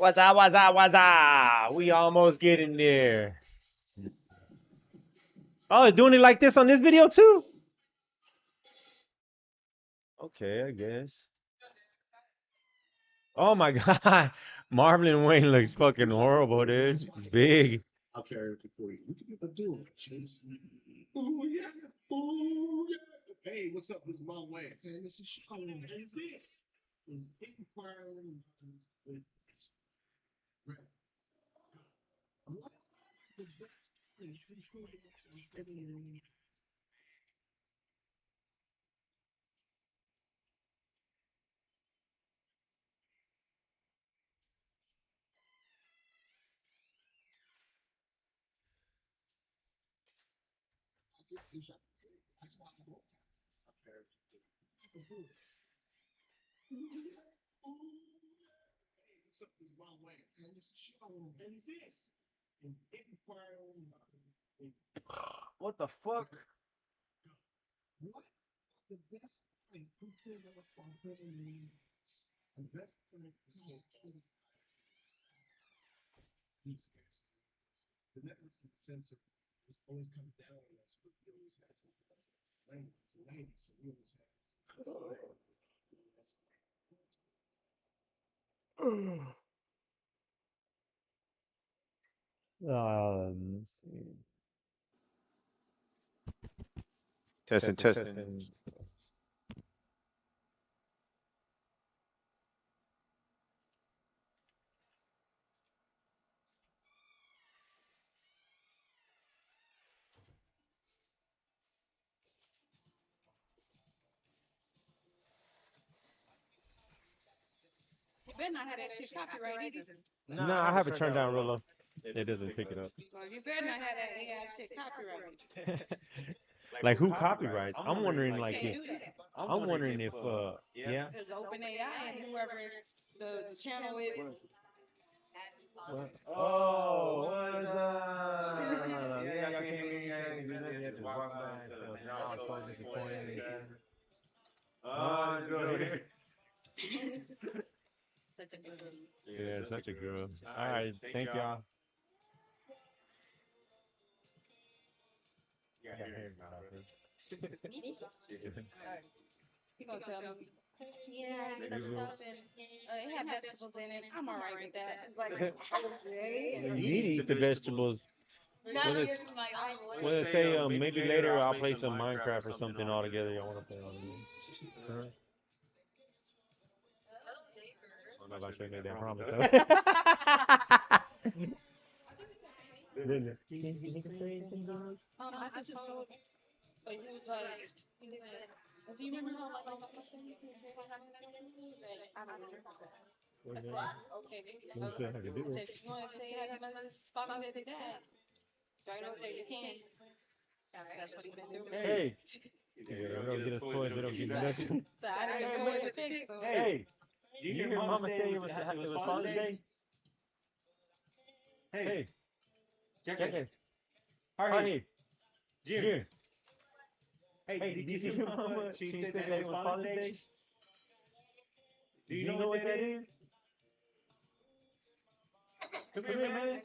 What's up? What's up? What's up? We almost getting there. Oh, doing it like this on this video too? Okay, I guess. Oh my God. Marvin Wayne looks fucking horrible, dude. He's big. What the fuck? Let's see. Testing, Testing, testing. testing. You better not have that shit copyrighted either. No, I have it turned down real low. It doesn't pick it up. Well, you better not have that AI shit copyrighted. Like who copyrights? I'm wondering You like can't if do that. I'm wondering if yeah. Because OpenAI and whoever the channel is. What? Oh, what's up? Yeah, y'all came in here and just just walk by and stuff. No, I was so disappointed. Oh, go ahead. Such a good one. Yeah, such a girl. All right, thank y'all. Yeah, here, Me? Alright. You gonna tell me? Yeah, I You stuff will. and it have vegetables in it. I'm alright with that. It's like, You okay. need to eat the vegetables. Not When it's just like I when they say maybe later I'll play some Minecraft or something all together. Y'all want to play all together? Huh? I'm not about to make that promise though. Didn't it? Nigga say anything, dog? I just told, but he was like, do you remember how like my sister you can say happy birthday? Like, I don't remember that. I What's said, that? okay. What's that have to do I with? said, if you want to say happy Father's Day to dad, right over there you can. That's what he been doing. Hey, yeah, they don't get us toys. They don't get nothing. So I didn't Hey, go look in to at. fix. So Hey, you hear Mama say it was Father's Day? Hey, Jack, hey, Jim. Hey, did you hear Mama? She said that it was Father's Day. Do you know what that is? Come here, man.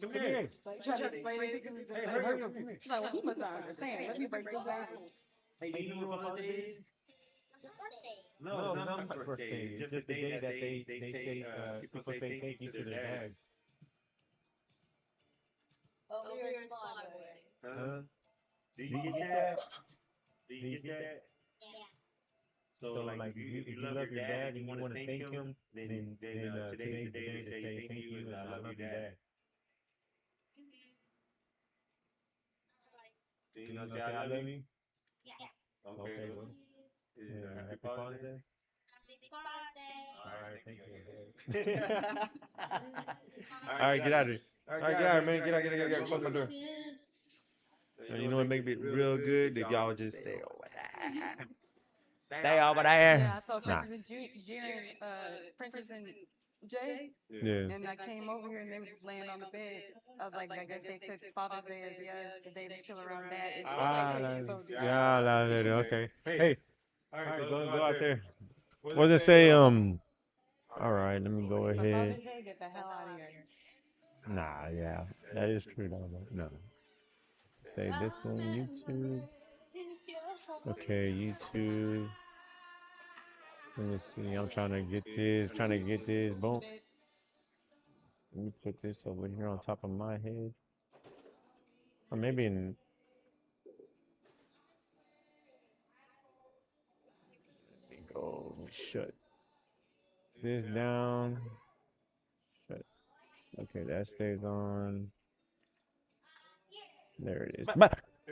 Come here. like trying to explain it because he's just Hey, like, hurry up. Come here. like, well, he must not understand. Let me break this down. Hey, do you know what Father's Day is? No, it's not my birthday. It's just the day that they say people say thank you to their dads. Oh, we're in Father's Day. Huh? Do you get that? Do you get that? So like if you love your dad and you want to thank him, then today's the day to say thank you and I love you, dad. So you gonna say I love you? Okay, well, yeah, happy Father's Day. All right, thank you. All right, get out of here. All right, get out of here, man. Get out. Close my door. You know what make it real good? If y'all just stay over there. Stay over Yeah, there. I saw Nah. Princess and Jiren, Princess and Jay, Yeah. and I came over here and they were just laying on the bed. I was like, I guess they took Father's Day as yes, the day to chill around that. And so Yeah, okay. Hey, all right, go out there. What does it say? All right, let me go Before ahead. they say, get the hell out of here. Nah, yeah, that is true though. No, say this one, YouTube. Okay, YouTube. Let me see. I'm trying to get this. Trying to get this. Boom. Let me put this over here on top of my head. Or maybe in. Let me go. Let me shut this down. Shut. Okay, that stays on. There it is. Bah!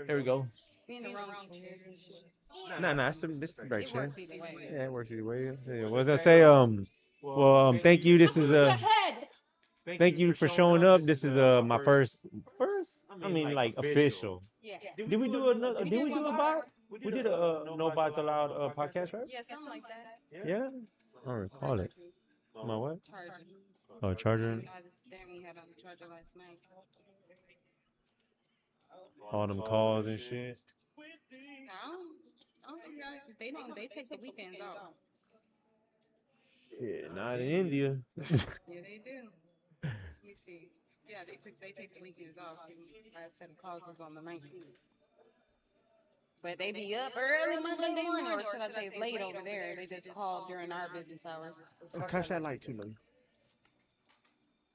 There we go. Being the wrong chairs and shit. Nah, nah, this is the right It chair. works either way. Yeah, it works either way. What does that say? Well, thank you. This is Move your head. thank you for showing up. This is my first. I mean, like official. Yeah. Did we do another? We Did did we one do a before. bot? We did a no bots allowed podcast, right? Yeah, something like that. Yeah. I don't I recall do it. too. My what? Charger. Oh, charger. I just damn we had on the charger last night. All them calls and shit. I don't think they don't. They take the weekends off. Yeah, not in India. Yeah, they do. Let me see. Yeah, they take the weekends off. So last set of calls was on the 19th. But they be up early Monday morning, or should I say late over there? They just call during our business hours. Crash that light too low.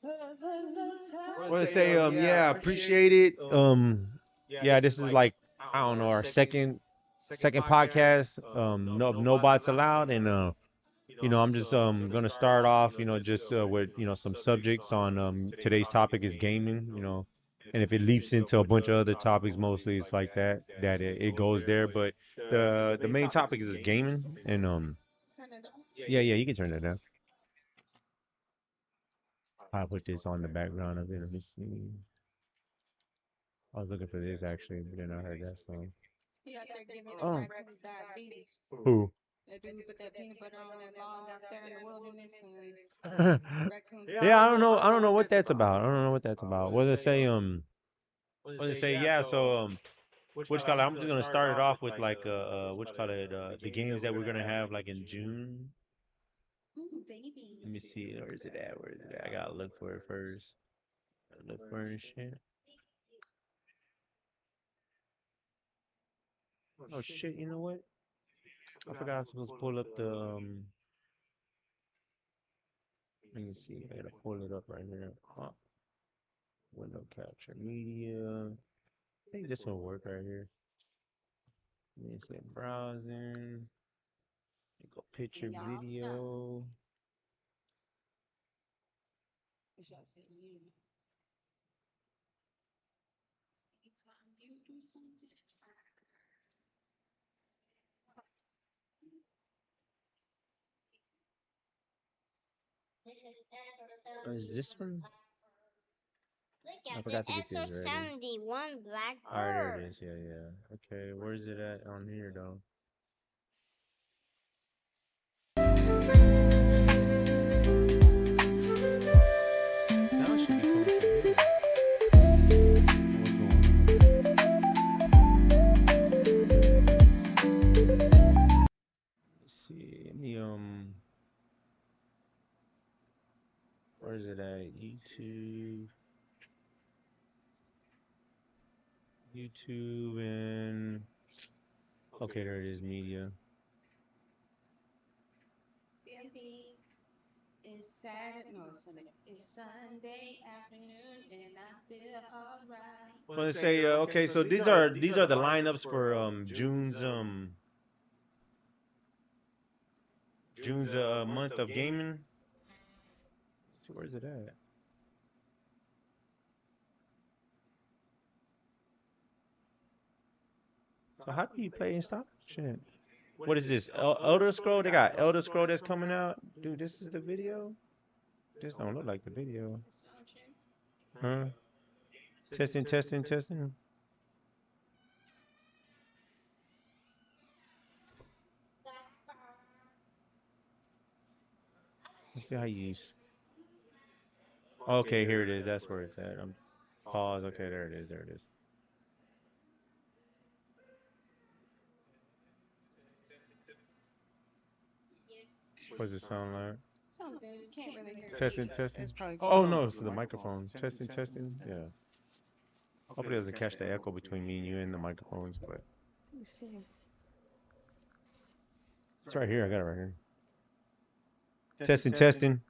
Time. Want to say yeah, appreciate it. Yeah, this is like I don't know our second podcast. No bots allowed, and I'm just gonna start off just with some subjects on today's topic is gaming. And if it leaps into a bunch of other topics, mostly it's like that it goes there. But the main topic is gaming, and Turn it off. yeah, you can turn that down. I'll put this on the background of it. Let me see. I was looking for this actually, but then I heard that song. He out there giving them Oh, raccoons diabetes. who? That dude put that peanut butter on that log out there in the wilderness, and Yeah, raccoons. I don't know. I don't know what that's about. I don't know what that's about. What does it say? What does it say? Yeah. So which call it? I'm just gonna start it off with like which call it the games that we're gonna have like in June. Ooh, baby. Let me see. Where is it at? Where is it at? I gotta look for it first. Look for it and shit. Oh shit! You know what? I forgot I was supposed to pull up the. Let me see. I gotta pull it up right here. Window capture media. I think this will work right here. Let me say browsing. Go picture And y'all know. video. What should I say? You know. Anytime you do something, Is this one? I forgot to get this ready. Alright, there it is. Yeah, yeah. Okay, where's it at on here though? Sound should be coming from here. What's going on? Let's see. Any where is it at? YouTube. YouTube and okay, there it is. Media. Tiffy, it's Saturday. No, it's Sunday. It's Sunday afternoon, and I feel alright. I want to say okay, so these are the lineups for June's month of gaming. Let's see, where's it at? So how do you play and stop? Shit. What is this? Elder Scroll? They got Elder Scroll that's coming out. Dude, this is the video. This don't look like the video. Sound check. Huh? Testing, testing, testing. Let's see how you use. Okay, here it is. That's where it's at. Pause. Okay, there it is. There it is. What does it sound like? Sounds good. You can't really hear each Testing, other. testing. It's probably Oh close. no, it's for the microphone. Testing, testing. Yeah. Hopefully it doesn't catch the echo between me and you and the microphones, but Let me see. it's right here. I got it right here. Testing, testing.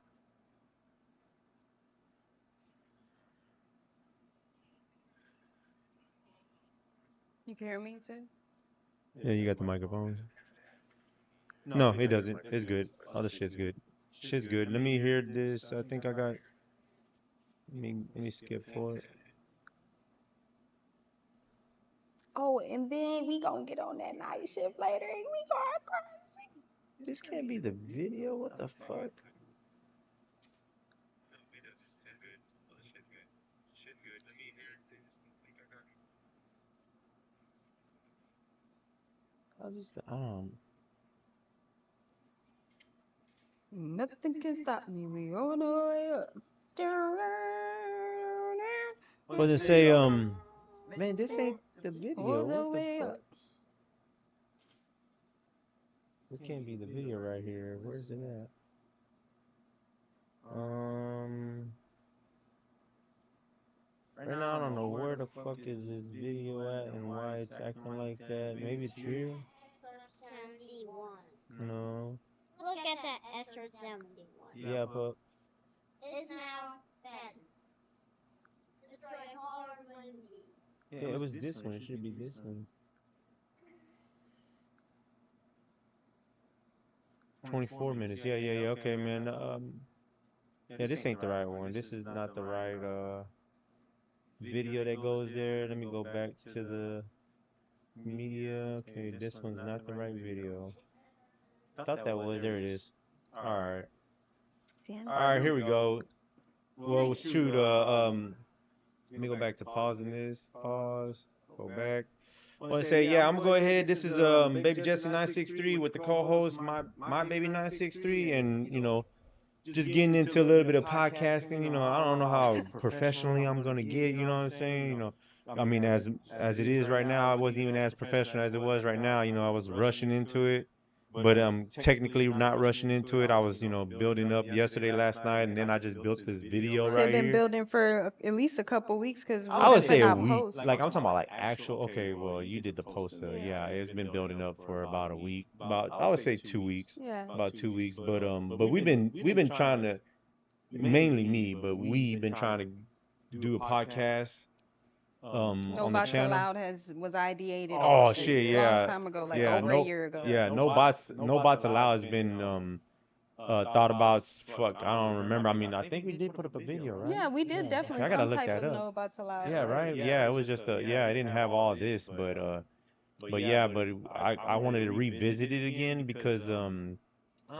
You can hear me too? Yeah, you got the microphones. No, it doesn't. It's good. All the shit's good. Shit's good. Let me hear this. I think I got. Let me skip forward. Oh, and then we gonna get on that night shift later. And we going crazy. This can't be the video. What the fuck? How's this? Nothing can stop me. We on the way up. What does it say? Man, this ain't the video. All the What the way fuck? up. This can't be the video right here. Where's it at? Right now I don't know where the fuck is this video at and why it's acting like that. Maybe it's here. SR-71. No. Look at that SR-71. Yeah, but It's now dead. Destroy Harmony. yeah, it was this one. It should be this one. 24 minutes. Yeah, yeah, yeah. Okay, man. Yeah, this ain't the right one. This is not the right video that goes there. Let me go back to the media. Okay, this one's not the right video. Thought that was. There it is. All right. All right, here we go. Well, shoot. Let me go back to pausing this. Pause. Go back. I want to say, yeah, I'm gonna go ahead. This is Baby Jesse 963 with the co-host, my baby 963, and just getting into a little bit of podcasting. I don't know how professionally I'm gonna get. You know what I'm saying? I mean, as it is right now, I wasn't even as professional as it was right now. I was rushing into it, but technically not rushing into it. I was building up yesterday, last night, and then I just built this video They've right been here. building for at least a couple weeks because we've I would been say putting a out week. posts. Like I'm talking about like actual. Okay, well you did the poster. Yeah, it's been building up for about a week. About I would say 2 weeks. Yeah. About 2 weeks. But we've been trying to, mainly me, but we've been trying to do a podcast No on the Bots channel. Allowed was ideated Oh shit, a long yeah. time ago, like Yeah, over a no, year ago. yeah, no bots allowed has been thought about. Fuck, I don't remember. I mean, I think we did put up a video, right? Yeah, we did Yeah. definitely I gotta some look type that of up. No Bots Allowed. Yeah, right. Yeah, it was just yeah, I didn't have all this, but yeah, but I wanted to revisit it again because I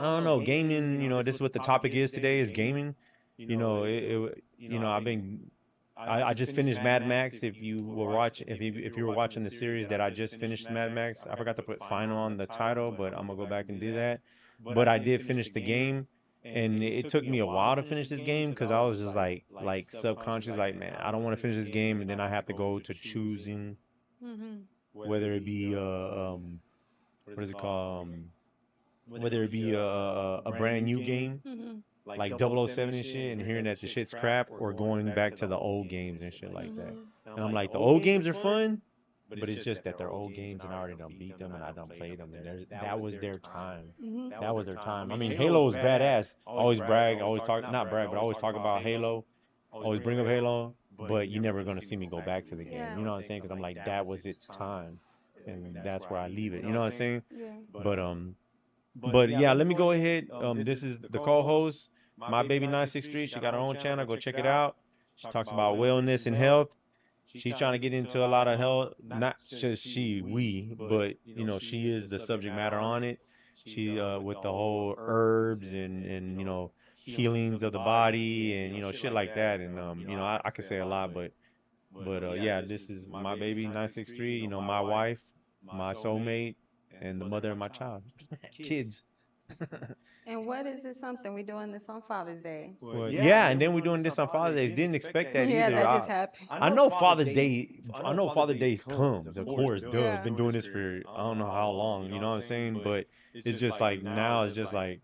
don't know, gaming. This is what the topic is today, is gaming. I've been I just finished Mad Max. If you were watching the series that I just finished, Mad Max, I forgot to put final on the title, but I'm gonna go back and do that. But I did finish the game, and it took me a while to finish this game because I was just like subconscious, like, man, I don't want to finish this game, and then I have to go to choosing Mhm. whether it be what is it called, whether it be a brand new game Mhm. like 007 and shit, and hearing that the shit's crap, or going back to the old games and shit like that. Mhm. And I'm like, the old games are fun, but it's just that they're old games and I already done beat them and I done played them, and that was their time. Mhm. That was their time. I mean, Halo was badass. I always brag, I always talk, not brag, but I always talk about Halo. Always bring up Halo, but you're never gonna see me go back to the game. Yeah. You know what I'm saying? Because I'm like, that was its time, and that's where I leave it. You know what I'm saying? Yeah. But yeah, let me go ahead. This is the co-host, my baby 963. She got her own channel. Go check it out. She talks about wellness and health. She's trying to get into a lot of health. Not just we, but she is the subject matter on it. She with the whole herbs and healings of the body and shit like that. And I could say a lot, but yeah, this is my baby 963. My wife, my soulmate, and the mother of my child. Kids. And what is this something we doing this on Father's Day? Well, yeah, and then we're doing this on Father's Day. Didn't expect that Yeah, either. that just happened. I know Father's Day. I know Father's Day comes, of course. Duh, Yeah. I've been doing this for I don't know how long. You know what I'm saying? But it's just like now. It's just like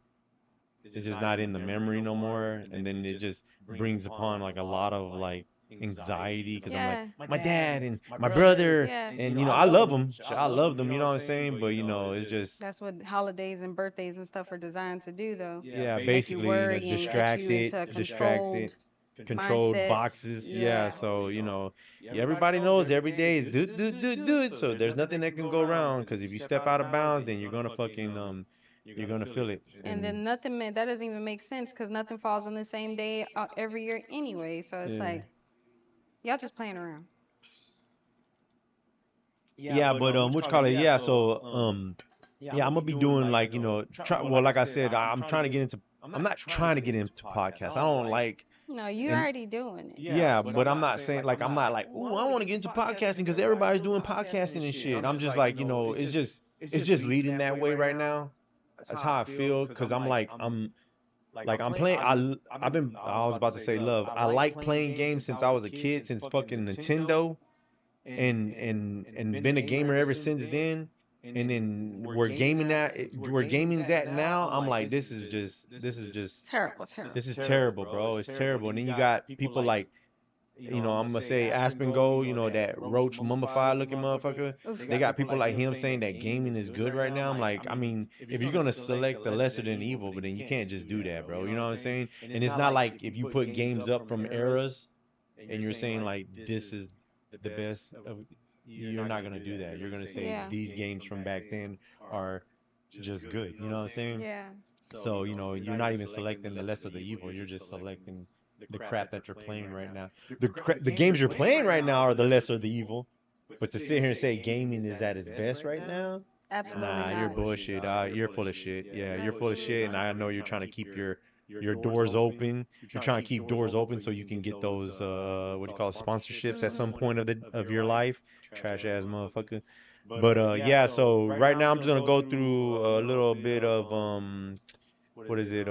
it's just not in the memory no more, and then it just brings upon like a lot of like anxiety because I'm like Yeah. my dad and my brother, Yeah. and I love them, I love them, you know what I'm saying, but it's just That's what holidays and birthdays and stuff are designed to do, though. yeah, Make you basically worry and get you into a distracted, controlled controlled mindset. boxes. Yeah, Yeah. so yeah, everybody knows every day is do it. So there's nothing that can go wrong because if you step out of bounds, then you're gonna fucking you're gonna feel it. And And then that doesn't even make sense because nothing falls on the same day every year anyway. So it's yeah, like, y'all just playing around. yeah, but what you call it? Yeah, so yeah, I'm gonna be doing like try well, like I said, I'm trying to get into. I'm not trying to get into podcasts. I don't like. No, you And already doing it. yeah, but I'm not saying like I'm not like, oh, I want to get into podcasting because everybody's doing podcasting and shit. I'm just like, it's just leading that way right now. That's how I feel because I'm playing. I was about to say love. I like playing games since I was a kid, since fucking Nintendo, and been a gamer ever since then. And then where gaming's at now, I'm like, this is just Terrible, terrible. this is terrible, bro. It's terrible. And then you got people like, I'm gonna say Aspen Gold, that roach mummified looking motherfucker. Oof. They got people like him saying that gaming is good right now. I'm like, I mean, if you're gonna select the lesser than evil, but then you can't just do that, bro. You know what I'm saying? And it's not like if you put games up from eras and you're saying like this is the best of, you're not gonna do that. You're gonna say Yeah. these games from back then are just good. You know what I'm saying? Yeah. So, you're not even selecting the less of the evil. You're just selecting the crap that you're playing right now. The games you're playing right now are the lesser of the evil. But to sit here and say gaming is at its best right now, Absolutely nah, you're not. bullshit. You're full of shit. Yeah, you're full of shit, and I know you're trying to keep your doors open. You're trying to keep doors open so you can get those what do you call it, sponsorships at some Mhm. point of your life. Trash ass motherfucker. But yeah, so right now I'm just gonna go through a little bit of what is it?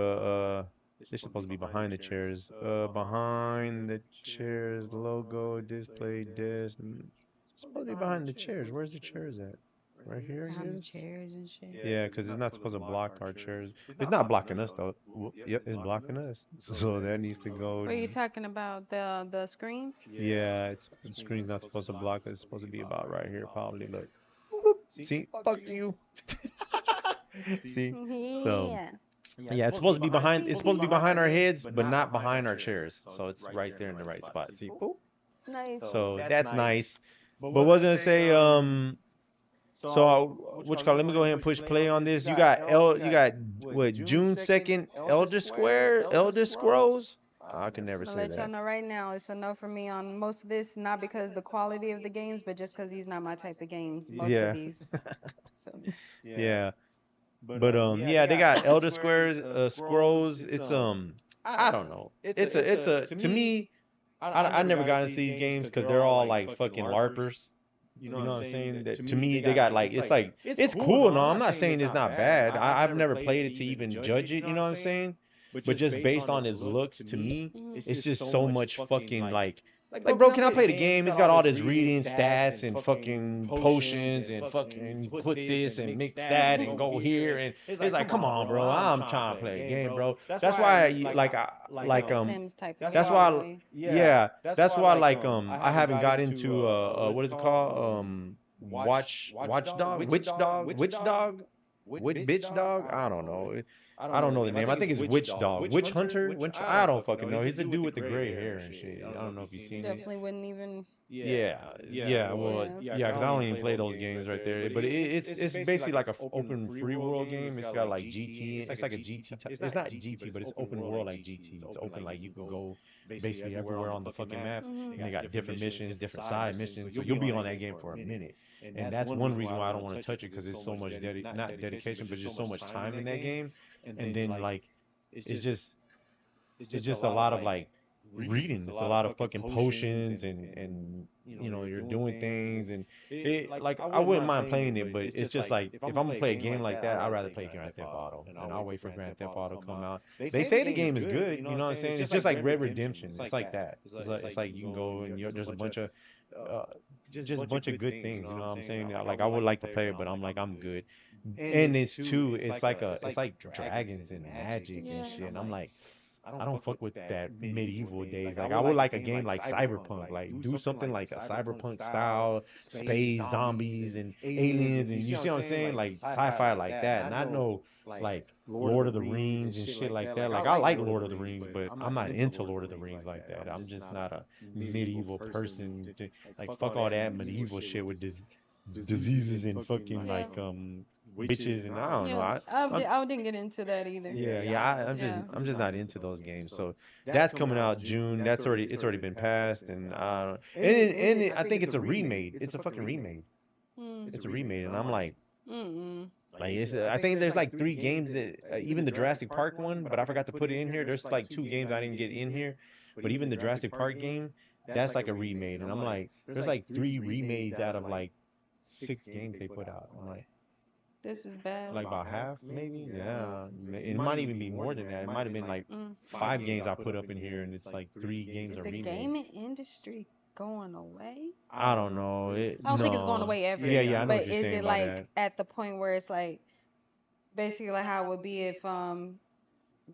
It's supposed to be behind the chairs. Behind the chairs logo display desk. It's supposed to be behind the chairs. Where's the chairs at? Right here, I Behind the guess. chairs and shit. Yeah, because it's not supposed to block our chairs. It's not blocking us though. Yep, it's blocking us. So that needs to go. What are you talking about? The screen? Yeah, the screen's not supposed to block us. It's supposed to be about right here, probably. Look. Whoop. See, fuck you. See, so. Yeah. Yeah, it's supposed to be behind. It's supposed to be behind our heads, but not behind our chairs. So it's right there in the right spot. See, boop. Nice. So that's nice. But wasn't it say So what you call? Let me go ahead and push play on this. You got what, June 2nd, Elder Scrolls. I can never I'm gonna say let y'all that. know right now, it's a no for me on most of this, not because the quality of the games, but just because these not my type of games. Most of Yeah, these. So yeah. But yeah, they got Elder Scrolls. It's I don't know. It's a to me. I never got into these games because they're all like fucking LARPers. You know what I'm saying? That to me, they got like it's cool. No, I'm not saying it's not bad. I've never played it to even judge it. You know what I'm saying? But just based on his looks, to me, mhm. it's just so much fucking like, bro, can I play the game? It's got all this reading stats and fucking potions and fucking put this and mix that and go here, and it's like, come on, bro. I'm trying to play a game, bro. That's why It's like a Sims type of that's game in a why way. yeah, that's why like I haven't got into what is it called? Bitch dog? I don't know. I don't know the name. I think it's Witch Dog. Witch Hunter? I don't fucking know. He's the dude with the gray hair and shit. I don't know if you've seen it. Definitely wouldn't even. Yeah, yeah, well, Yeah. yeah, because I don't even play those games right there. But it's basically like a open free world game. It's got like GT. It's like a GT. It's not GT, but it's open world like GT. It's open like you can go basically everywhere on the fucking map, Mhm. and they got different missions, different side missions. So you'll be on that game for a minute, and that's one reason why I don't want to touch it because it's so much not dedication, but just so much time in that game. And then like it's just it's just a lot of like reading. It's a lot of fucking potions and you're doing things and like I wouldn't mind playing it, but it's just like if I'm gonna play a game like that, I'd rather play Grand Theft Auto and I'll wait for Grand Theft Auto to come out. They say the game is good, you know what I'm saying? It's just like Red Redemption. It's like that. It's like you can go and there's a bunch of uh, just a bunch of good things. You know what I'm saying? Like I would like to play it, but I'm like I'm good. And it's too. It's like dragons and magic and Yeah. shit. And I'm like, I don't fuck with that medieval days. Like I would like a game like Cyberpunk. Like do something like a Cyberpunk style, space zombies and aliens, and you see what I'm saying? Like sci-fi like that. Not no like Lord of the Rings and shit like that. Like I like Lord of the Rings, but I'm not into Lord of the Rings like that. I'm just not a medieval person. Like fuck all that medieval shit with diseases and fucking Yeah. like witches and I don't know. Yeah. I'm I didn't get into that either. yeah, Yeah. I'm just not into those games. So that's coming out June. It's already been passed, and I think it's a remade. It's a fucking remade. Mm. It's a remade, and I'm Mm-mm. like it's. I think there's like three games that even the Jurassic Park one, but I forgot to put it in here. There's like two games I didn't get in here, but even the Jurassic Park game, that's like a remade, and I'm like, there's like three remakes out of like 6 games they put out. I'm This is bad. like about half, maybe. Mm. Yeah, it might even be more than that. It might have been like Mm. 5 games I put up in here, and it's like 3 games Is are the remade. gaming industry going away? I don't know. I don't think it's going No. away ever. Yeah, I know But what you're is saying it about like that. at the point where it's like basically like how it would be if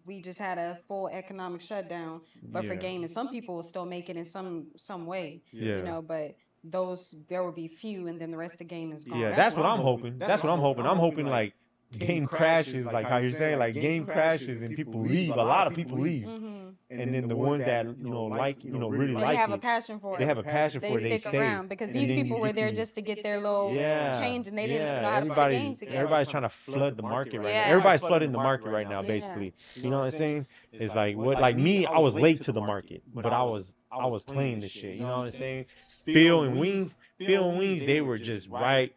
we just had a full economic shutdown, but for Yeah, gaming, some people will still make it in some way, yeah. but those there will be few, and then the rest of the game is Yeah, gone. that's what I'm hoping. That's what I'm hoping. I'm hoping like game crashes, like how you're saying, like game crashes and people leave. A lot of people leave, Mm-hmm. and then the ones that really Or they like have a it, passion for they it. have a passion They for it. They stick stay, around because and these then people were you there can. just to get their little Yeah, change, and they didn't yeah. know how to play the game together. Everybody's trying to flood the market right now. Yeah. Everybody's flooding the market right now, Yeah. basically. You know what I'm saying? It's like what, like me, I was late to the market, but I was playing this shit. You know what I'm saying? Phil and Wings, they were just right.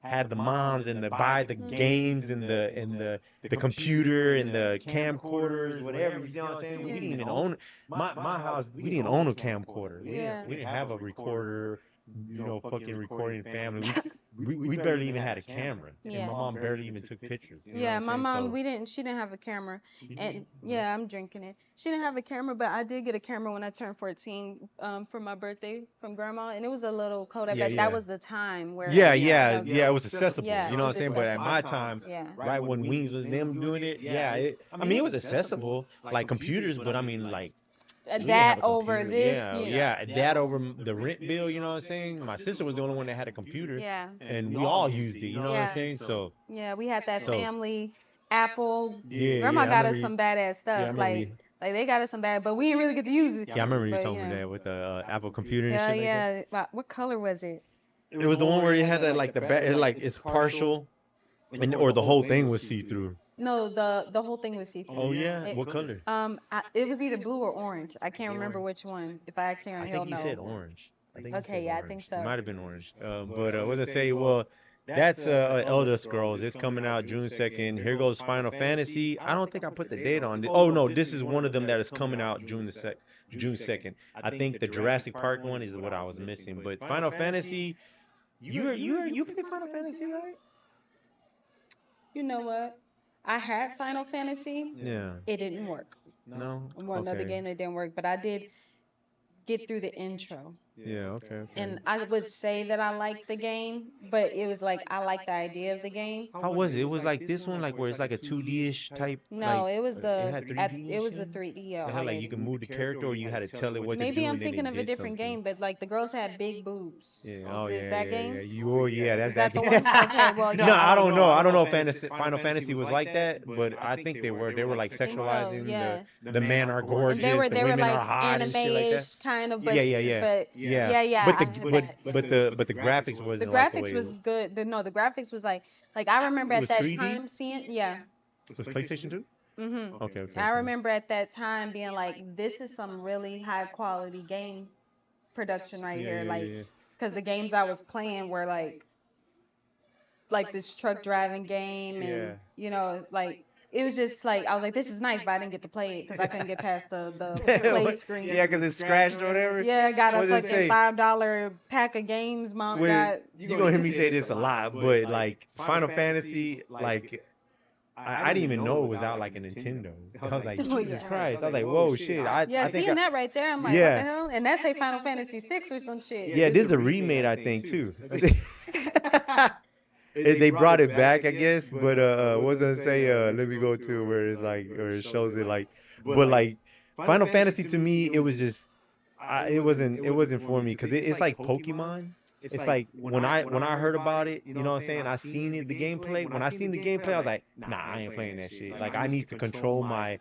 Had the moms and the buy the games and the computer and the camcorders, whatever. You see what I'm saying? We didn't even own my house. We didn't own a camcorder. Yeah. We didn't have a recorder. Fucking recording family. We barely even had a camera, and Yeah. my mom barely even took pictures. You know Yeah, what my I'm mom, saying? she didn't have a camera. You And didn't? yeah, I'm drinking it. She didn't have a camera, but I did get a camera when I turned 14 for my birthday from grandma. And it was a little Kodak. Yeah, Like, that yeah. was the time where, Yeah, like, yeah, it was accessible. yeah, You it know what I'm was saying? But at accessible. my time, Yeah. right when Wings was them doing it, yeah, I mean, it was accessible, like computers, but I mean, like, we didn't have That a over computer. this, Yeah, you know. yeah, that over the rent bill. You know what I'm saying? My sister was the only one that had a computer, Yeah. and we all used it. You know what I'm Yeah. saying? So, Yeah, we had that so family Apple. yeah, Grandma yeah, I got us remember. some badass Yeah, I stuff. remember. Like they got us some bad, but we didn't really get to use it. Yeah, I remember you But told me that with the Apple computer and yeah, shit like that. yeah. What color was it? It was the one where you had that like the back, like it's partial, and or the whole thing was see through. No, the whole thing was see-through. Oh yeah, It, what color? it was either blue or orange. I can't remember which one. If I ask Aaron, I he'll think he know. said orange. I think he Okay, said yeah, I orange. think It so. might have been orange. But what does it say? Well, that's Elder Scrolls. It's coming out June 2nd. Here goes Final Fantasy. I don't think I put the date on this. Oh no, this is one of them that is coming out June 2nd. I think the Jurassic Park one is what I was missing. But Final Fantasy, you picked Final Fantasy, right? You know what? I had Final Fantasy. Yeah. It didn't work. No. Another Okay. game that didn't work, but I did get through the intro. Yeah. Okay. And I would say that I liked the game, but it was like I liked the idea of the game. How was it? It was like this one, like where it's like a 2D-ish type. No, like, it was it the had 3D it was the shit? 3D It had like already. you can move the character, or you had to tell it what to do. Maybe I'm and then thinking it of a did different something. game, but like the girls had big boobs. Yeah. Oh Is yeah. that Yeah. game? Yeah. Yeah. That's Is that the game. one? Okay, well, No, yeah. I don't know. I don't know if Final Fantasy was like that, but I think they were. They were like I think so, sexualizing yeah. the men are gorgeous, And they were the women like are hot and shit like that. anime-ish kind of, but Yeah. but Yeah. yeah, But I the had but that. but the graphics The wasn't like the way graphics it was was. good. The graphics was like I remember It at was that 3D? time seeing yeah. It was PlayStation 2? Mhm. Okay. I remember at that time being like, this is some really high quality game production right here, like Yeah. because the games I was playing were like this truck driving game, and like it was just like I was like, this is nice, but I didn't get to play it because I couldn't get past the play screen. Yeah, because it's scratched or whatever. Yeah, I got a What does it fucking say? $5 pack of games. Mom Well, got. you gonna hear me say this a lot, but like Final Fantasy, like I didn't even know it was out like a Nintendo. I was like, Oh Jesus yeah. Christ. I was like, whoa, shit. Yeah, I think seeing I, that right there, I'm like, what the yeah. hell? And that's a Final Fantasy 6 or some shit. Yeah, this is a remake, I think, too. I think they brought it back, I guess, but what was I say? Let me go to where it's like, or it shows it like, but like Final Fantasy to me, it was just, it wasn't for me because it's like Pokemon. It's like when I heard about it, you know what I'm saying? I seen it, the gameplay. When I seen the gameplay, I was like, nah, I ain't playing that shit. Like I need to control my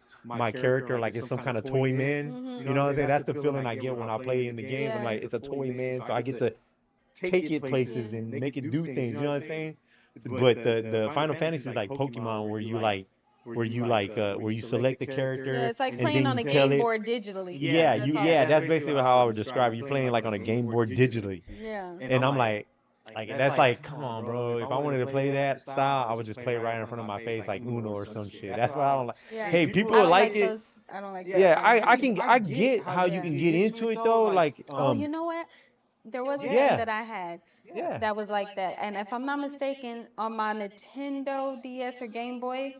character like it's some kind of toy man. Mhm. You know what I'm saying? That's the feeling I get when I play in the game. I'm Yeah. like, it's a toy man, so I get to take it places Yeah. and make it do things. You know what I'm saying? But the Final Fantasy is like Pokemon, where you select the Yeah, character it's like and playing then on you a tell game it. board digitally. Yeah, That's all. yeah, that's basically how I would describe it. You're playing like on a game board digitally, Yeah. and I'm like that's like, come on, bro. If I wanted to play that style, I would just play it right in front of my face, like Uno or some shit. That's what I don't like. Yeah. Hey, I people don't like like it. those. I don't like those Yeah, games either. I get how you Yeah. can get into it though. Like, Oh, you know what? There was a game yeah, that I had yeah. that was like that. And if I'm not mistaken, on my Nintendo DS or Game Boy,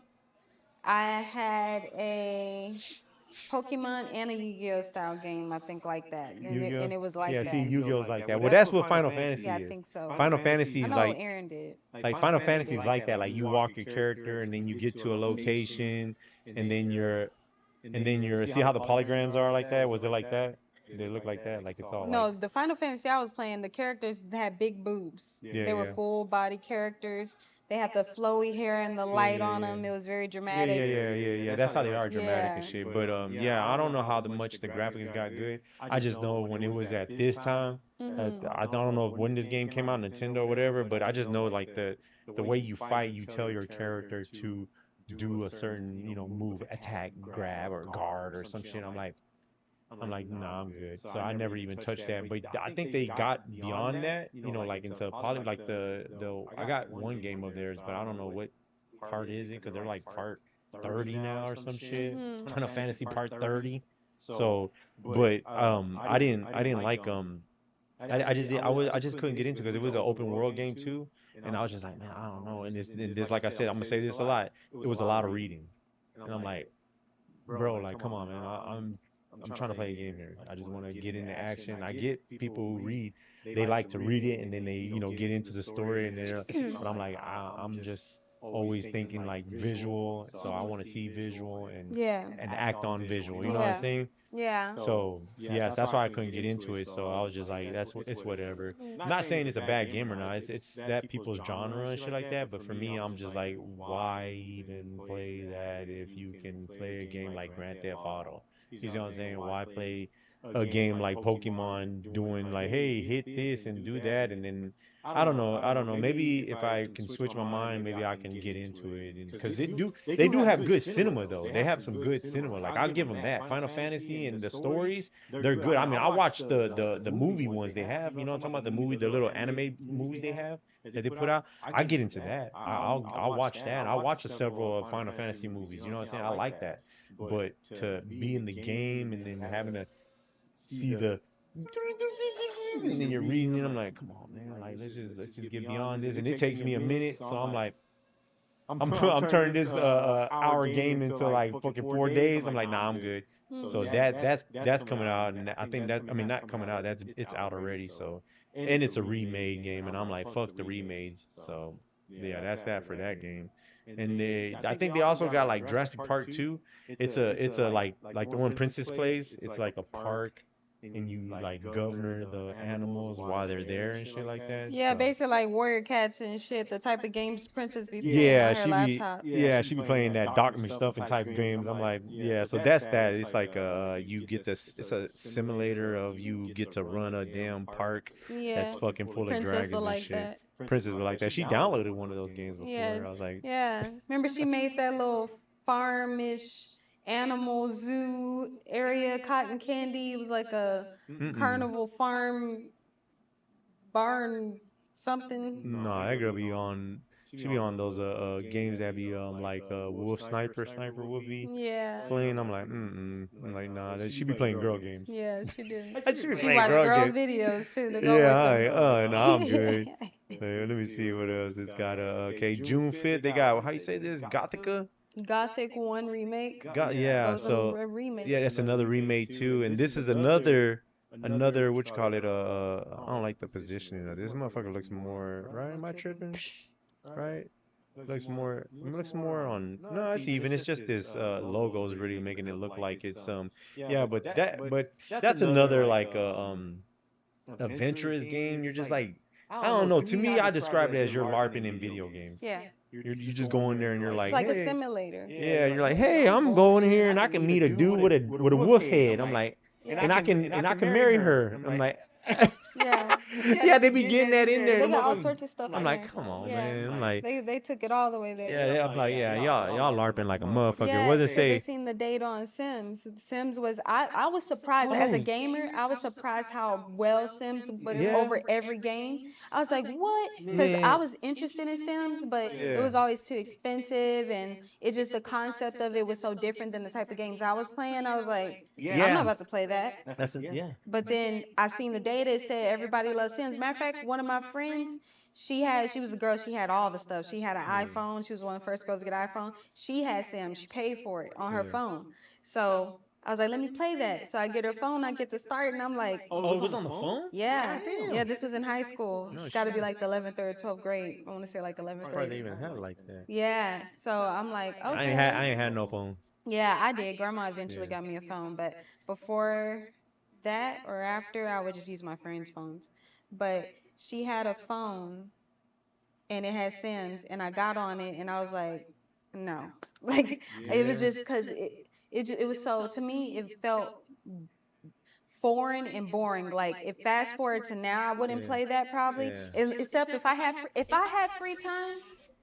I had a Pokemon and a Yu-Gi-Oh style game, I think like that. Yu-Gi-Oh. And it was like Yeah, see, that. Yu-Gi-Oh's like that. Well, that's what Final Yeah, I Fantasy is. think so. Final I Fantasy is know like Aaron did. Final Fantasy is like that. Like you walk your character and then you get to a location and then you're see how the polygons are like that? Was it like that? They look like that? Like it's all like No, the Final Fantasy I was playing, the characters had big boobs. yeah, They were yeah. full body characters. They had the flowy hair and the Yeah, light yeah, on yeah. them. It was very Yeah, yeah, dramatic. yeah, yeah, yeah. That's how they are dramatic and Yeah. shit. But yeah, I don't know how much the graphics got good. I just know when it was at this time, Mhm. I don't know when this game came out, Nintendo or whatever, but I just know like the way you fight, you tell your character to do a certain, move, attack, grab, or guard or some shit. I'm like, nah, I'm good. So I never even touched that. But I think they got beyond that, like into poly, like I got one game of theirs, but I don't know what part is it because they're like part 30 now or some shit. Mhm. Final Fantasy part 30. So, but I didn't like I just couldn't get into because it was an open world game too, and I was just like, man, I don't know. And this like I said, I'm gonna say this a lot. It was a lot of reading, and I'm like, bro, like, come on, man. I'm trying to play a game here. I just want to get into action. I get people who read, they like to read it and then they, get into the story and they're, but I'm like, I'm just always thinking like visual, so I want to see visual Yeah. and act on visual. You know what I'm Yeah. saying? Yeah. So yes, that's why I couldn't get into it. So I was just like, it's whatever. Not saying it's a bad game or not. It's that people's genre and shit like that. But for me, I'm just like, why even play that if you can play a game like Grand Theft Auto? You see what I'm saying? Why play a game like Pokemon doing like, hey, hit this and do that, and then I don't know. Maybe if I can switch my mind, maybe I can get into it. Because they do have good cinema though. They have some good cinema. Like I'll give them that. Final Fantasy and the stories, they're good. I mean, I watched the movie ones they have. You know what I'm talking about? The movie, the little anime movies they have that they put out. I get into that. I'll watch that. I'll watch the several Final Fantasy movies. You know what I'm saying? I like that. But to be in the game and then having to see the and then you're reading it, I'm like, come on, man, like let's just get beyond this. And it takes me a minute, so I'm like, I'm turning this hour game into like fucking 4 days. I'm like, nah, I'm good. So Mhm. that's coming out, and I think that I mean not coming out. It's out already. So and it's a remade game, and I'm like, fuck the remakes. So yeah, that's that for that game. And I think they also got like Jurassic Park 2. It's a like the one Princess plays. It's like a park, and you like govern the animals while they're there and shit like that. Yeah, So. basically like Warrior Cats and shit, the type of games Princess be playing Yeah, on her laptop. she be playing that Doc McStuffin type games. I'm like, yeah, so that's that. It's like you get this it's a simulator of you get to run a damn park that's Yeah. fucking full of Princess will dragons and like shit. that. Princess was like that. She downloaded one of those games Yeah. before. I was like, Yeah. Remember she made that little farmish animal zoo area cotton candy. It was like a mm-mm. carnival farm barn something. No, that girl be on she be on those games that be like Wolf Sniper Wolf be Yeah. playing. I'm like, mm-mm. I'm like, nah, she be playing girl games. Yeah, she do. She be She playing watched girl girl games. videos too to go Yeah, with them. no, I'm good. Let me see what else it's got. Okay, June 5th, they got, how you say this? Gothica? Gothic 1 remake. Yeah, Those are so yeah, remakes. that's another remake too, and this is another what you call it? I don't like the positioning of this motherfucker. Looks more right. Am I tripping? Right? Looks more on. No, it's even. It's just this logo is really making it look like it's yeah, but that's another like adventurous game. You're just like, I don't know. To me, I describe it as you're LARPing in video games. Yeah. You just go in there and you're It's like, like a hey, simulator. yeah, you're like, hey, I'm going here and I can meet a dude with a wolf head. I'm like, Yeah. and I can marry her. I'm like, Yeah. yeah, they be getting that in there. They Them got all motherfuckers. sorts of stuff I'm in like, there. come on, Yeah. man. I'm like, They took it all the way yeah, there. I'm like, yeah, y'all LARPing like a motherfucker. What Yes, does it because they say? seen the date on Sims. Sims was I was surprised as a Oh, gamer. I was surprised how well Sims was yeah, over every game. I was like, what? Because I man, was interested in Sims, but it yeah, was always too expensive, and it just the concept of it was so different than the type of games I was playing. I was like, I'm not yeah. about to play that. Yeah. But then I seen the data. It said everybody loves Sims. Matter of fact, one of my friends, she was a girl. She had all the stuff. She had an iPhone. She was one of the first girls to get an iPhone. She had Sims. She paid for it on her phone. So I was like, let me play that. So I get her phone. I get to start, and I'm like, Oh, it was on the phone? yeah, God damn. yeah. This was in high school. No It's got to be shit. like the 11th or 12th grade. I want to say like 11th Surprised grade. they even had it like that. Yeah. So I'm like, okay. I ain't had no phone. Yeah, I did. Grandma eventually Yeah. got me a phone, but before that or after, I would just use my friends' phones. But she had a phone and it had Sims, and I got on it and I was like, no. Like it was Yeah. just because it was so to me it felt foreign and boring. Like if fast forward to now, I wouldn't Yeah. play that probably, Yeah. except if I had free time.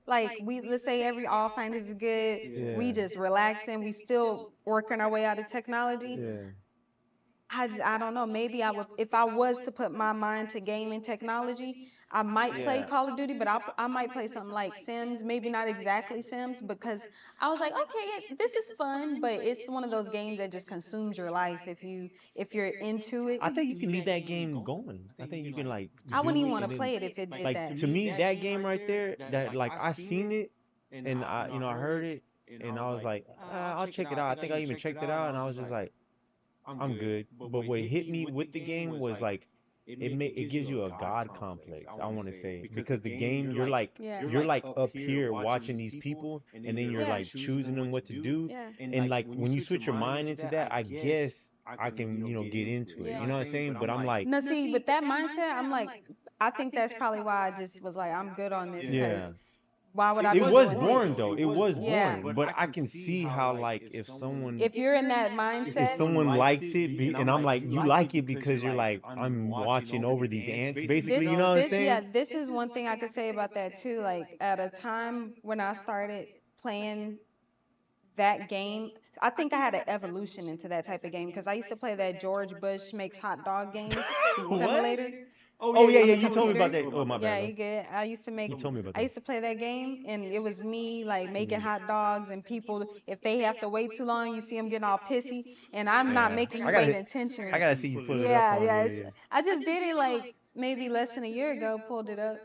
Like we let's say every all finance is good, we Yeah. just relaxing, we still working our way out of technology. Yeah. I don't know. Maybe I would if I was to put my mind to gaming technology, I might play Call of Duty, but I might play something like Sims. Maybe not exactly Sims because I was like, okay, this is fun, but it's one of those games that just consumes your life if you're into it. I think you can leave that game going. I think you can like I wouldn't do even it want to and then play it if it did like that. to me that game right there that like I seen it and I heard it and I was like I'll check it out. I think I even checked it out and I was just like I'm good. But what hit me with the game was like it gives you a god complex, I want to say, because the game Yeah. you're like up here watching these people and then you're Yeah. like choosing them what to do Yeah. and like when you switch your mind into that, I guess I can, get into it. You Yeah. know what I'm saying? But I'm like, No, see, with that mindset, I'm like, I think that's probably why I just was like, I'm good on this yeah. because why would I It be was doing boring this? though. It was Yeah. boring, but I can see how like If you're in that if mindset, someone likes it and I'm like you like it because you're like I'm watching over these ants basically, you know what I'm yeah, saying? this is one thing I could say about that too. Like at a time when I started playing that game, I think I had an evolution into that type of game because I used to play that George Bush makes hot dog games What? simulator Oh yeah, on yeah, the you told me about computer. that. Oh my bad, Yeah, bro. you good. You told me about I that. used to play that game, and it was me like making hot dogs, and people if they have to wait too long, you see them getting all pissy, and I'm not Yeah. making you I wait gotta I intentionally. gotta see you pull it up Yeah, on yeah. me. Yeah. I just did it like maybe less than a year ago. Pulled it up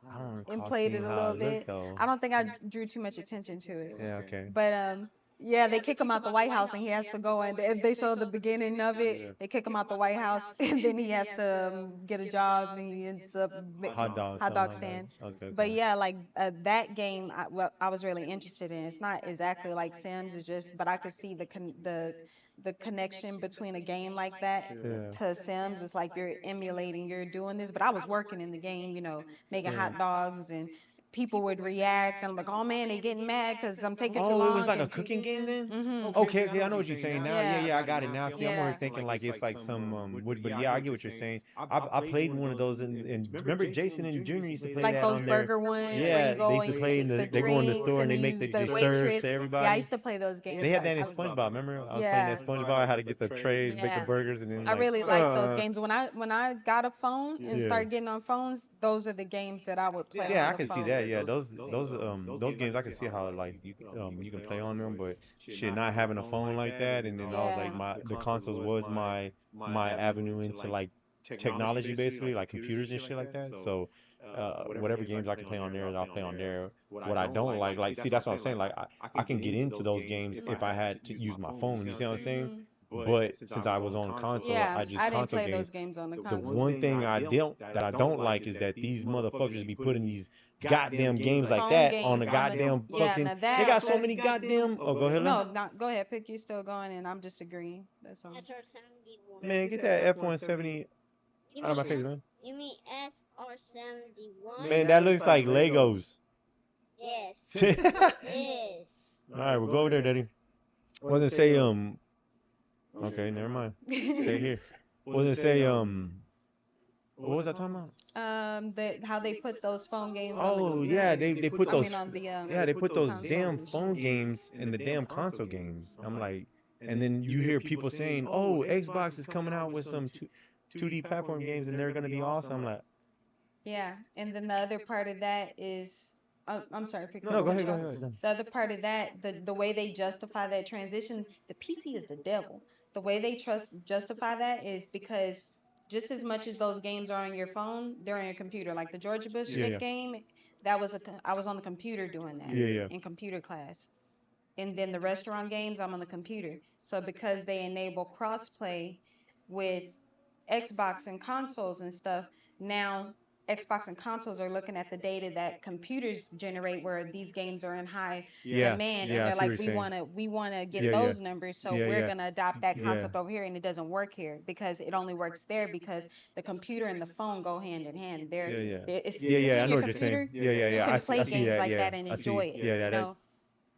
I don't and recall played seeing it a how little it looked bit. though. I don't think I drew too much attention to it. Yeah, okay. But yeah, they kick him out the White House and he has to go and they show the beginning of it. Yeah. They kick him out the White House and then he has to get a job and he ends up Hot dog, hot something dog like that. stand. Okay, But okay. yeah, like that game, I was really interested in. It's not exactly like Sims, it's just, but I could see the connection between a game like that Yeah. to Sims. It's like you're emulating, you're doing this, but I was working in the game, making Yeah. hot dogs and people would react and I'm like, oh man, they getting mad because I'm taking too Oh, it was long like a and cooking game then? mhm. Okay, okay, I know what you're saying now. Yeah, Yeah. yeah, I got it now. See, I'm only Yeah. thinking like it's like some wood, but yeah, I get what you're saying. I played one of those and remember Jason and Junior used to play Like that those on there. burger ones where you Yeah, they go used to and you play in get the the they go in the drinks store and and they then make you they the serve waitress. to Yeah, I everybody. used to play those They games. had that in SpongeBob. Remember? I was playing Yeah. that SpongeBob. I had to get the trays, make the Yeah. burgers, and then I like, really like those games. When I got a phone and yeah. started getting on phones, those are the games that I would play Yeah, on I the can see phone. that. Yeah, those games I can see how like you can play on them, but shit, not having a phone like that, and then I was like Yeah. the consoles was my avenue into like technology basically, like computers and shit like that. So whatever games I can play on there, I'll play on there. What I don't like, see, that's what I'm saying. Like, I can get into those games if I had to use my phone. You see what I'm saying? Mhm. But since I was on console, Yeah, I just I didn't console play those games. games on the The console. one thing I don't like is that these motherfuckers be putting these goddamn games like Phone that on games the on the goddamn yeah. fucking. Now They got so that's many goddamn. Oh, go ahead, Lynn. no, not go ahead. Pick. You still going, and I'm just agreeing. That's all. SR-71. Man, get that F-170 You out of my mean face, man. you mean SR-71? Man, that looks like Legos. Yes, All it is. right, we'll go over there, Daddy. Wasn't say Okay, never mind. Stay here. Wasn't say What was I talking about? How they put those phone games on the Oh yeah, they put I mean those on the yeah they put those consoles damn and phone shit. games in the damn console games. I'm like, and then you hear people saying, "Oh, Xbox is coming out with some 2D platform games and they're gonna be awesome." I'm like, Yeah, and then the other part of that is, I'm sorry, pick no, up go cut ahead, you go off. ahead. No. The other part of that, the way they justify that transition, the PC is the devil. The way they justify that is because just as much as those games are on your phone, they're on your computer. Like the Georgia Bush Yeah, yeah, game, that was I was on the computer doing that yeah, yeah, in computer class. And then the restaurant games, I'm on the computer. So because they enable crossplay with Xbox and consoles and stuff, now Xbox and consoles are looking at the data that computers generate where these games are in high yeah, demand, and yeah. I they're see what like, you're we saying. want to get Yeah, yeah, those numbers, so yeah, we're yeah, going to adopt that yeah, concept over here, and it doesn't work here because it only works there because the computer and the phone go hand in hand. yeah, yeah, It's yeah, yeah. I on know your what you're saying. computer, Yeah, yeah, you yeah. can I play see games that. like Yeah, that and I see. enjoy it, Yeah, yeah, you that. know.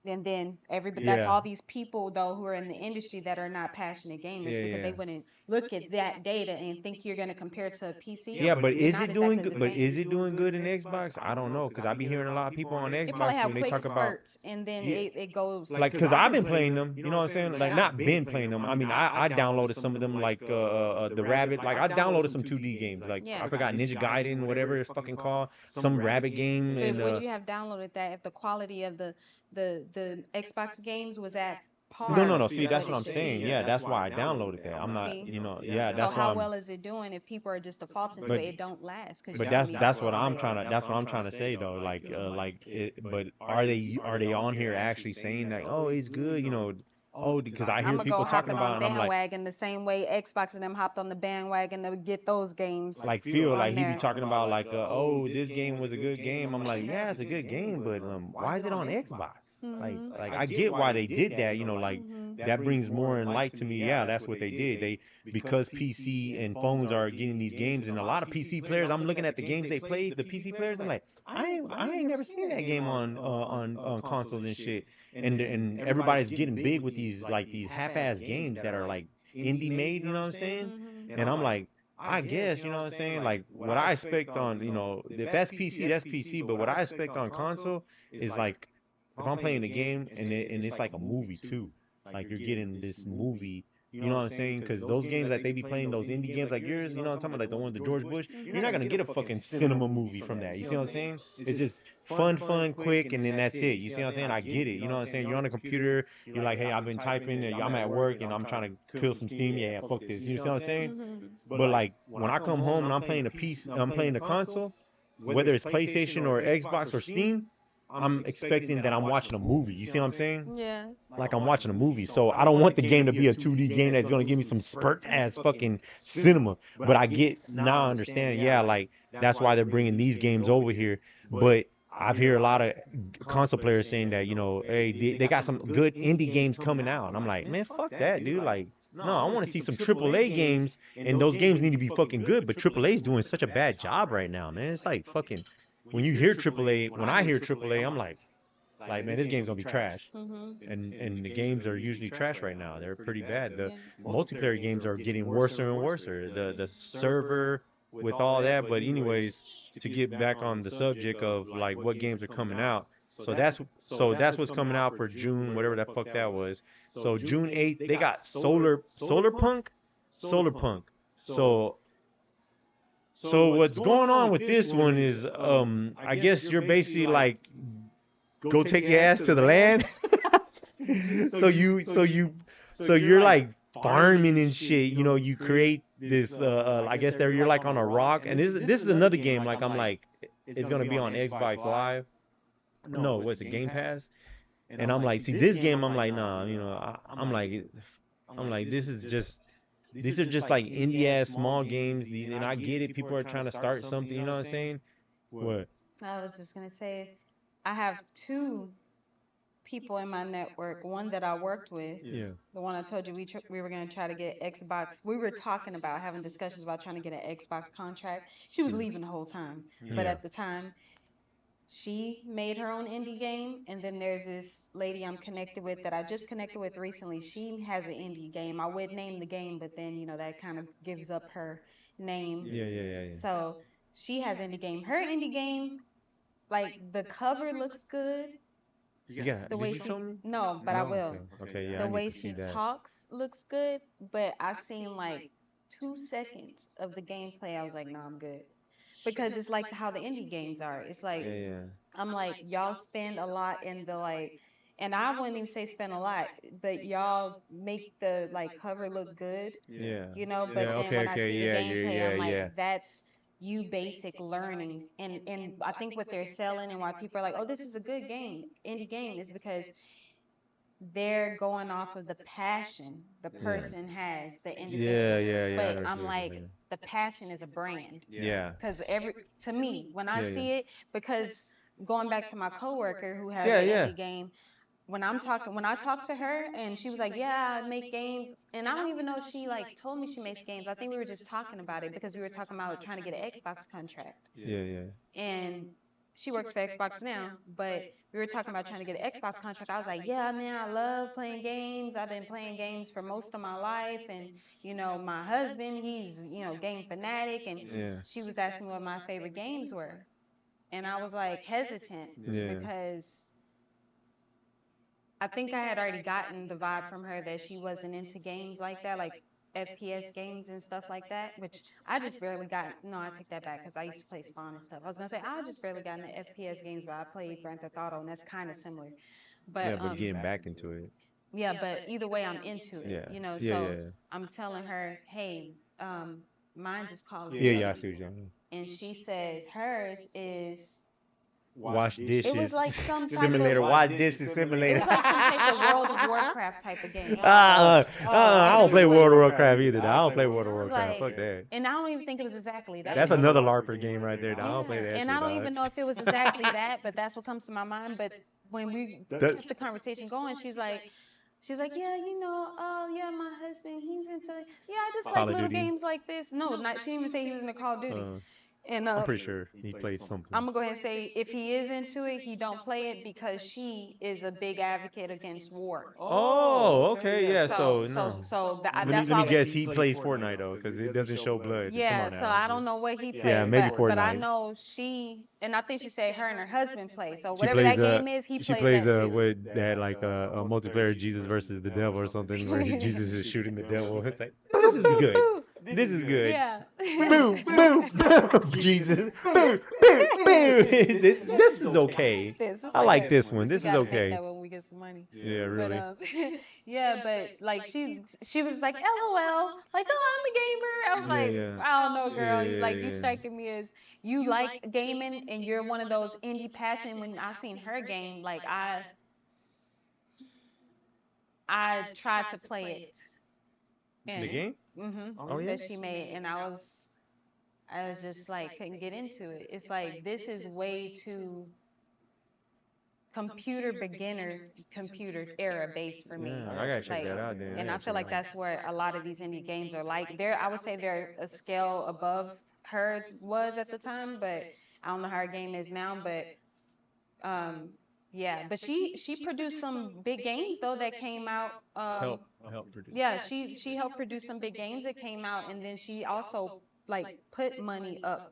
And then that's Yeah, all these people though who are in the industry that are not passionate gamers yeah, because yeah. they wouldn't look at that data and think you're going to compare to a PC. Yeah, but You're is not it doing exactly good? the But same. is it doing good in Xbox? I don't know, cause I be hearing a lot of people on It probably Xbox have when they quick talk about spurts and then yeah, it goes. like, cause I've been playing them. You know what I'm saying? Like, Yeah. not been playing them. I mean, I downloaded some of them, like the Rabbit. Like, I downloaded some 2D games. Like, I Yeah. forgot Ninja Gaiden, whatever it's fucking called. Some Rabbit game But and would you have downloaded that if the quality of the Xbox games was at no, par no, no. with See, what that's it what I'm should be? saying. Yeah, that's why I downloaded that. I'm not, See? yeah, So that's why how I'm. well is it doing if people are just defaulting to But it? It don't last because but you can that's be what I'm trying fail. to say though. Like it, but are they on here actually saying that, oh, it's good, oh, because I I'm hear gonna go people talking hopping about it on and I'm like bandwagon the same way Xbox and them hopped on the bandwagon to get those games Phil, like on he be there. talking about like oh, this game was a good game. I'm like, yeah, it's a good game, but why is it on Xbox? Mhm. Like I get why they did that, like Mhm. that brings more in light to me. Yeah, that's what they did. They because PC and phones are getting these games, and a lot of PC players. I'm looking at the games they play, the PC players. I'm like, I ain't never seen that game on consoles and shit. And everybody's getting big with these half-ass games that are like indie made. You know what I'm saying? Mhm. And I'm like. I guess, you know what I'm saying? Like what I expect on, if that's PC, that's PC, but what I expect on console is like if I'm playing a game and it's like a movie too. Like you're getting this movie, you know what I'm saying? Cuz those games that they be playing, those indie games like yours, you know what I'm talking about, like the one with the George Bush, you're not going to get a fucking cinema movie from that. You see what I'm saying? It's just fun, quick, and then that's it. You see what I'm saying? I get it. You know what I'm saying? You're on a computer, you're like, "Hey, I've been typing, and I'm at work and I'm trying to kill some steam. Yeah, fuck this." You see what I'm saying? Mhm. But like when I come home and I'm playing a piece, I'm playing the console, whether it's PlayStation or Xbox or Steam, I'm expecting that I'm watching a movie. You see what I'm saying? Yeah. Like I'm watching a movie. So I don't want the game to be a 2D game that's gonna give me some spurt ass fucking cinema. But I get now, I understand. Yeah, like that's why they're bringing these games over here. But I've heard a lot of console players saying that hey, they got some good indie games coming out, and I'm like, man, fuck that, dude. Like, no, I want to see some AAA games, and those games need to be fucking good. But AAA is doing such a bad job right now, man. It's like fucking when you hear AAA, when I hear AAA, I'm like man, this game's gonna be trash. Mhm. And the games are usually trash right now. They're pretty bad. The Yeah. multiplayer games are getting worse and worse. The server with all that. But anyways, to get back on the subject of like what games are coming out. So that's what's coming out for June, whatever the fuck that was. So June 8th, they got Solar Punk. So what's going on with this one is I guess you're basically like go take your ass to the land. so you so you so you're like farming and shit. You create this I guess you're like on a rock, and this is another game like I'm like it's gonna be on Xbox Live. No, what's it, Game Pass? And I'm like, see, this game, I'm like, nah, I'm like, this is just, these are just like indie ass small games. These, and I get it, people are trying to start something, you know what I'm saying? What? I was just gonna say, I have two people in my network. One that I worked with, Yeah. the one I told you we were gonna try to get Xbox. We were talking about having discussions about trying to get an Xbox contract. She was leaving the whole time, but Yeah. at the time she made her own indie game, and then there's this lady I'm connected with that I just connected with recently. She has an indie game. I would name the game, but then that kind of gives up her name. Yeah, yeah, yeah, yeah. So she has indie game. Her indie game, like the cover looks good. You got, The did way you show she me? no, but I No? will. Okay. Okay, yeah, The I need way to see she that. talks looks good, but I seen like 2 seconds of the gameplay. I was like, no, I'm good. Because it's like how the indie games are. It's like Yeah, yeah. I'm like, y'all spend a lot in the like, and I wouldn't even say spend a lot, but y'all make the like cover look good, Yeah. but Yeah, then okay, when I okay, see the yeah, yeah, gameplay, yeah, I'm like, yeah. that's you basic learning. And I think what they're selling and why people are like, oh, this is a good game, indie game, is because they're going off of the passion the Yeah. person has, the Yeah, individual. yeah, yeah, I But know what I'm you're like, saying. the passion is a brand. Yeah. Because to me, when I Yeah, yeah. see it, because going back to my coworker who has Yeah, an yeah. indie game, when I talked to her and she was like, yeah, I make games, and I don't even know if she like told me she makes games. I think we were just talking about it because we were talking about trying to get an Xbox contract. Yeah, yeah. And she works for Xbox now, but we were talking about trying to get an Xbox contract. I was like, yeah, man, I love playing games. I've been playing games for most of my life. And, my husband, he's, game fanatic. And Yeah. she was asking me what my favorite games were. And I was like hesitant Yeah. because I think I had already gotten the vibe from her that she wasn't into games like that, like FPS games and stuff like that, which I just barely got. No, I take that back because I used to play Spawn and stuff. I was gonna say I just barely got into FPS games, but I played Grand Theft Auto, and that's kind of similar. Yeah, But but getting back into it. yeah, but either way, I'm into it. Yeah. Yeah, So yeah. I'm telling her, hey, mine's is Call of Yeah, yeah, I Duty, see what you're saying. and she says hers is. Wash It was dishes like some type simulator. of. Wash dishes It simulator. was like some type of World of Warcraft type of game. I And don't it play was World of like, Warcraft either. I don't play World and of I was Warcraft. like, Fuck that. and I don't even think it was exactly that. That's another LARPer game right there. Dog. I don't play Yeah, that and shit, I don't dog. even know if it was exactly that, but that's what comes to my mind. But when we That- kept the conversation going, she's like, yeah, oh yeah, my husband, he's into, yeah, I just like Call of little Duty. games like this. No, not she didn't even say he was into Call of Duty. Uh, And I'm pretty sure he played something. I'm gonna go ahead and say if he is into it, he don't play it because she is a big advocate against war. Oh, okay, yeah. So So no. that's Let why me I was. guess. He plays Fortnite though, because it doesn't show blood. Come Yeah, on so now. I don't know what he Yeah, plays, maybe but I Fortnite. know and I think she said her and her husband play. So She whatever plays that game is, he she plays plays that too. with that like a multiplayer Jesus versus the devil or something where Jesus is shooting the devil. It's like this is good. This is good. Yeah. Boo, boo, boo, Jesus. Boo, boo, boo. This is okay. This is I like like this one. we This is gotta make okay. that when we get some money. Yeah, But really. yeah, but like she was like, LOL, like, oh, I'm a gamer. I was Yeah, like, yeah. I don't know, Yeah, girl. yeah, Like you yeah. striking me as you like gaming and you're one of those indie passion. When I seen her game, like I tried to play it. The game? Oh yeah. That she made, and I was just like couldn't get into it. It's like this is way too computer era based for me. Yeah, I gotta check Like, that out then. and I feel like that's where a lot of these indie games are like. I would say they're a scale above hers was at the time, but I don't know how her game is now. But um, yeah, but she produced some big games though that came out. Help produce. Yeah, she helped produce some big games that came out, and then she also like put money up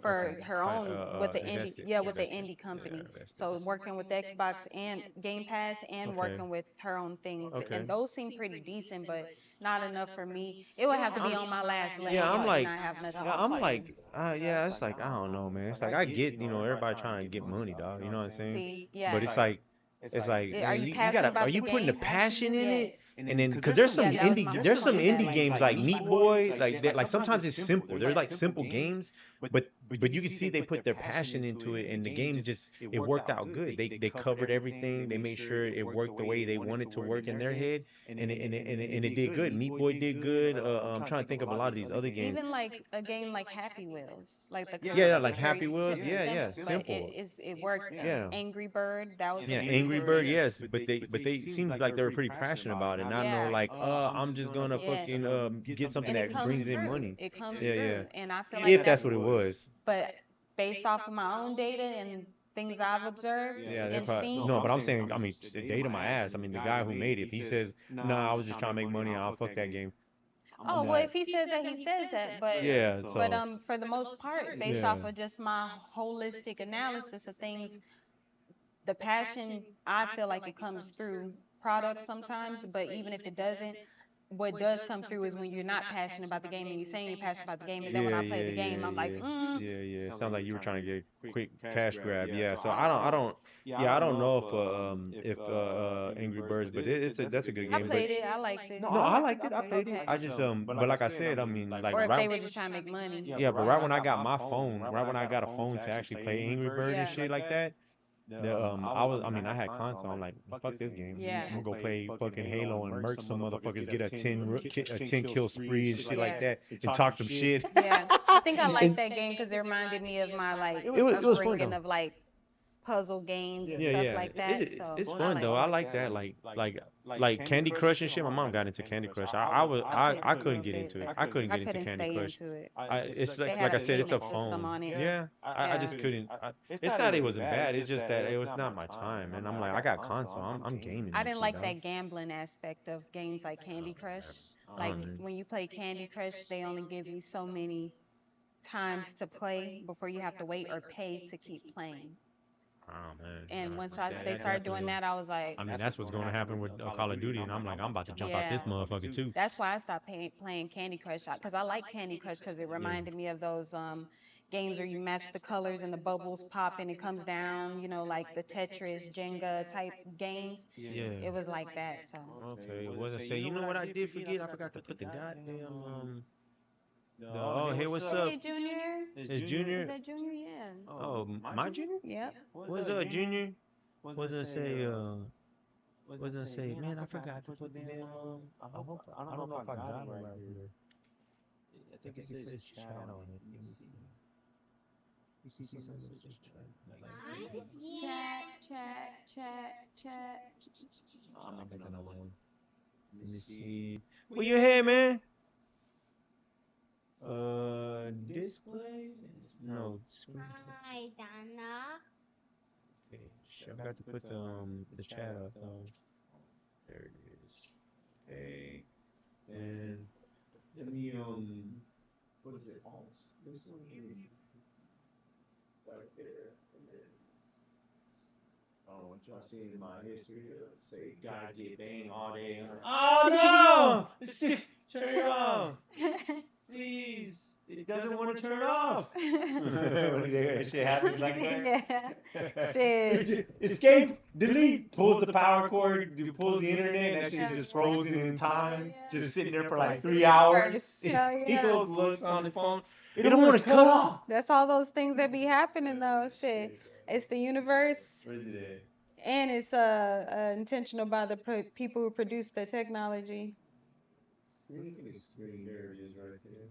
for Okay. her own with the indie, Invested. yeah, with the Invested. indie Yeah, company. invested. So working with Xbox and Game Pass and Okay. working with her own thing, Okay. and those seem pretty decent, but not enough for me. It would have to be on my last leg Yeah, I'm and like, not have nothing yeah, else I'm to do. like, yeah, it's like I don't know, man. It's like I get, everybody trying to get money, dog. You know what I'm saying? See, yeah. But it's like, Are man, you you passionate gotta, about are the you putting the game? passion in it? Yes. And then, cause there's some Yeah, that was my there's some point. indie games like Meat Boy, like that, like sometimes it's simple. They're like simple games, but but you can see they put their passion into it, and the game just it worked out good. They covered everything. They made sure it worked the way they wanted to work in their head, and it did good. Meat Boy did good. I'm trying to think of a lot of these other games. Even like a game like Happy Wheels, like the Yeah, yeah, concept like is very Happy Wheels. Yeah, yeah, simple, but simple. it works. Yeah. Angry Bird, that was a Yeah, pretty Angry good Bird, one. yes, but they seemed like they were pretty passionate about it. Not no Yeah. like, I'm just gonna fucking Yes. get something And it that comes brings in through. money. It comes Yeah, yeah. through. And I feel like If that's that's, what it was. but based off of my own data and things I've observed Yeah, they're and probably seen. no, but I'm saying, I mean, data my ass. I mean, the guy who made it, if he says, "Nah, I was just trying to make money, I'll fuck that game." Oh, I'm well, like, if he says that, he says that, yeah, but so for the most part, based yeah, off of just my holistic analysis of things, the passion, I feel like it comes through products sometimes, but even if it doesn't, what does come through is when you're not passionate about the game and you're saying you're passionate about the game, and then when yeah, I play yeah, the game, yeah, I'm like, yeah, mm. yeah, yeah. It sounds like you were trying to get quick cash grab. Yeah, so I don't, yeah, I don't know if Angry Birds, but it's a that's a good I game. But played it, I liked it. no, I liked it. I played it. Okay. I just but like I said, I mean, like Or if right. they were just trying to make money. Yeah, but right when I got my phone, right when I got a phone to actually play Angry Birds and Yeah. shit like that, I mean, I had console. I'm like, fuck this game. Yeah. I'm gonna go play fucking Halo and murk some motherfuckers, get a 10 kill spree and shit like Yeah. that, and talk some shit. Yeah. I think I liked And that game because it reminded me of my like it was fun upbringing though. of like puzzle games and Yeah, stuff yeah. like that. So It's I fun liked though. I it. like that. Like Candy Crush and shit. My mom got into Candy Crush. I played it I a couldn't little get bit. into it. I couldn't I get into couldn't Candy stay Crush. into it. It's They like had I a said, it's a payment system phone. on it. Yeah, I Yeah. just couldn't. It's not it wasn't bad. It's just that it was not my time. And I'm like, I got console. I'm gaming I and didn't shit, like dog. that gambling aspect of games like Candy Crush. I Like don't know. when you play Candy Crush, they only give you so many times to play before you have to wait or pay to keep playing. Oh man. And once they That started doing definitely. that, I was like, I mean, that's what's going to happen with Call of Duty, and I'm like, I'm about to jump out this yeah. motherfucker too. That's why I stopped playing Candy Crush because I like Candy Crush because it Yeah. reminded me of those games where you match the colors and the bubbles pop and it comes down, like the Tetris, Jenga type games. Yeah. It was like that. So Okay. What was I say? You know what I did forget? I forgot to put the goddamn oh, hey, what's up? hey Junior, It's is Junior. that Junior? Yeah. Oh, my Junior? Yep. What's up, Junior? What did I say? What did I say? Man, I forgot to put the damn I hope I don't know if I got it right here. I think it says chat on it. Let me see. You see something that says chat? Like, Chat. I'll make another one. Let me see. Where you at, man? Display? No, screen. Hi, Dana. Okay, shit, I got to put the chat up though. There it is. Okay, and let me what is it? Alt. This one here. Right there. And then I don't want y'all seeing my history. Say guys get banged all day. Oh no! Turn it off, please. It doesn't want to turn off. When that shit happens like that. Yeah. Shit. Escape, delete, pulls the power cord, pulls the internet, and that shit just frozen in time, just sitting there for like 3 hours. Hell He yeah. goes, looks on his phone. It don't want to cut off. That's all those things that be happening though. Shit. It's the universe. Where's it at? And it's intentional by the people who produce the technology. Screen, there it is right there.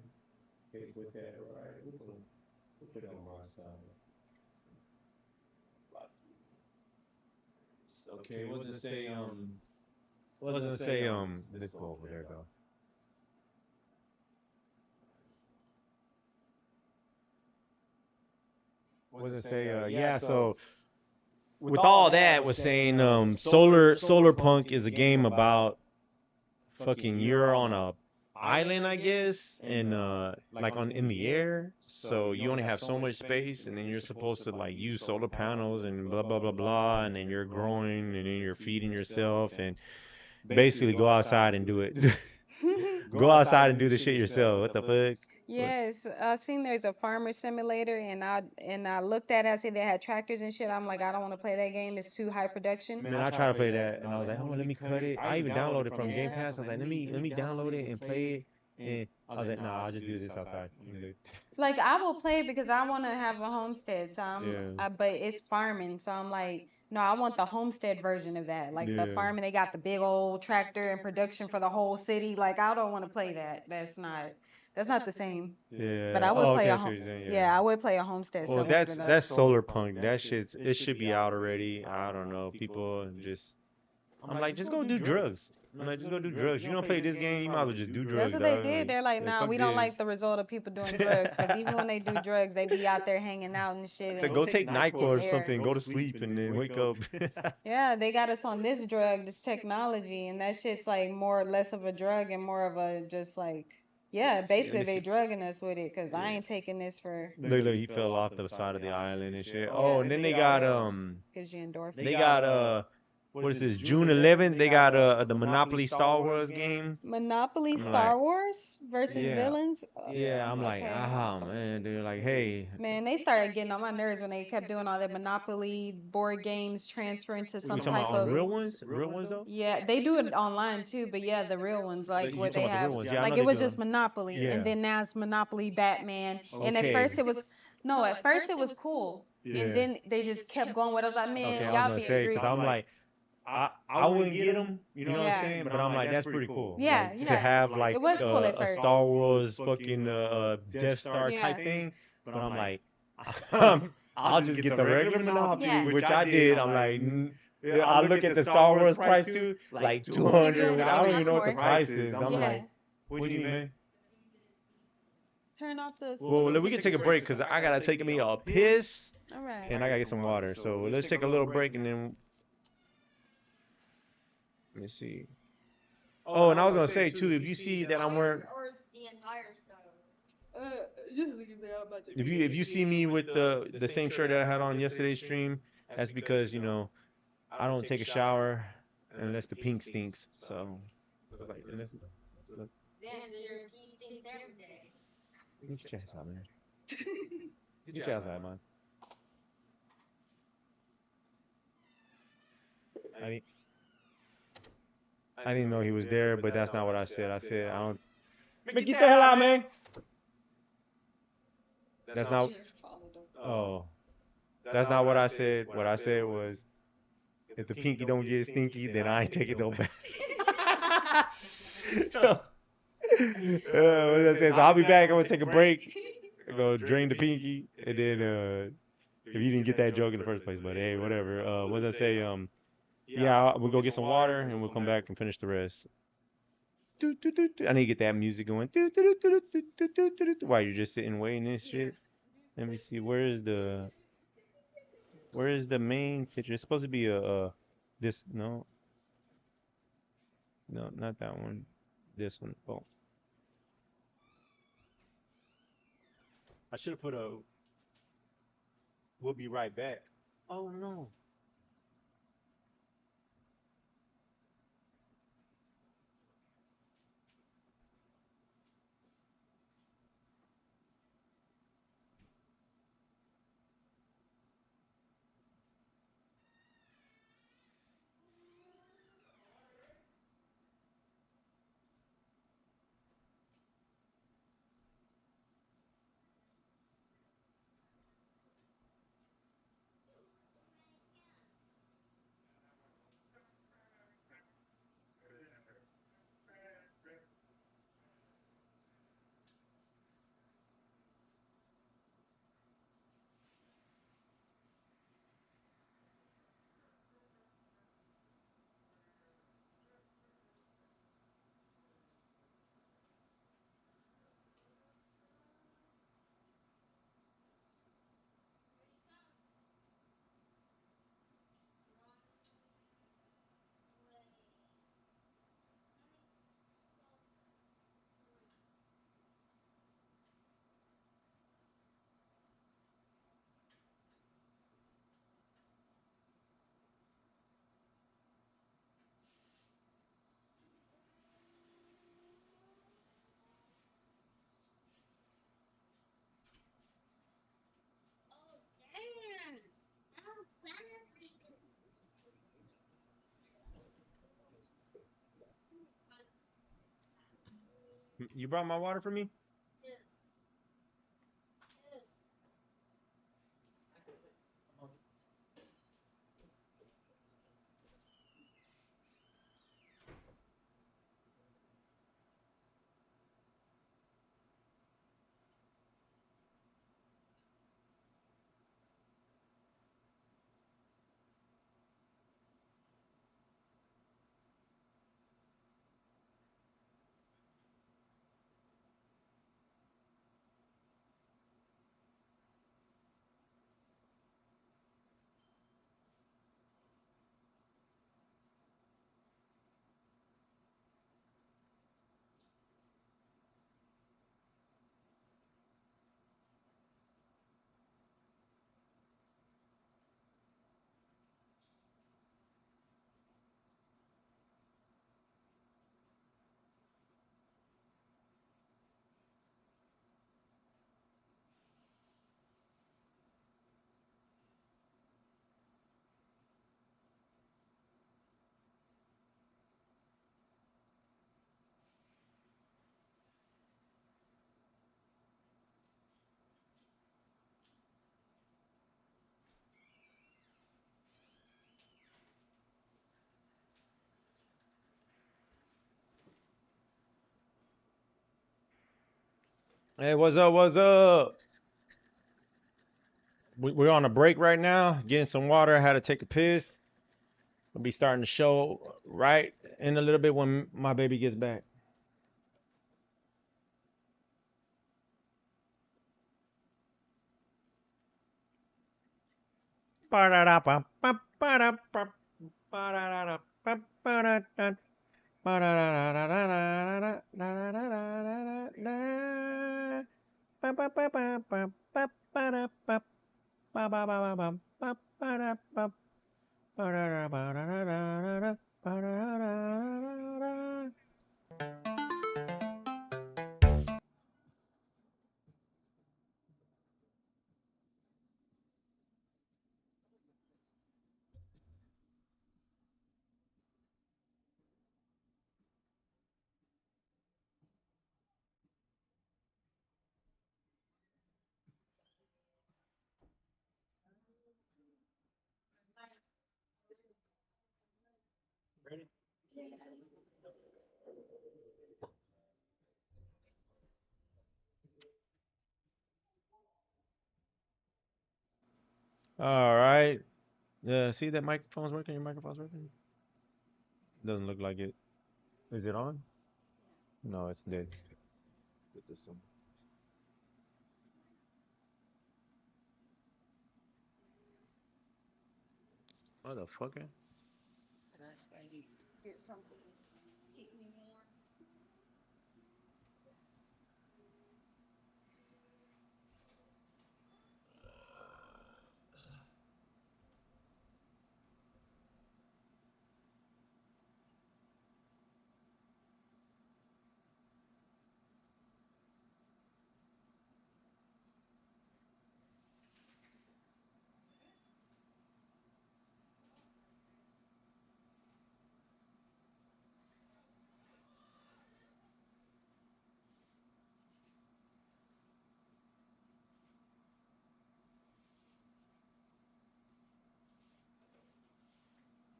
Okay, put that right. We'll put it on my side. Okay, wasn't say let's go over there though. Wasn't say yeah, so with all that was saying solar punk is a game about fucking you're on a island, I guess, and like on in the air, so you only have so much space, and then you're supposed to like use solar panels and blah blah blah blah, and then you're growing, and then you're feeding yourself, and basically go outside and do it. Go outside and do the shit yourself. What the fuck? Yes, I seen there's a farmer simulator, and I looked at it. I said they had tractors and shit. I'm like, I don't want to play that game. It's too high production. Man, I tried to play that, and I was like, oh, let me cut it. I even downloaded it from Game Pass. I was like, let me download it and play it. Eh. I was like, nah, I'll just do this outside. I'm good. Like I will play it because I want to have a homestead. So Yeah. but it's farming. So I'm like, no, I want the homestead version of that. Like the Yeah. farming, they got the big old tractor and production for the whole city. Like I don't want to play that. That's not the same. But Yeah. I would Oh, play okay. a I see home. what you're saying. Yeah. Yeah, I would play a homestead Well, simulator though. that's solar punk. That shit's it should be out already. I don't know. People just I'm like, just go do drugs. I'm like, just go do drugs. You don't play this game, you might as well just do That's drugs, what they dog. did. Like, They're like, yeah, nah, fuck we don't this. like the result of people doing drugs. Because even when they do drugs, they be out there hanging out and shit To and go take NyQuil getting or air. something, go to sleep and then wake up. Yeah, they got us on this drug, this technology, and that shit's like more or less of a drug and more of a just like, yeah, See, let basically me they see. drugging us with it because I Yeah. ain't taking this for Look, he fell off the side of the island and shit. Oh, yeah, and then they got gives you they endorphins. got what is this? June 11th, they got the Monopoly Star Wars game. Monopoly I'm like, Star Wars versus yeah, villains. yeah. I'm like, Okay. ah, man, dude. Like, hey, Man, they started getting on my nerves when they kept doing all that Monopoly board games transferring to we some talking about type on of. real ones? Real ones though? Yeah, they do it online too, but yeah, the real ones, like You where talking they about the have, real ones? Yeah, I know like it they was do. just Monopoly, and Yeah. then now it's Monopoly Batman, and at Okay. first it was, no, at first it was cool, and Yeah. then they just kept going with. I was like, Okay, man, I was y'all gonna being say because I'm greedy. like I wouldn't get them, you know what I'm Yeah, saying? But I'm like that's pretty cool. yeah, Like to yeah. have It like was cool at a first. Star Wars fucking Death Star Yeah. type thing. But I'm like I'll just get the regular Monopoly, Yeah. which I did. I'm like I look at the Star Wars price too, like 200. I don't even know what the price is. I'm Yeah. like, what do you mean, man? Turn off the. Well, we can take a break because I gotta take me a piss All right. and I gotta get some water. So let's take a little break and then let me see. Oh, and I was gonna say too, if you see that I'm wearing, if you see me with the same shirt that I had on yesterday's stream, that's because I don't take a shower unless the pink stinks. So it's like, unless, look, get your ass out, man. Get your ass out, man. I didn't, I didn't know he was there, but that's not what I said. I said I don't. Man, get the hell out, man. That's not. Oh, that's not what I said. What I said was, if the pinky don't get stinky, then I ain't taking no bath. So, what did I say? So I'll be back. I'm gonna take a break. I'm gonna drain the pinky, and then if you didn't get that joke in the first place, but hey, whatever. What did I say? Yeah, we'll go get some water, and we'll come back and finish the rest. I need to get that music going. While you're just sitting waiting and shit. Let me see. Where is the main picture? It's supposed to be this no, not that one. This one. Oh, I should have put a. We'll be right back. Oh no. You brought my water for me? Hey, what's up? What's up? We're on a break right now, getting some water. I had to take a piss. We'll be starting the show right in a little bit when my baby gets back. All right. See that microphone's working? Your microphone's working? Doesn't look like it. Is it on? No, it's dead. Put this on. What the fuck? Get something to keep me warm.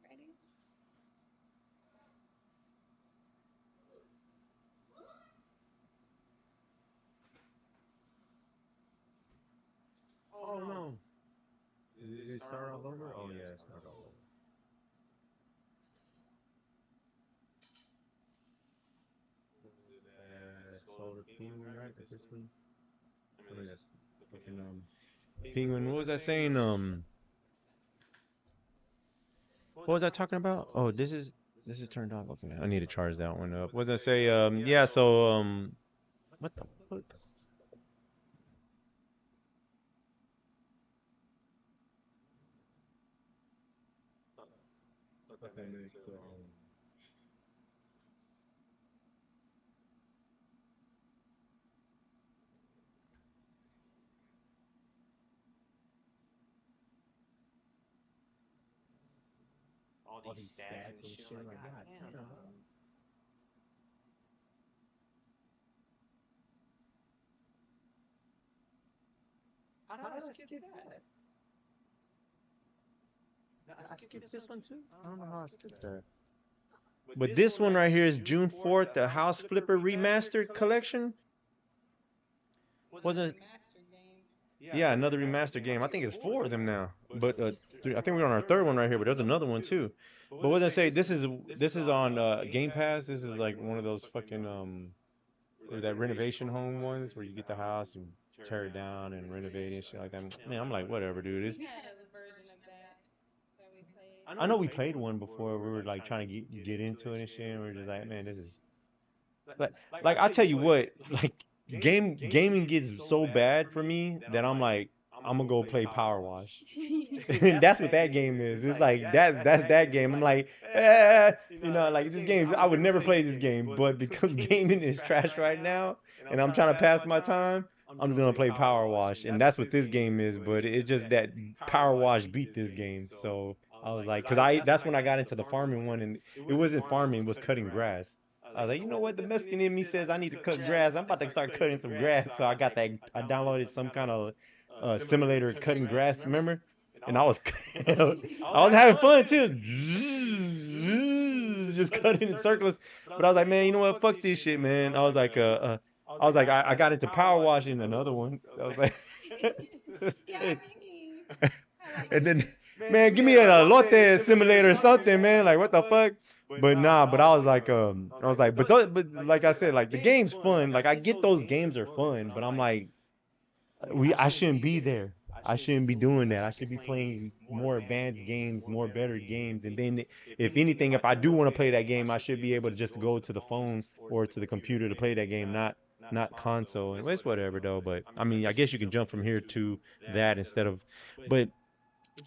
Ready? Oh no. Did it start all over? Oh yeah, it started all over. That solar penguin, right? That's this one. I mean, that's fucking penguin. What was I saying? What was I talking about? Oh, this is turned off. Okay, I need to charge that one up. What was I say? Yeah. So what the fuck? Thought that meant all these stats and shit. Like, god damn. How did I skip that? I skipped this one too. I don't know how I skipped that. But this one right here is June 4th, the House Flipper Remastered Collection. Another Wasn't remastered game. Yeah, another remastered game. I think it's four of them now. But I think we're on our third one right here. But there's another one too. But what did I say? This is on Game Pass. This is like one of those fucking or that renovation home ones where you get the house and tear it down and renovate it and shit like that. Man, I'm like whatever, dude. We had a version of that that we played. I know we played one before. We were like trying to get into it and shit. And we are just like, man, this is like I tell you what, like gaming gets so bad for me that I'm like I'm gonna go play Power Wash. And that's what that game is. It's like that's that game. I'm like, like this game. I would never play this game, but because gaming is trash right now, and I'm trying to pass my time, I'm just gonna play Power Wash, and that's what this game is. But it's just that Power Wash beat this game, so I was like, cause I that's when I got into the farming one, and it wasn't farming, it was cutting grass. I was like, you know what? The Mexican in me says I need to cut grass. I'm about to start cutting some grass. So I got that. I downloaded some kind of simulator cutting grass. Remember? And I was I was having fun too. Just cutting in circles. But I was like, man, you know what? Fuck this shit, man. I was like, I got into power washing another one. I was like, Yeah, I think I like and it. then, man, give me a lotte simulator or something, man. Like, what the fuck? But nah, but I was like, but like I said, like the game's fun. Like I get those games are fun, but I'm like, I shouldn't be there. I shouldn't be doing that. I should be playing more advanced games, more better games. And then, if anything, if I do want to play that game, I should be able to just go to the phone or to the computer to play that game, not console. And it's whatever though. But I mean, I guess you can jump from here to that instead of, but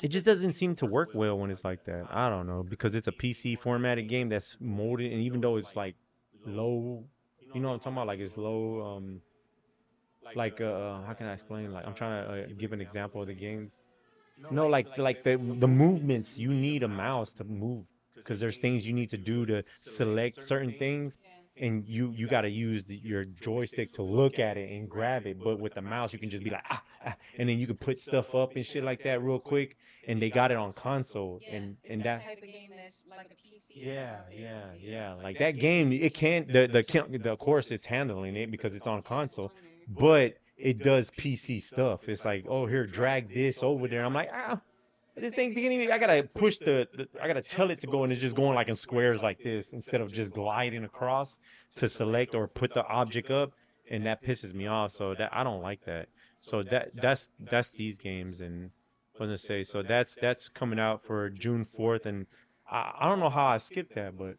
it just doesn't seem to work well when it's like that. I don't know because it's a PC formatted game that's molded, and even though it's like low, you know what I'm talking about? Like it's low, like how can I explain? Like I'm trying to give an example of the games. No, like the movements you need a mouse to move because there's things you need to do to select certain things, Yeah. and you got to use your joystick to look at it and grab it. But with the mouse, you can just be like and then you can put stuff up and shit like that real quick. And they got it on console, Yeah. It's and that that type of game that's like a PC yeah, style, yeah, basically. yeah. Like that game, it can't of course it's handling it because it's on Yeah, it's console, on there. but it does PC stuff. It's like, oh, here, drag this over there. I'm like, this thing didn't even. I gotta push I gotta tell it to go, and it's just going like in squares like this instead of just gliding across to select or put the object up, and that pisses me off. So that I don't like that. So that's these games, and what was I say? So that's coming out for June 4th, and I don't know how I skipped that, but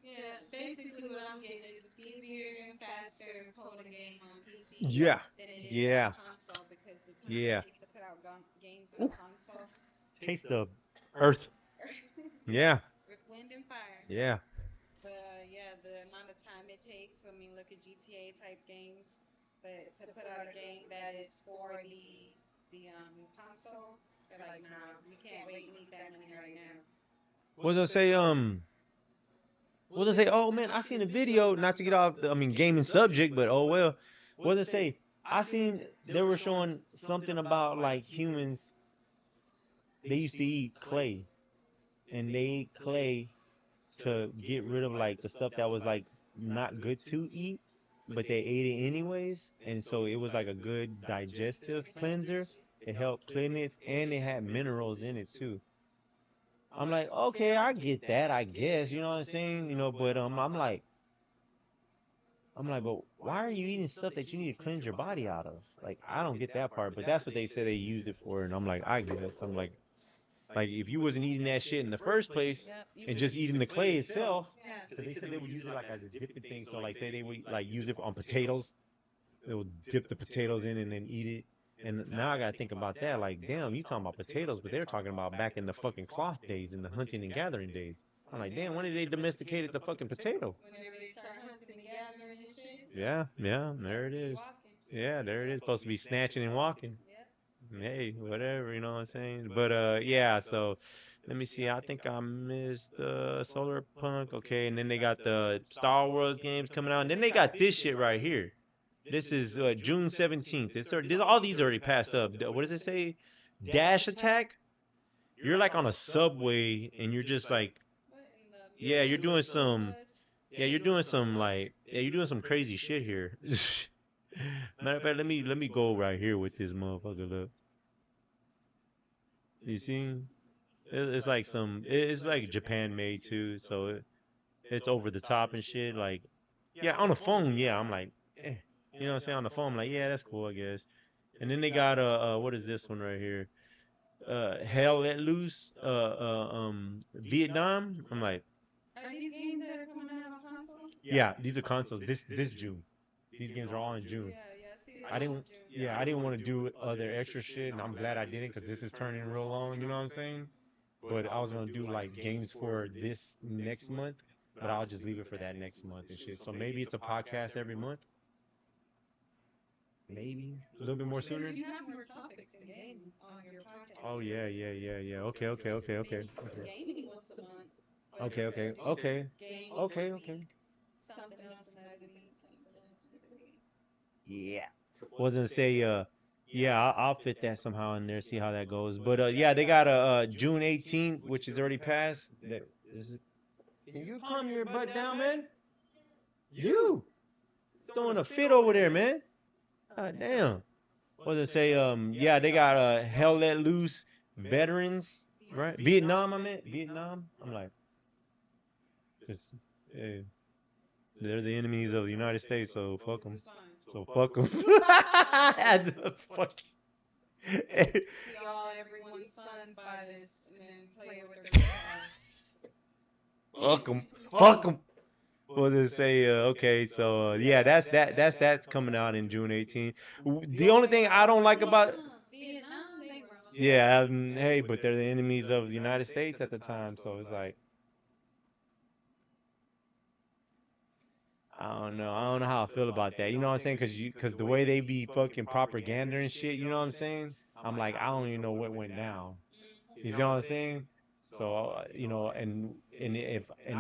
Yeah, basically what I'm getting is it's easier and faster to code a game on PC yeah, than it is on yeah, console because the time it yeah. takes to put out games on Ooh, console, taste of Earth. Yeah, wind and fire. yeah. But yeah, the amount of time it takes. I mean, look at GTA type games, but to put out a game that is for the consoles, they're like, nah, we can't wait. We need that money right now. What was I say? What was I say? Oh man, I seen a video. Not to get off I mean, gaming subject, but oh well. What was I say? I seen they were showing something about like humans. They used to eat clay, and they ate clay to get rid of like the stuff that was like not good to eat, but they ate it anyways, and so it was like a good digestive cleanser. It helped clean it, and it had minerals in it too. I'm like, okay, I get that, I guess, you know what I'm saying, but but why are you eating stuff that you need to cleanse your body out of? Like, I don't get that part, but that's what they say they use it for, and I'm like, I guess. I'm like if you wasn't eating that shit in the first place Yep, you and would. just eating the clay itself, Yeah. because they said they would use it like as a dipping thing. So like, say they would like use it on potatoes, they would dip the potatoes in and then eat it. And now I gotta think about that. Like, damn, you talking about potatoes, but they're talking about back in the fucking cloth days, in the hunting and gathering days. I'm like, damn, when did they domesticated the fucking potato? Whenever they start hunting and gathering and shit, Yeah, yeah, there supposed it to be is. walking. Yeah, there it is. Supposed to be snatching and walking. Yep. Hey, whatever, you know what I'm saying? But yeah, so let me see. I think I missed Solar Punk. Okay, and then they got the Star Wars games coming out, and then they got this shit right here. This is June 17th. All these already passed up. What does it say? Dash attack. You're like on a subway and you're just like, What in the yeah, you're doing school some, bus? yeah, you're doing some like, yeah, you're doing some crazy shit here. Matter of fact, let me go right here with this motherfucker. Look, you see? It's like it's like Japan made too, so it's over the top and shit. Like, yeah, on the phone, yeah, I'm like, eh. You know what I'm saying? On the phone, I'm like, yeah, that's cool, I guess. And then they got what is this one right here? Hell Let Loose, Vietnam. I'm like, Are these games that are coming out on console? yeah, these are consoles. This June. These games are all in June. Yeah, see, it's I all in didn't, June. yeah, I didn't want to do other extra shit, and I'm glad I didn't because this is turning real long. You know what I'm saying? But I was gonna do like games for this next month, but I'll just leave it for that next month and shit. So maybe it's a podcast every month. Maybe a little bit more Because sooner. you have more topics to game on your Oh podcast. yeah, yeah, yeah, yeah. Okay, okay, okay, okay, Maybe okay. gaming once a month. But Okay, you're gonna okay, do okay, game of the okay, week, okay. something else another week, something else another week. Yeah. Wasn't say yeah, I'll fit that somehow in there, see how that goes. But yeah, they got a June 18th, which is already passed. That is it. Can you calm your butt down, man? You throwing a fit over there, man. God damn. Was it say yeah, they got Hell Let Loose veterans, right? Vietnam, I meant Vietnam. I'm like, 'cause, hey, they're the enemies of the United States, so fuck them. It's fine. So fuck them. Fuck. See all everyone's sons buy this and then play it with their grandpas. Fuck them. Fuck them. Well, they say okay, so yeah, that's coming out in June 18th. The only thing I don't like about Vietnam, they wrong. yeah, hey, but they're the enemies of the United States at the time, so it's like I don't know how I feel about that. You know what I'm saying? Cause the way they be fucking propaganda and shit, you know what I'm saying? I'm like, I don't even know what went down. You know what I'm saying? So and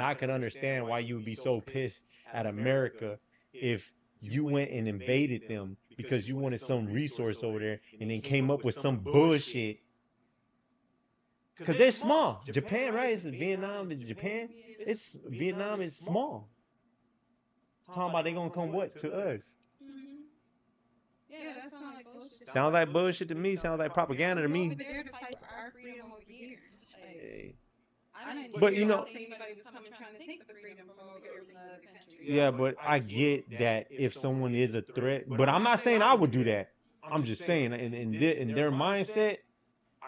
I can understand why you would be so pissed at America if you went and invaded them because you wanted some resource over there and then came up with some bullshit. Cause they're small. Japan, right? It's Vietnam and Japan. It's Vietnam is small. Talking about they gonna come what to us? Mm-hmm. Yeah, that sounds like bullshit. Sounds like bullshit to me. Sounds like propaganda to Go me. over there to fight for our freedom over here. Like, Hey. I didn't But hear you y'all know, say anybody was coming trying to take the freedom from over here from the other countries. yeah, but I get that if someone is a threat, but I'm not saying I would do that. I'm just saying in their mindset,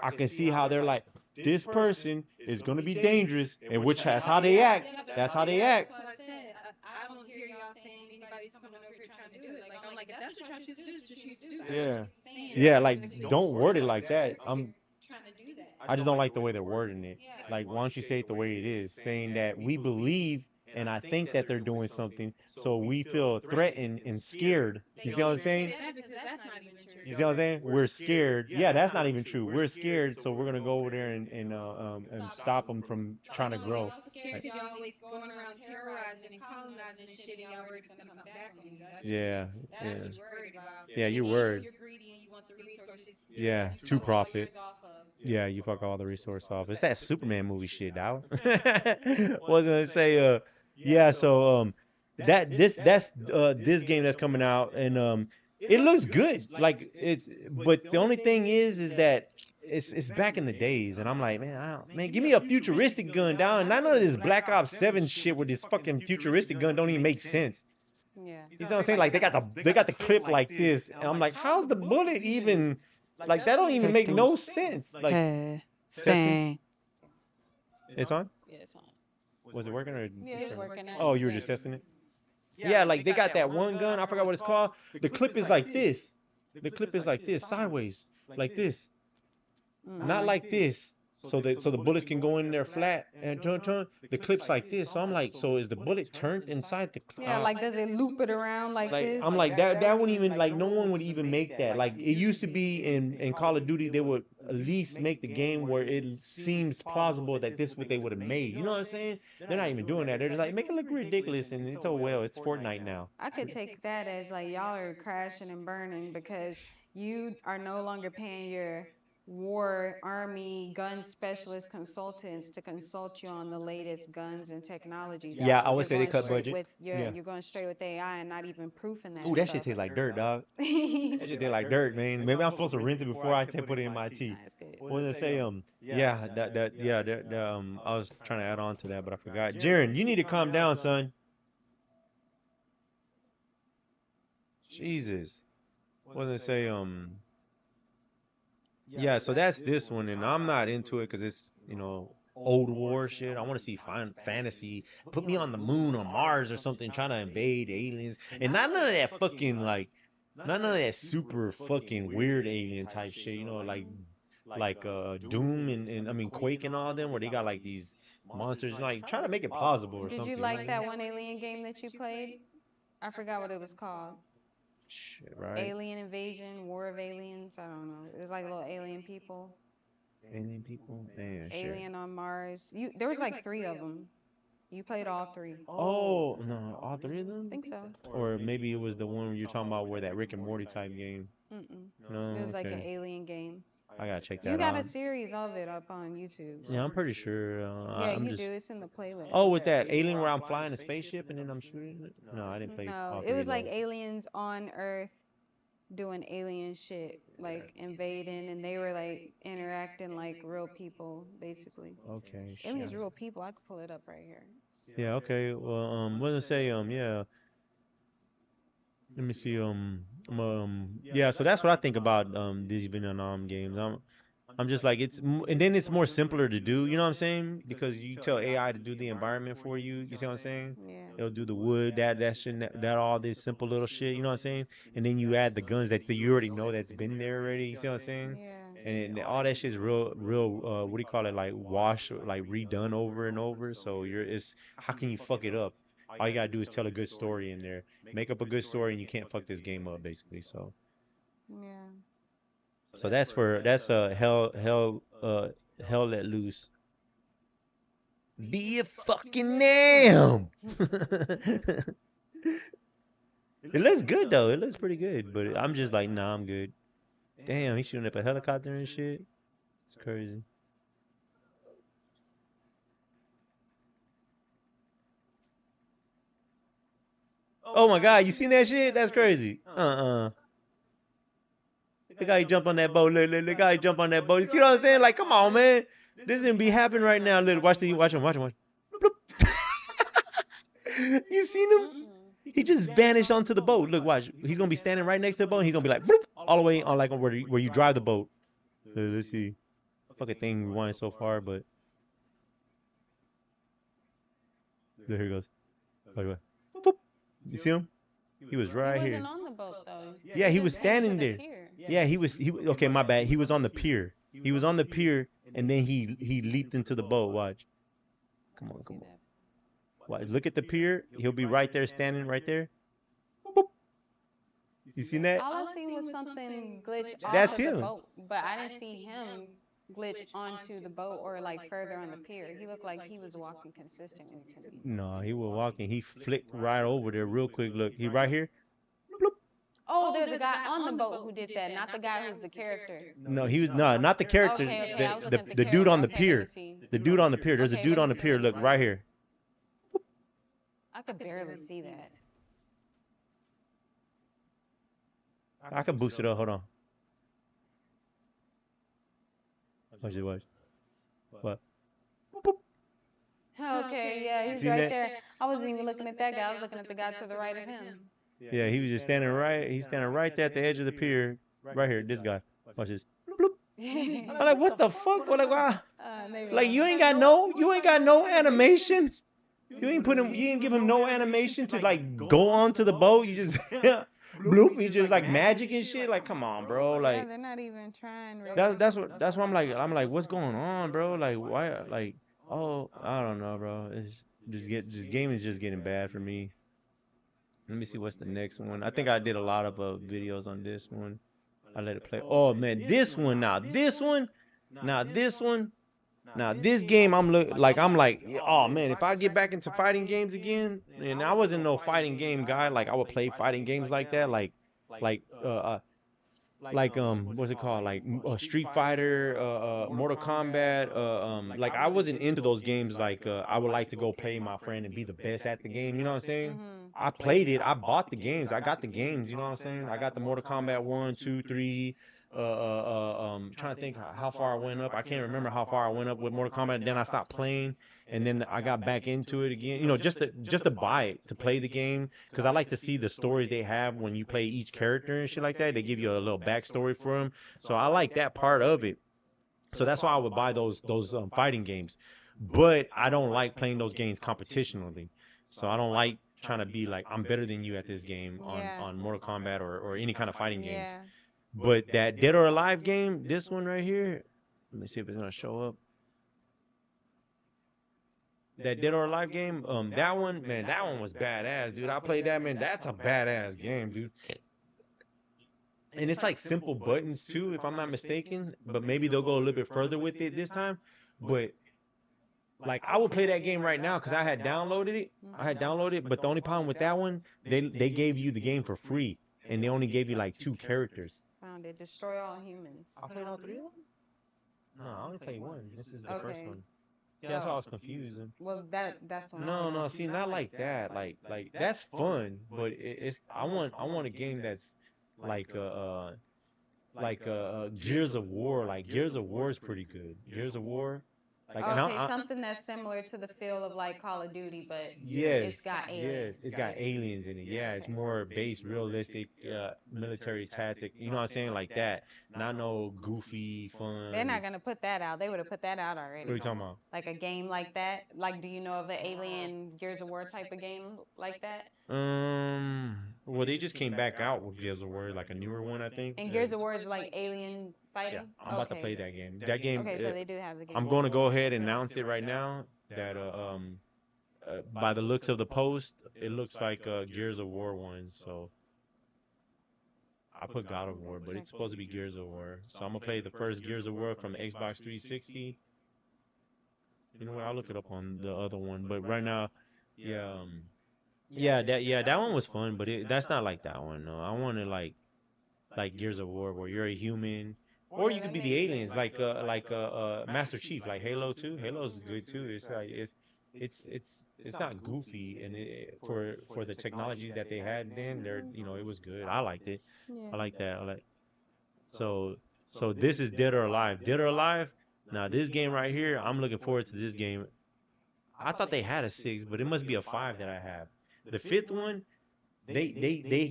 I can see how they're like, this person is gonna be dangerous, and which that's how they act. Yeah, but That's how they act. that's what I said. I don't hear y'all saying anybody's coming over here trying to do it. Like, I'm like, if that's what y'all choose to do, it's what you choose to do. I don't Yeah, keep saying yeah, that. like don't word it like that. Trying to do that. I just don't like the way they're wording it. Yeah. Like, why don't you say it the way it is, saying that we believe and I think that they're doing something, so we feel threatened and scared. They You see can't what I'm even saying? say that because that's not even true. You see what I'm saying? We're scared. Yeah, that's not even true. We're scared, so we're gonna go over there and stop them from trying to grow. Y'all scared because y'all always going around terrorizing and colonizing and shit, and y'all worried it's gonna come back on you. Yeah, That's yeah, what you're worried about. yeah. You're worried. You're greedy and you want the resources. Yeah, that you to fuck all profit. yours off of. Yeah, you fuck all the resource off. It's that Superman movie shit, dog. Was gonna say, yeah. So that's this game that's coming out, and it looks good. Like but the only thing is that it's back in the days, and I'm like, man, man, give me a futuristic gun, down. None of this Black Ops 7 shit with this fucking futuristic gun don't even make sense. Yeah. You know what I'm saying? Like they got the clip like this, and I'm like, how's the bullet even? Like that don't even make no sense. Like Hey, testing. Stan. It's on. Yeah, it's on. Was it working or? Yeah, it's working. Oh, you were just testing it. Yeah, like they got that one gun. I forgot what it's called. The clip is like this. The clip is like this, sideways, like this, not like this. So the bullets can go in there flat and turn. The clip's like this. So I'm like, so is the bullet turned inside the? Yeah, like does it loop it around like this? I'm like that wouldn't even like no one would even make that. Like it used to be in Call of Duty they would at least make the game where it seems plausible that this is what they would have made. You know what I'm saying? They're not even doing that. They're just like make it look ridiculous, and it's oh well, it's Fortnite now. I could take that as like y'all are crashing and burning because you are no longer paying your war army gun specialist consultants to consult you on the latest guns and technologies. Yeah, I would You're say they going cut straight budget. with Yeah. you're going straight with AI and not even proofing Ooh, that that shit stuff. tastes like dirt, dog. That shit Nah, tastes like dirt, man. Maybe I'm supposed to rinse it before I put it in my tea. it's good. What was I say? Yeah, yeah, I was trying to add on to that, but I forgot. Jaren, you need to calm down, son. Jesus. What was I say? Yeah, so that's this one, and I'm not into it because it's, old war shit. I want to see fantasy. Put me on the moon or Mars or something, trying to invade aliens, and not none of that fucking like, not none of that super fucking weird alien type shit. Like Doom and I mean Quake and all them, where they got like these monsters. Like try to make it plausible or Did you something. You know what like I mean? that one alien game that you played? I forgot what it was called. Shit, right? Alien Invasion, War of Aliens. I don't know. It was like little alien people. Alien people, man, shit. Alien on Mars. There was like three of them. You played all three. Oh no, all three of them? Think so. Or maybe it was the one you're talking about where that Rick and Morty type game. Mm-mm. No, It was like an okay. alien game. I gotta check You that got a out. series of it up on YouTube. Yeah, I'm pretty sure. Yeah, I'm you just. do. It's in the playlist. Oh, with that alien where I'm flying a spaceship and then I'm shooting it? No, I didn't play No, all it three was of like those. aliens on Earth doing alien shit, like invading, and they were like interacting like real people, basically. Okay, Aliens, shit. real people. I could pull it up right here. Yeah, okay. Well, what did I say? Yeah. Let me see. Yeah. So that's what I think about these Vietnam games. I'm just like and then it's more simpler to do. You know what I'm saying? Because you tell AI to do the environment for you. You see what I'm saying? Yeah. It'll do the wood, that shit, that all this simple little shit. You know what I'm saying? And then you add the guns that you already know that's been there already. You see what I'm saying? Yeah. And all that shit's real. What do you call it? Like wash, like redone over and over. So it's how can you fuck it up? All you gotta do is tell a good story in there. Make up a good story, and you can't fuck this game up, basically. Yeah. So that's hell let loose. Be a fucking damn. It looks good though. It looks pretty good, but I'm just like, nah, I'm good. Damn, he's shooting up a helicopter and shit. It's crazy. Oh my god, you seen that shit? That's crazy. The guy jump on that boat. Look, guy jump on that boat. You see what I'm saying? Like, come on, man. This isn't be happening right now. Look, watch him. Bloop. You seen him? Mm-mm. He just vanished onto the boat. Look, watch. He's gonna be standing right next to the boat. And he's gonna be like, bloop, all the way on like where you drive the boat. Let's see. Fucking thing rewind so far, but there he goes. Like, boop. You see him? He was He right here. wasn't on the boat though. Yeah, he was just came to standing the there. pier. Yeah, he okay, my bad. He was on the pier. He was on the pier and then he leaped into the boat. Watch. Come on, See come on. that. Watch. Look at the pier. He'll be right there standing right there. Boop. You seen that? All I seen was something glitch off That's of the him. boat, but I didn't see him glitch onto the boat or like further on the pier. He looked like he was walking consistently to me. No, he was walking. He flicked right over there real quick. Look, he right here. Bloop. Oh, there's a guy on the boat who did that, not the guy who's the character. No, he was no, not the character. Okay, I was The looking at the the dude character. on the Okay, let me pier. see. The dude on the pier. There's a Okay, dude let on me the see, pier. let me Look see. right here. I could barely see that. I can boost it up. Hold on. Watch it. Watch. What? Boop. Okay, yeah, he's Seen right that? there. I wasn't even looking at that guy. I was looking at the guy to the right of him. Yeah, he was just standing right. He's standing right there at the edge of the pier, right here. This guy. Watch this. Bloop, bloop. I'm like, what the fuck? Like, wow. Maybe Like, not. you ain't got no animation. You ain't put him. You ain't give him no animation to like go onto the boat. You just bloop. You just like magic and shit. Like, come on, bro. Yeah, Like, they're not even trying really. that's what I'm like. I'm like, what's going on, bro? Like, why? Like, oh, I don't know, bro. It's just gaming is just getting bad for me. Let me see what's the next one. I think I did a lot of videos on this one. I let it play. Oh man, this one now, this one. Now this game, I'm like, yeah, oh man, if I get back into fighting games again, and I wasn't no fighting game guy, like I would play fighting games like that, like what's it called, like Street Fighter, Mortal Kombat, like I wasn't into those games. Like I would like to go play my friend and be the best at the game. You know what I'm saying? Mhm. I played it. I bought the games. I got the games. You know what I'm saying? I got the Mortal Kombat 1, 2, 3. Trying to think how far I went up. I can't remember how far I went up with Mortal Kombat. Then I stopped playing, and then I got back into it again. You know, just to buy it to play the game because I like to see the stories they have when you play each character and shit like that. They give you a little backstory for them, so I like that part of it. So that's why I would buy those fighting games. But I don't like playing those games competitionally. So I don't like trying to be like I'm better than you at this game Yeah. on Mortal Kombat or any kind of fighting games. Yeah. But that Dead or Alive game, this one right here, let me see if it's gonna show up. That Dead or Alive game, that one, man, that one was badass, dude. I played that, man. That's a badass game, dude. And it's like simple buttons too, if I'm not mistaken. But maybe they'll go a little bit further with it this time. But like I would play that game right now because I had downloaded it. I had downloaded it, but the only problem with that one, they gave you the game for free, and they only gave you like 2 characters. Found it. Destroy all humans. I played all 3 of them. No, I only played one. This is the first Okay. one. Yeah, that's why I was confused. Well, that's what No, I'm no, see, not like that. Like that's fun, but it's I want a game that's like Gears of War. Like Gears of War is pretty good. Gears of War, like and okay, something that's similar to the feel of like Call of Duty, but yes, it's got yes, aliens. it's got aliens in it. Yeah, it's more based, realistic, military tactic. You know what I'm saying? Like that. Not no goofy They're not fun. gonna put that out. They would have put that out What are already. you talking about? Like a game like that. Like, do you know of the Alien Gears of War type of game like that? Well, they just came back out with Gears of War, like a newer one, I think. And Gears of War is like alien Yeah, fighting. I'm about to play that game. That game, Okay, so they do have the game. I'm going to go ahead and announce it right now that by the looks of the post, it looks like Gears of War one. So I put God of War, but it's supposed to be Gears of War. So I'm gonna play the first Gears of War from the Xbox 360. You know what? I'll look it up on the other one, but right now, yeah, that one was fun, but that's not like that one. No, I wanted like Gears of War where you're a human, or you could be the aliens like Master Chief, like Halo 2. Halo's good too. It's like it's not goofy, and for the technology that they had then, it was good. I liked it. I like that. So this is Dead or Alive. Dead or Alive. Now this game right here, I'm looking forward to this game. I thought they had a 6, but it must be a 5 that I have. The fifth one, they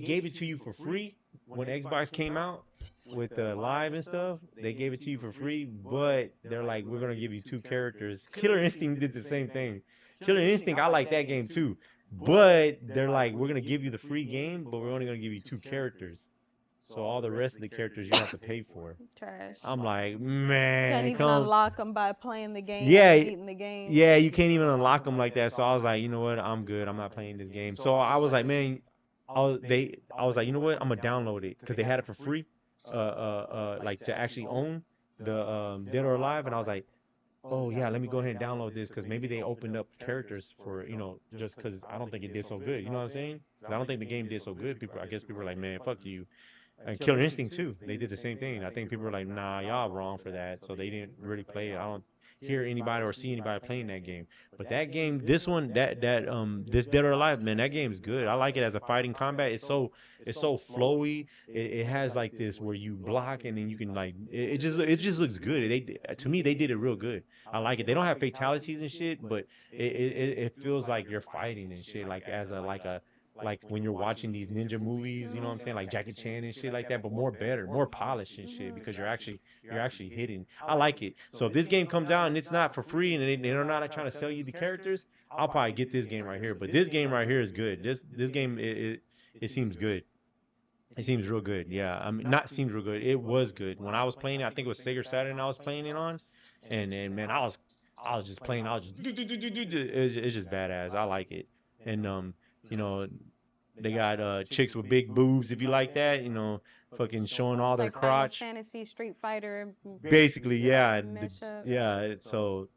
gave it to you for free when Xbox came out with the live and stuff. They gave it to you for free, but they're like, we're gonna give you 2 characters. Killer Instinct did the same thing. Killer Instinct, I like that game too, but they're like, we're gonna give you the free game, but we're only gonna give you 2 characters. So all the rest of the characters you have to pay for. Trash. I'm like, Can't man, even come. unlock them by playing the game. Yeah, Beating the game. yeah, you can't even unlock them like that. So I was like, you know what? I'm good. I'm not playing this game. So I was like, man, I was like, you know what? I'm gonna download it because they had it for free, like to actually own the Dead or Alive, and I was like, oh yeah, let me go ahead and download this because maybe they opened up characters for just because I don't think it did so good. You know what I'm saying? Because I don't think the game did so good. I guess people were like, man, fuck you. And Killer Instinct too. They did the same thing. I think people were like, "Nah, y'all wrong for that." So they didn't really play it. I don't hear anybody or see anybody playing that game. But that game, this one, this Dead or Alive, man, that game's good. I like it as a fighting combat. It's so flowy. It has like this where you block and then you can like it just looks good. To me they did it real good. I like it. They don't have fatalities and shit, but it feels like you're fighting and shit like as a like when you're watching these ninja movies, you know what I'm saying, like Jackie Chan and shit like that, but more better, more polished and shit because you're actually hitting. I like it. So if this game comes out and it's not for free and they're not trying to sell you the characters, I'll probably get this game right here. But this game right here is good. This game it seems good. It seems real good. Yeah, I mean not seems real good. It was good when I was playing it. I think it was Sega Saturn I was playing it on, and man I was just playing. I was just it's just badass. I like it, and you know They got chicks with big boobs if you like that, fucking showing all their Like Final crotch. Fantasy, Street Fighter, Basically, yeah, mesh up. yeah. So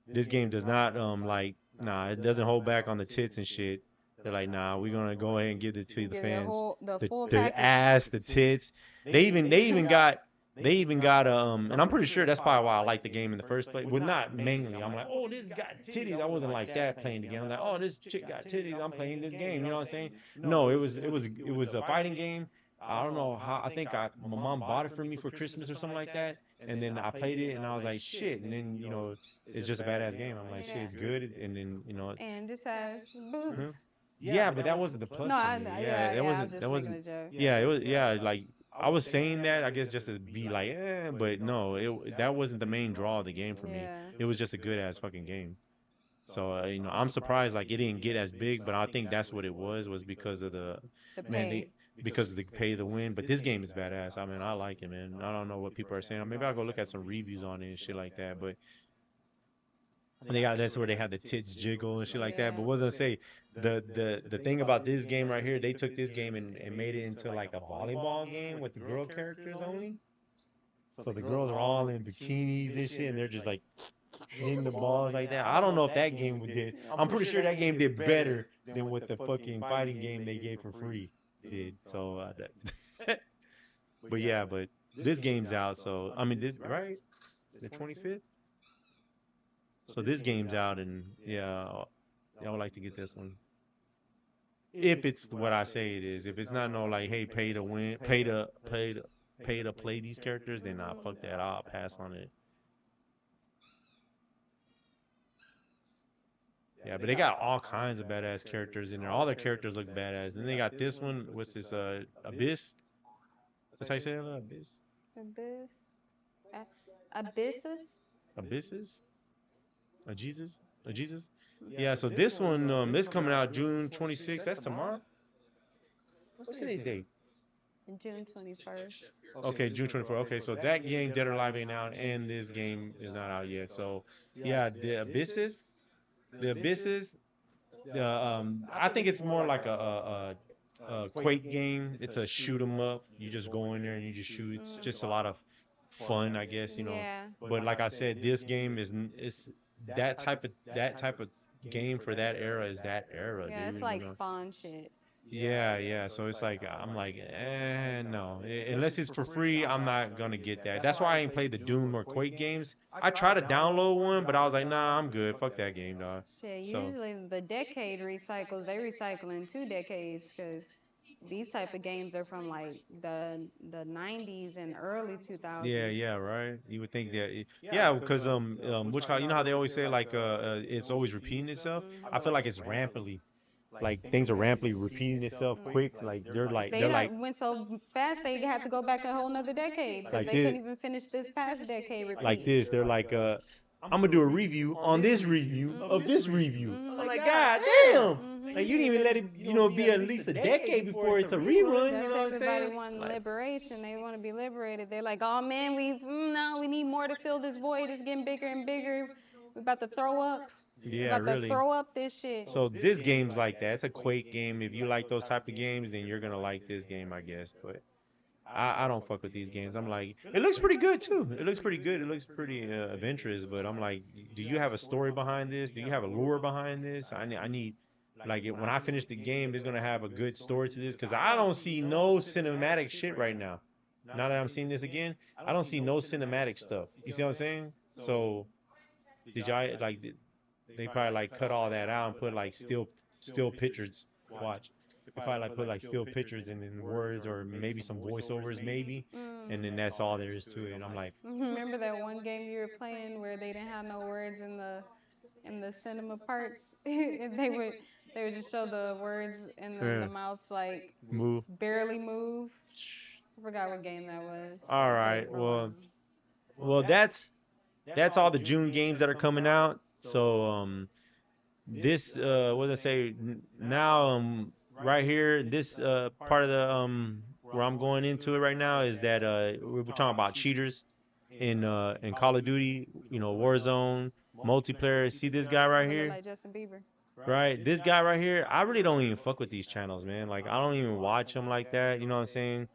this game does not like nah, it doesn't hold back on the tits and shit. They're like, nah, we're gonna go ahead and give it to the Get the fans. whole, the The full the package. ass, the tits. They even got and I'm pretty sure that's probably why I like the game in the first place. Well, not mainly. I'm like, oh, this got titties. I wasn't like that playing the game. I'm like, oh, this chick got titties. I'm playing this game. You know what I'm saying? No, it was a fighting game. I don't know how. I think my mom bought it for me for Christmas or something like that. And then I played it and I was like, shit. And then it's just a badass game. I'm like, shit, Yeah. it's good. And then And this has huh? boobs. Yeah, but that wasn't the No, plus for me. Yeah, yeah, that yeah. I'm wasn't. just That making wasn't. a joke. Yeah, it was. Yeah, like I was saying that I guess just to be like, but no, that wasn't the main draw of the game for me. Yeah. It was just a good ass fucking game. So I'm surprised like it didn't get as big, but I think that's what it was because of the The man pay. because of the pay to win. But this game is badass. I mean, I like it, man. I don't know what people are saying. Maybe I'll go look at some reviews on it and shit like that. But that's where they had the tits jiggle and shit like that. But Yeah. what was I say? The thing about this game right here, they took this game and made it into like a volleyball game with the girl characters only. So the girls are all in bikinis and shit, and they're just like hitting the balls like that. I don't know if that game did. I'm pretty sure that game did better than what the fucking fighting game they gave for free did. So, but yeah, but this game's out. So I mean, this right, the 25th. So this game's out, and yeah, I would like to get this one. If it's what I say it is. If it's not no like, hey, pay to win, pay to play these characters, then nah, fuck that. I'll pass on it. Yeah, but they got all kinds of badass characters in there. All their characters look badass. And they got this one. What's this? Abyss. That's how you say it? Abyss. Abyss. Abyssus. Abysses. A Jesus. A Jesus. Yeah. So this one, this coming out June 26th. That's tomorrow. What's today's date? June 21st. Okay, June 24th. Okay, so that game Dead or Alive ain't out, and this game is not out yet. So yeah, the Abysses. I think it's more like a Quake game. It's a shoot 'em up. You just go in there and you just shoot. It's just a lot of fun, I guess. Yeah. But like I said, this game is that type of game for that era is that era, Yeah, dude. it's like Spawn shit. Yeah, yeah. So it's like I'm like, no. Unless it's for free, I'm not gonna get that. That's why I ain't played the Doom or Quake games. I tried to download one, but I was like, nah, I'm good. Fuck that game, dog. Shit, So usually the decade recycles, they recycle in 2 decades because these type of games are from like the 90s and early yeah, 2000s. yeah, right. You would think that, yeah, because which you know how they always say like it's always repeating itself. I feel like it's rampantly, like things are rampantly repeating itself quick. Like They they're like done went so fast they had to go back a whole nother decade because like they this. couldn't even finish this past decade Like repeating. this. They're like, I'm gonna do a review on this review of this review. I'm like, God damn! Like you didn't even let it, be at least a decade before it's a rerun. You That's know what I'm everybody saying? wanting Like, liberation. They want to be liberated. They're like, oh man, no, we need more to fill this void. It's getting bigger and bigger. We're about to throw up. We're yeah, about to really. throw up this shit. So this game's like that. It's a Quake game. If you like those type of games, then you're gonna like this game, I guess. But I don't fuck with these games. I'm like, it looks pretty good too. It looks pretty good. It looks pretty adventurous. But I'm like, do you have a story behind this? Do you have a lure behind this? I need like when I finish the game, it's gonna have a good story to this because I don't see no cinematic shit right now. Now that I'm seeing this again, I don't see no cinematic stuff. You see what I'm saying? So did y'all like they probably like cut all that out and put like still pictures. Watch. They probably like put like still pictures and then words or maybe some voiceovers maybe, and then that's all there is to it. And I'm like, Remember that one game you were playing where they didn't have no words in the cinema parts? And they would just show the words and then the yeah, mouths like move. barely move. I forgot what game that was. All I played right. for a while. Well, that's all the June games that are coming out. So this what did I say? Now right here this part of the where I'm going into it right now is that we're talking about cheaters in Call of Duty, Warzone multiplayer. See this guy right They look here? like Justin Bieber. right? This guy right here, I really don't even fuck with these channels, man. Like I don't even watch them like that. You know what I'm saying?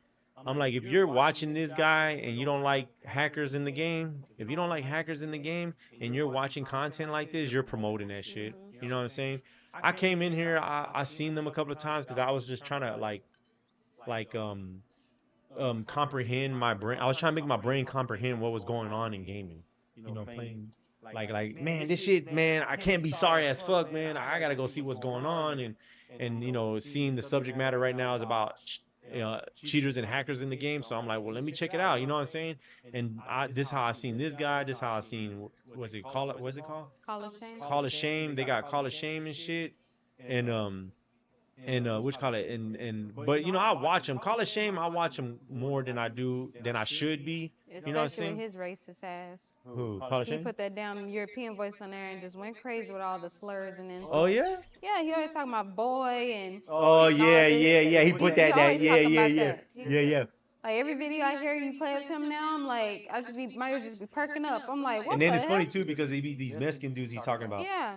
I'm like, if you're watching this guy and you don't like hackers in the game, if you don't like hackers in the game and you're watching content like this, you're promoting that shit. Mhm. You know what I'm saying? I came in here, I seen them a couple of times because I was just trying to like comprehend my brain. I was trying to make my brain comprehend what was going on in gaming. You know, playing like man, this shit, man, I can't be sorry as fuck, man. I gotta go see what's going on and you know, seeing the subject matter right now is about cheaters and hackers in the game. So I'm like, well, let me check it out. You know what I'm saying? And this how I seen this guy. This how I seen what's it called? What's it called? Call of shame. Call of Shame. They got Call of Shame and shit. And which call it and but you know I watch them. Call of Shame. I watch them more than I should be. You know what I'm Especially with saying? his racist ass. Who? Call of He Shame? put that down European voice on there and just went crazy with all the slurs and Oh insults. yeah. Yeah, he always talking about boy and Oh all yeah, this. yeah, yeah. He put He that always yeah, talking yeah, about yeah. that. Yeah, yeah. Like every video I hear you play with him now, I'm like, I just be might as well just be perking up. I'm like, And what then the it's hell? funny too because he be these Mexican dudes he's talking about. Yeah.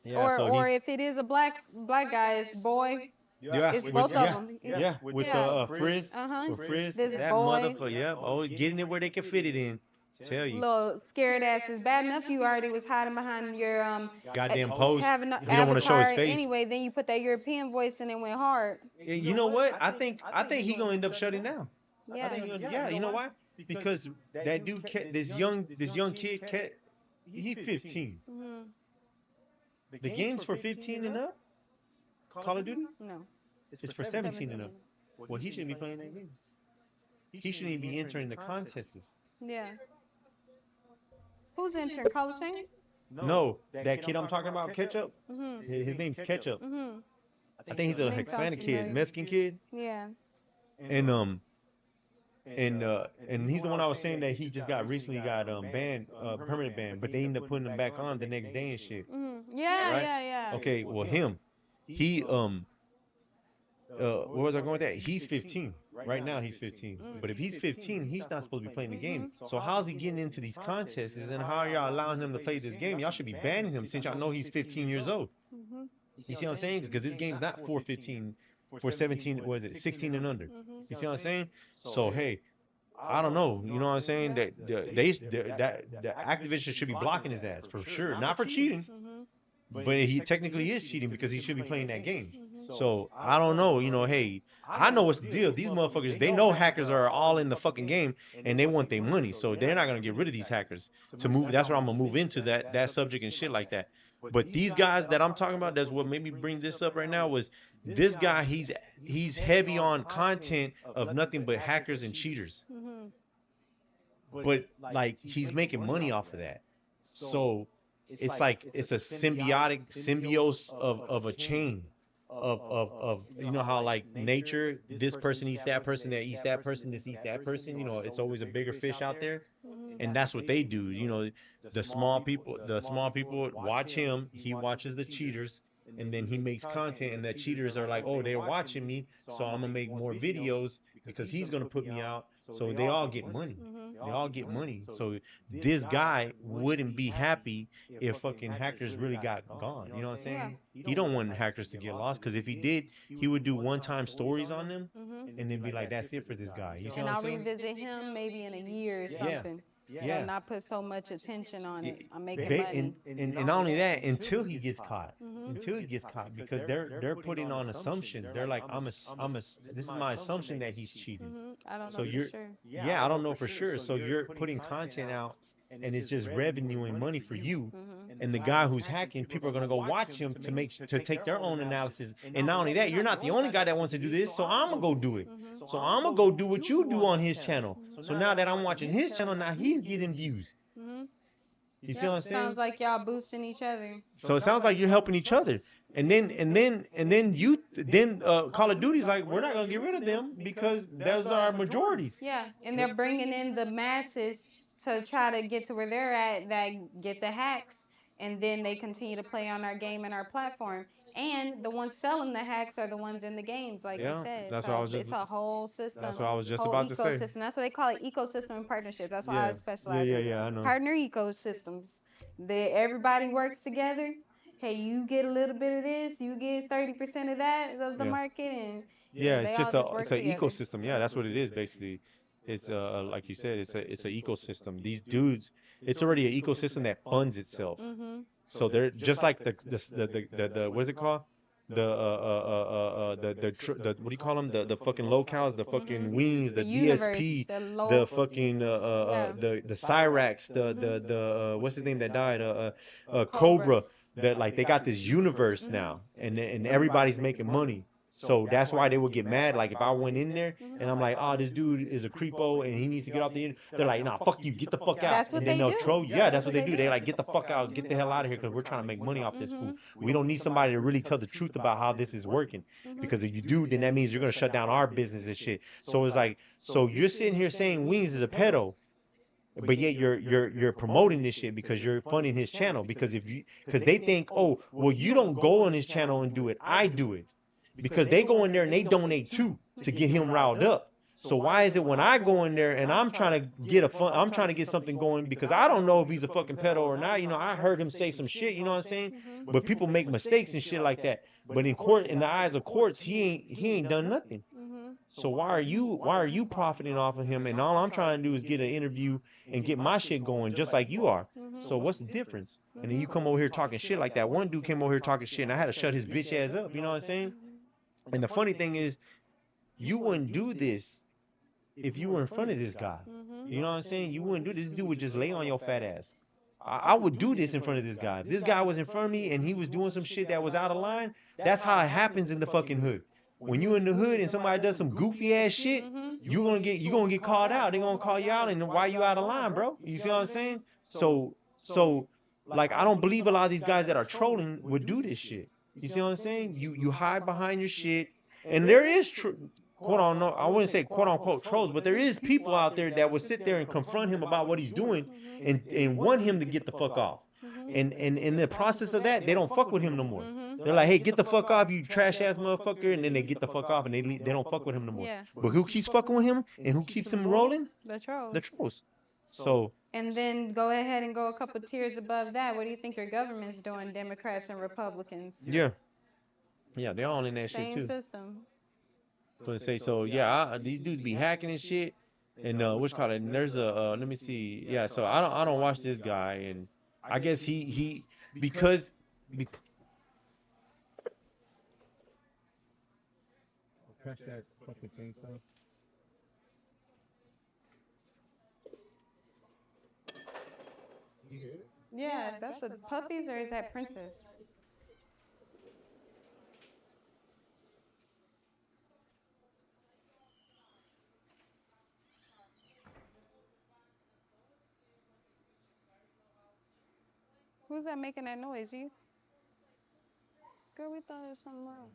Yeah, Or so or he's if it is a black guy, it's boy. yeah, It's with both of yeah, them. yeah, with Yeah. Frizz, Uh-huh. with Frizz, This that boy. motherfucker, yeah, always getting it where they can fit it in. Tell you, Little scared ass. It's bad enough you already was hiding behind your goddamn post. having an He don't want to show his avatar face. anyway. Then you put that European voice and it went hard. You know what? I think he gonna end up shutting down. I Yeah. think yeah. You know why? Because that dude, this young kid, he 15. Mhm. The game's for 15 and up. Call of Duty No. is for 17 and up. 17. Well, he shouldn't be playing that game. He shouldn't even be entering the contests. Yeah. Who's intern? Call of Shame? No, that kid I'm talking about, Ketchup. Mhm. His name's Ketchup. Mhm. I think he's a Name sounds Hispanic kid, familiar. Mexican kid, Yeah. and and he's the one I was saying that he just got recently got banned, permanent ban, but they ended up putting him back on the next day and shit, Mhm. Yeah, right? yeah, yeah. Okay, well him, he where was I going with that? He's 15. Right now he's 15. Mm. But if he's 15, he's not supposed to be playing the game. Mhm. So how's he getting into these contests and how are y'all allowing him to play this game? Y'all should be banning him since y'all know he's 15 years old. Mhm. You see what I'm saying? Because this game's not for 15, for 17, was it 16 and under? Mhm. You see what I'm saying? So hey, I don't know. You know what I'm saying? That Activision should be blocking his ass for sure. Not for cheating, Mhm. but he technically is cheating because he should be playing that game. Mhm. So I don't know. You know, hey, I know what's the deal. These motherfuckers, they know hackers are all in the fucking game and they want their money. So they're not gonna get rid of these hackers to move. That's where I'm gonna move into that subject and shit like that. But these guys that I'm talking about, that's what made me bring this up right now was this guy. He's heavy on content of nothing but hackers and cheaters. Mhm. But like he's making money off of that. So it's like it's a symbiose of a chain of you know how like nature, this person eats that person, that eats that person, this eats that person, you know, it's always a bigger fish out there. Mhm. And that's what they do. You know, the small people watch him, he watches the cheaters, and then he makes content and the cheaters are like, oh, they're watching me, so I'm gonna make more videos because he's gonna put me out. So they all get money. Mhm. They all get money. So this guy wouldn't be happy if fucking hackers really got gone. You know what I'm Yeah. saying? He don't want hackers to get lost because if he did, he would do one-time stories on them Mhm. and then be like, "That's it for this guy." You see And what I'm I'll saying? revisit him maybe in a year or Yeah, something. yeah. Not put so much attention on it. I'm making Ba- money. and not only that, until he gets caught, Mhm. until he gets caught, because they're putting on assumptions. They're like, this is my assumption that he's cheating. Mhm. I don't So know for you're, sure. yeah, I don't know for sure. So you're putting content out, and it's just revenue and money for you. Mhm. And the guy who's hacking, people are gonna go watch him to take their own analysis. And not only that, you're not the only guy that wants to do this, so I'm gonna go do it. Mhm. So I'm gonna go do what you do on his channel. So now that I'm watching his channel, now he's getting views. Mhm. You see what Yep. I'm saying? Sounds like y'all boosting each other. So it sounds like you're helping each other. And then Call of Duty's like, we're not gonna get rid of them because those are our majorities. Yeah, and they're bringing in the masses to try to get to where they're at that get the hacks, and then they continue to play on our game and our platform. And the ones selling the hacks are the ones in the games, like you Yeah, said. that's what I So was just it's a whole that's system, what I was just whole about to say. ecosystem. That's what they call it, ecosystem and partnership. That's why I Yeah, yeah, specialize yeah, in yeah. I know. partner ecosystems. Everybody works together, hey, you get a little bit of this, you get 30% of that of the Yeah. market, and Yeah, yeah, it's they just all a just it's work an together. ecosystem. Yeah, that's what it is basically. It's like you said, it's an ecosystem. These dudes, it's already an ecosystem that funds itself. Mhm. So they're just like the what is it called? The what do you call them? The fucking locals, the fucking Mhm. wings, The the universe, DSP, the the low. fucking Yeah. the Cyrax, Mhm. the what's his name that died? Cobra. Cobra. That like they got this universe Mhm. now, and everybody's making money. So that's why they would get mad. Like if I went in there Mhm. and I'm like, oh, this dude is a creepo and he needs to get off the internet. They're like, nah, fuck you, get the fuck out. That's what And then they they'll do. troll you. Yeah, That's that's what what they they do. They do. like, get the fuck out, get the hell out of here because we're trying to make money off this fool. We don't need somebody to really tell the truth about how this is working. Mhm. Because if you do, then that means you're gonna shut down our business and shit. So it's like, so you're sitting here saying Wings is a pedo, but yet you're promoting this shit because you're funding his channel. Because if you because they think, oh, well, you don't go on his channel and do it, I do it. Because they go in there and they donate too to get him riled up. So why is it when I go in there and I'm trying to get I'm trying to get something going because I don't know if he's a fucking pedo or not. You know, I heard him say some shit, you know what I'm saying? Mhm. But people make mistakes and shit like that. But in court, in the eyes of courts, he ain't done nothing. Mhm. So why are you profiting off of him? And all I'm trying to do is get an interview and get my shit going just like you are. Mhm. So what's the difference? And then you Mhm. come over here talking shit like that. One dude came over here talking shit and I had to shut his bitch ass up, you know what I'm saying? And the funny thing is, you wouldn't do this if you were in front of this guy. Mhm. You know what I'm saying? You wouldn't do this. This dude would just lay on your fat ass. I would do this in front of this guy. If this guy was in front of me and he was doing some shit that was out of line, that's how it happens in the fucking hood. When you in the hood and somebody does some goofy ass shit, Mhm. you're gonna get called out. They're gonna call you out and why you out of line, bro. You see what I'm saying? So like I don't believe a lot of these guys that are trolling would do this shit. You see what I'm saying? You hide behind your shit. And there is quote on no, I wouldn't say quote unquote trolls, but there is people out there that would sit there and confront him about what he's doing and want him to get the fuck off. Mhm. And in the process of that, they don't fuck with him no more. Mhm. They're like, hey, get the fuck off, you trash ass motherfucker, and then they get the fuck off and they don't fuck with him no more. Yeah. But who keeps fucking with him and who keeps him rolling? The The trolls. trolls. So And then go ahead and go a couple tiers above that. What do you think your government's doing, Democrats and Republicans? yeah, yeah, they're all in that shit Same too. system. Gonna say so. Yeah, these dudes be hacking and shit. And what's called it? And there's a let me see. Yeah, so I don't watch this guy, and I guess he because be, crash that fucking chainsaw. You hear it? Yeah, is that the puppies or is that Princess? Who's that making that noise? You? Girl, we thought there was something wrong.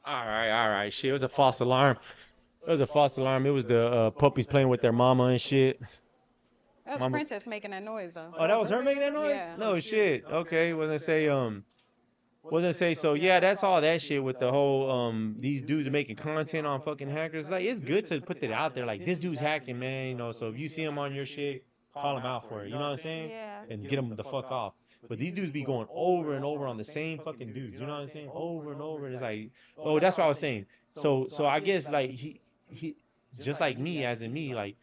All right. Shit, it was a false alarm. It was a false alarm. It was the puppies playing with their mama and shit. That was Mama. Princess making that noise though. Oh, that was her making that noise? Yeah. No shit. Okay, wasn't say so. Yeah, that's all that shit with the whole these dudes making content on fucking hackers. Like it's good to put that out there. Like this dude's hacking, man. You know, so if you see him on your shit, call him out for it. You know what I'm saying? Yeah. And get him the fuck off. But these dudes be going over and over on the same fucking dudes. You know what I'm saying? Over and over. And it's like, oh, that's what I was saying. So I guess like he just like me as in me like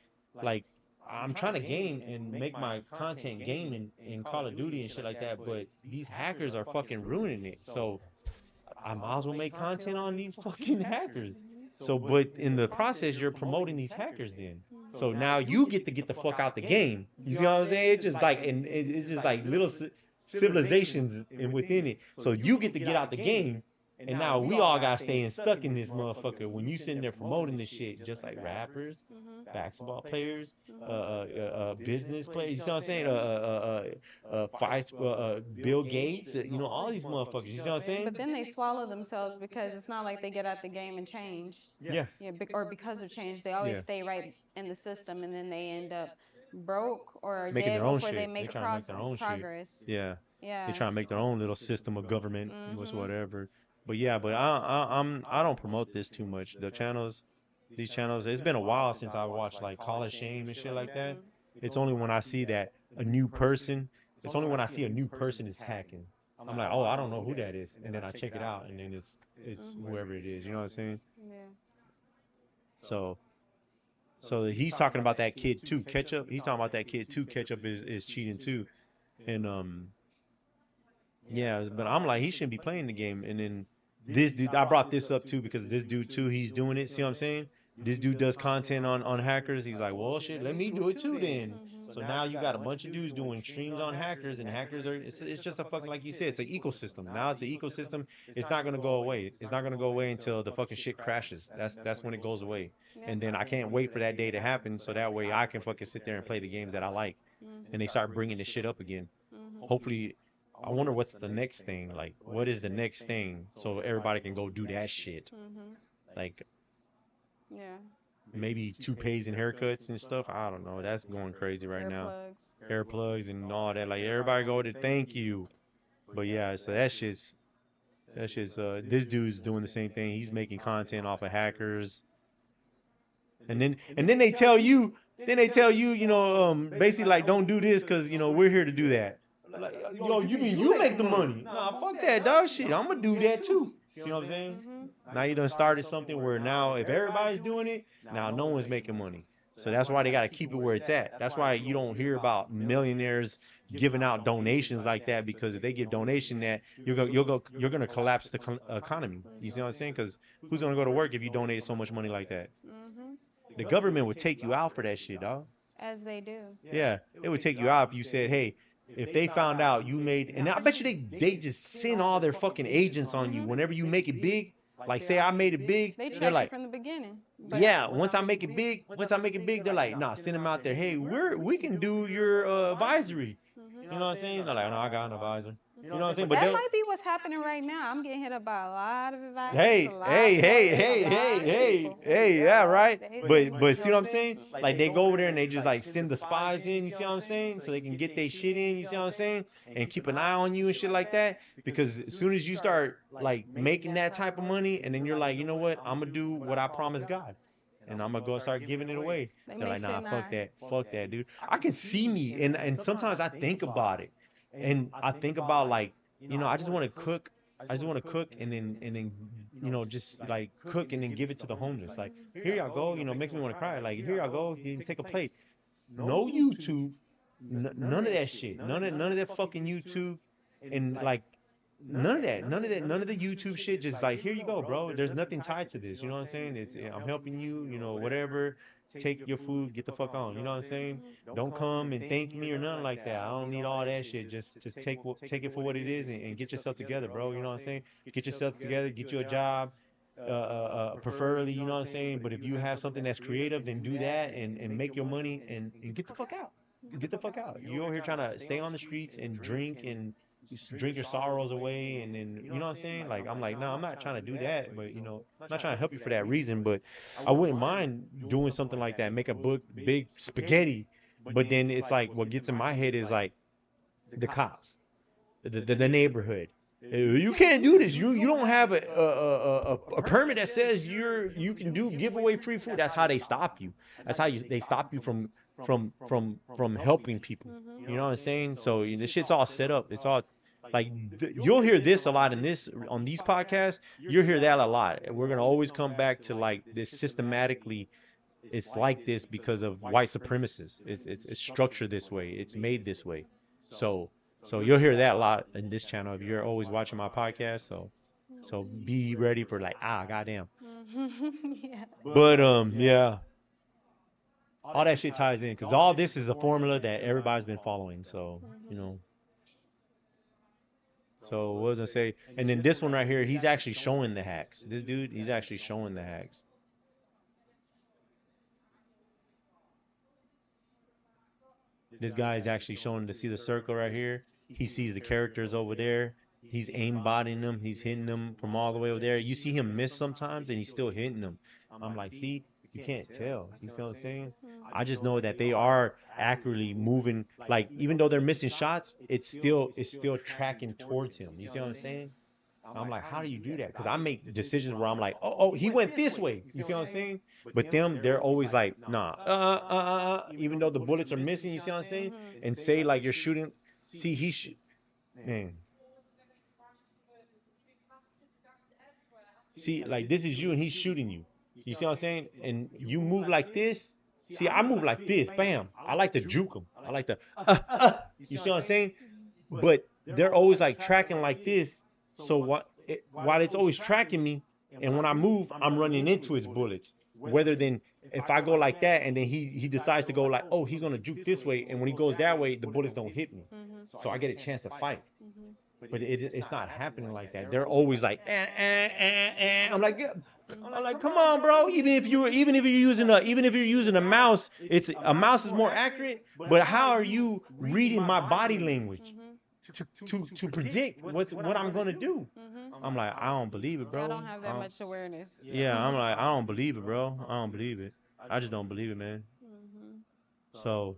I'm trying to game and make my content gaming in Call of Duty and shit like that, but these hackers are fucking ruining it. So I might as well make content on these fucking hackers. So, but in the process, you're promoting these hackers then. So now you get the fuck out the game. You see what I'm saying? It's just like, and it's just like little civilizations and within it. So you get to get out the game. And now we all got staying stuck in this motherfucker when you sitting there promoting this shit, just like rappers, Mhm. basketball players, Mhm. business players. You see what I'm saying? Bill Gates. You know all these motherfuckers. You see what I'm saying? But then they swallow themselves because it's not like they get out the game and change. Yeah. Yeah, or because of change, they always Yeah. stay right in the system, and then they end up broke or Making dead their own before they shit. They make trying to make their own shit. progress. Yeah. They Yeah. trying to make their own little system of government, Mhm. whatever. But yeah, but I don't promote this too much. The channels, These channels. It's been a while since I watched like Call of Shame and shit like that. It's only when I see that a new person. It's only when I see a new person is hacking. I'm like, oh, I don't know who that is, and then I check it out, and then it's whoever it is. You know what I'm saying? Yeah. So he's talking about that kid too. Ketchup. He's talking about that kid too. Ketchup is cheating too, and yeah, but I'm like, he shouldn't be playing the game. And then this dude, I brought this up too because this dude too, he's doing it. See what I'm saying? This dude does content on hackers. He's like, well, shit, let me do it too then. So now you got a bunch of dudes doing streams on hackers, and hackers are. It's just a fucking, like you said, it's an ecosystem. Now it's an ecosystem. It's not gonna go away. It's not gonna go away until the fucking shit crashes. That's when it goes away. Yeah. And then I can't wait for that day to happen, so that way I can fucking sit there and play the games that I like, and they start bringing this shit up again. Hopefully, I wonder what's the next thing. Like, what is the next thing so everybody can go do that shit? Like, Yeah. maybe toupees and haircuts and stuff. I don't know. That's going crazy right Hair now. plugs. Hair plugs and all that. Like, everybody go to thank you. But yeah, so that's just this dude's doing the same thing. He's making content off of hackers. And then they tell you, basically like, don't do this because we're here to do that. Like, yo, you mean you make the money? Nah, fuck that, dog. Shit, I'm gonna do that too. See what I'm saying? Now you done started something where now if everybody's doing it, now no one's making money. So that's why they gotta keep it where it's at. That's why you don't hear about millionaires giving out donations like that, because if they give donation that, you're gonna collapse the economy. You see what I'm saying? Because who's gonna go to work if you donate so much money like that? The government would take you out for that shit, dog. As they do. Yeah, it would take you out if you said, hey, if they found out you made, and I bet you they just send all their fucking agents on you whenever you make it big. Like, say I made it big, They they're track you like, from the beginning. But yeah, once I make it big, they're like, nah, send them out there. Hey, we can do your advisory. You know what I'm saying? They're like, no, I got an advisor. You know what I'm saying? But that they'll, might be what's happening right now. I'm getting hit up by a lot of advisors. hey, A lot hey, of hey, lawyers, hey, a hey, lot of hey, people. hey, yeah, right. They But see what I'm saying? Like, they go over there and they just like send the spies in. You see what I'm saying? So they can get their shit in. You see what I'm saying? And keep an eye on you and shit like that. Because as soon as you start like making that type of money, and then you're like, you know what? I'm gonna do what I promised God, and I'm gonna go start giving it away. They They're like, make nah, shit nice. fuck that, dude. I can see me, and sometimes I think about it, and I think about like, I just want to cook. I just want to cook and then just like cook and then give it to the homeless. Like, here y'all go. Makes me want to cry. Like, here y'all go. You take a plate. No YouTube. None of that shit. None of that fucking YouTube. And like, none of that. None of that. None of the YouTube shit. Just like, here you go, bro. There's nothing tied to this. You know what I'm saying? I'm helping you. Whatever. Take your food. Get the fuck on. You know what I'm saying? Don't come and thank me or nothing like that. I don't need all that shit. Just take it for what it is, and get yourself together, bro. You know what I'm saying? Get yourself together. Get you a job. Preferably, you know what I'm saying? But if you have something that's creative, then do that, and make your money, and get the fuck out. Get the fuck out. You over here trying to stay on the streets and drink and drink your sorrows away, and then, you know what I'm saying? Like, I'm like, no, I'm not trying to do that, but I'm not trying to help you for that reason, but I wouldn't mind doing something like that, make a book, big spaghetti. But then it's like, what gets in my head is like the cops, the neighborhood. You can't do this. You don't have a permit that says you can give away free food. That's how they stop you. That's how they stop you from helping people. You know what I'm saying? So this shit's all set up. It's all like, you'll hear this a lot on these podcasts. You'll hear that a lot. We're gonna always come back to like this systematically. It's like this because of white supremacists. It's structured this way. It's made this way. So you'll hear that a lot in this channel if you're always watching my podcast. So be ready for like, goddamn. Yeah. But yeah, all that shit ties in because all this is a formula that everybody's been following. So you know. So what was I say? And then this one right here, he's actually showing the hacks. This dude, he's actually showing the hacks. This guy is actually showing to see the circle right here. He sees the characters over there. He's aimbotting them. He's hitting them from all the way over there. You see him miss sometimes, and he's still hitting them. I'm like, see, you can't tell. You see what I'm saying? I just know that they are accurately moving. Like, even though they're missing shots, it's still tracking towards him. You see what I'm saying? I'm like, how do you do that? Because I make decisions where I'm like, oh, he went this way. You see what I'm saying? But them, they're always like, nah, even though the bullets are missing. You see what I'm saying? Mhm. And say like you're shooting. See, man. See, like this is you and he's shooting you. You see what I'm saying? And you move like this. See, I move like this. Bam. I like to juke them. I like to, you see what I'm saying? But they're always like tracking like this. So while it's always tracking me, and when I move, I'm running into his bullets. Whether than if I go like that and then he decides to go like, oh, he's gonna juke this way, and when he goes that way, the bullets don't hit me. Mhm. So I get a chance to fight. Mhm. But it's not happening like that. They're always like, I'm like, yeah. I'm like, come on, bro. Even if you're using a mouse, a mouse is more accurate. But how are you reading my body language Mhm. to predict what I'm gonna do? Mhm. I'm like, I don't believe it, Y'all bro. don't have that much awareness. Yeah, I'm like, I don't believe it, bro. I don't believe it. I just don't believe it, man. Mhm. So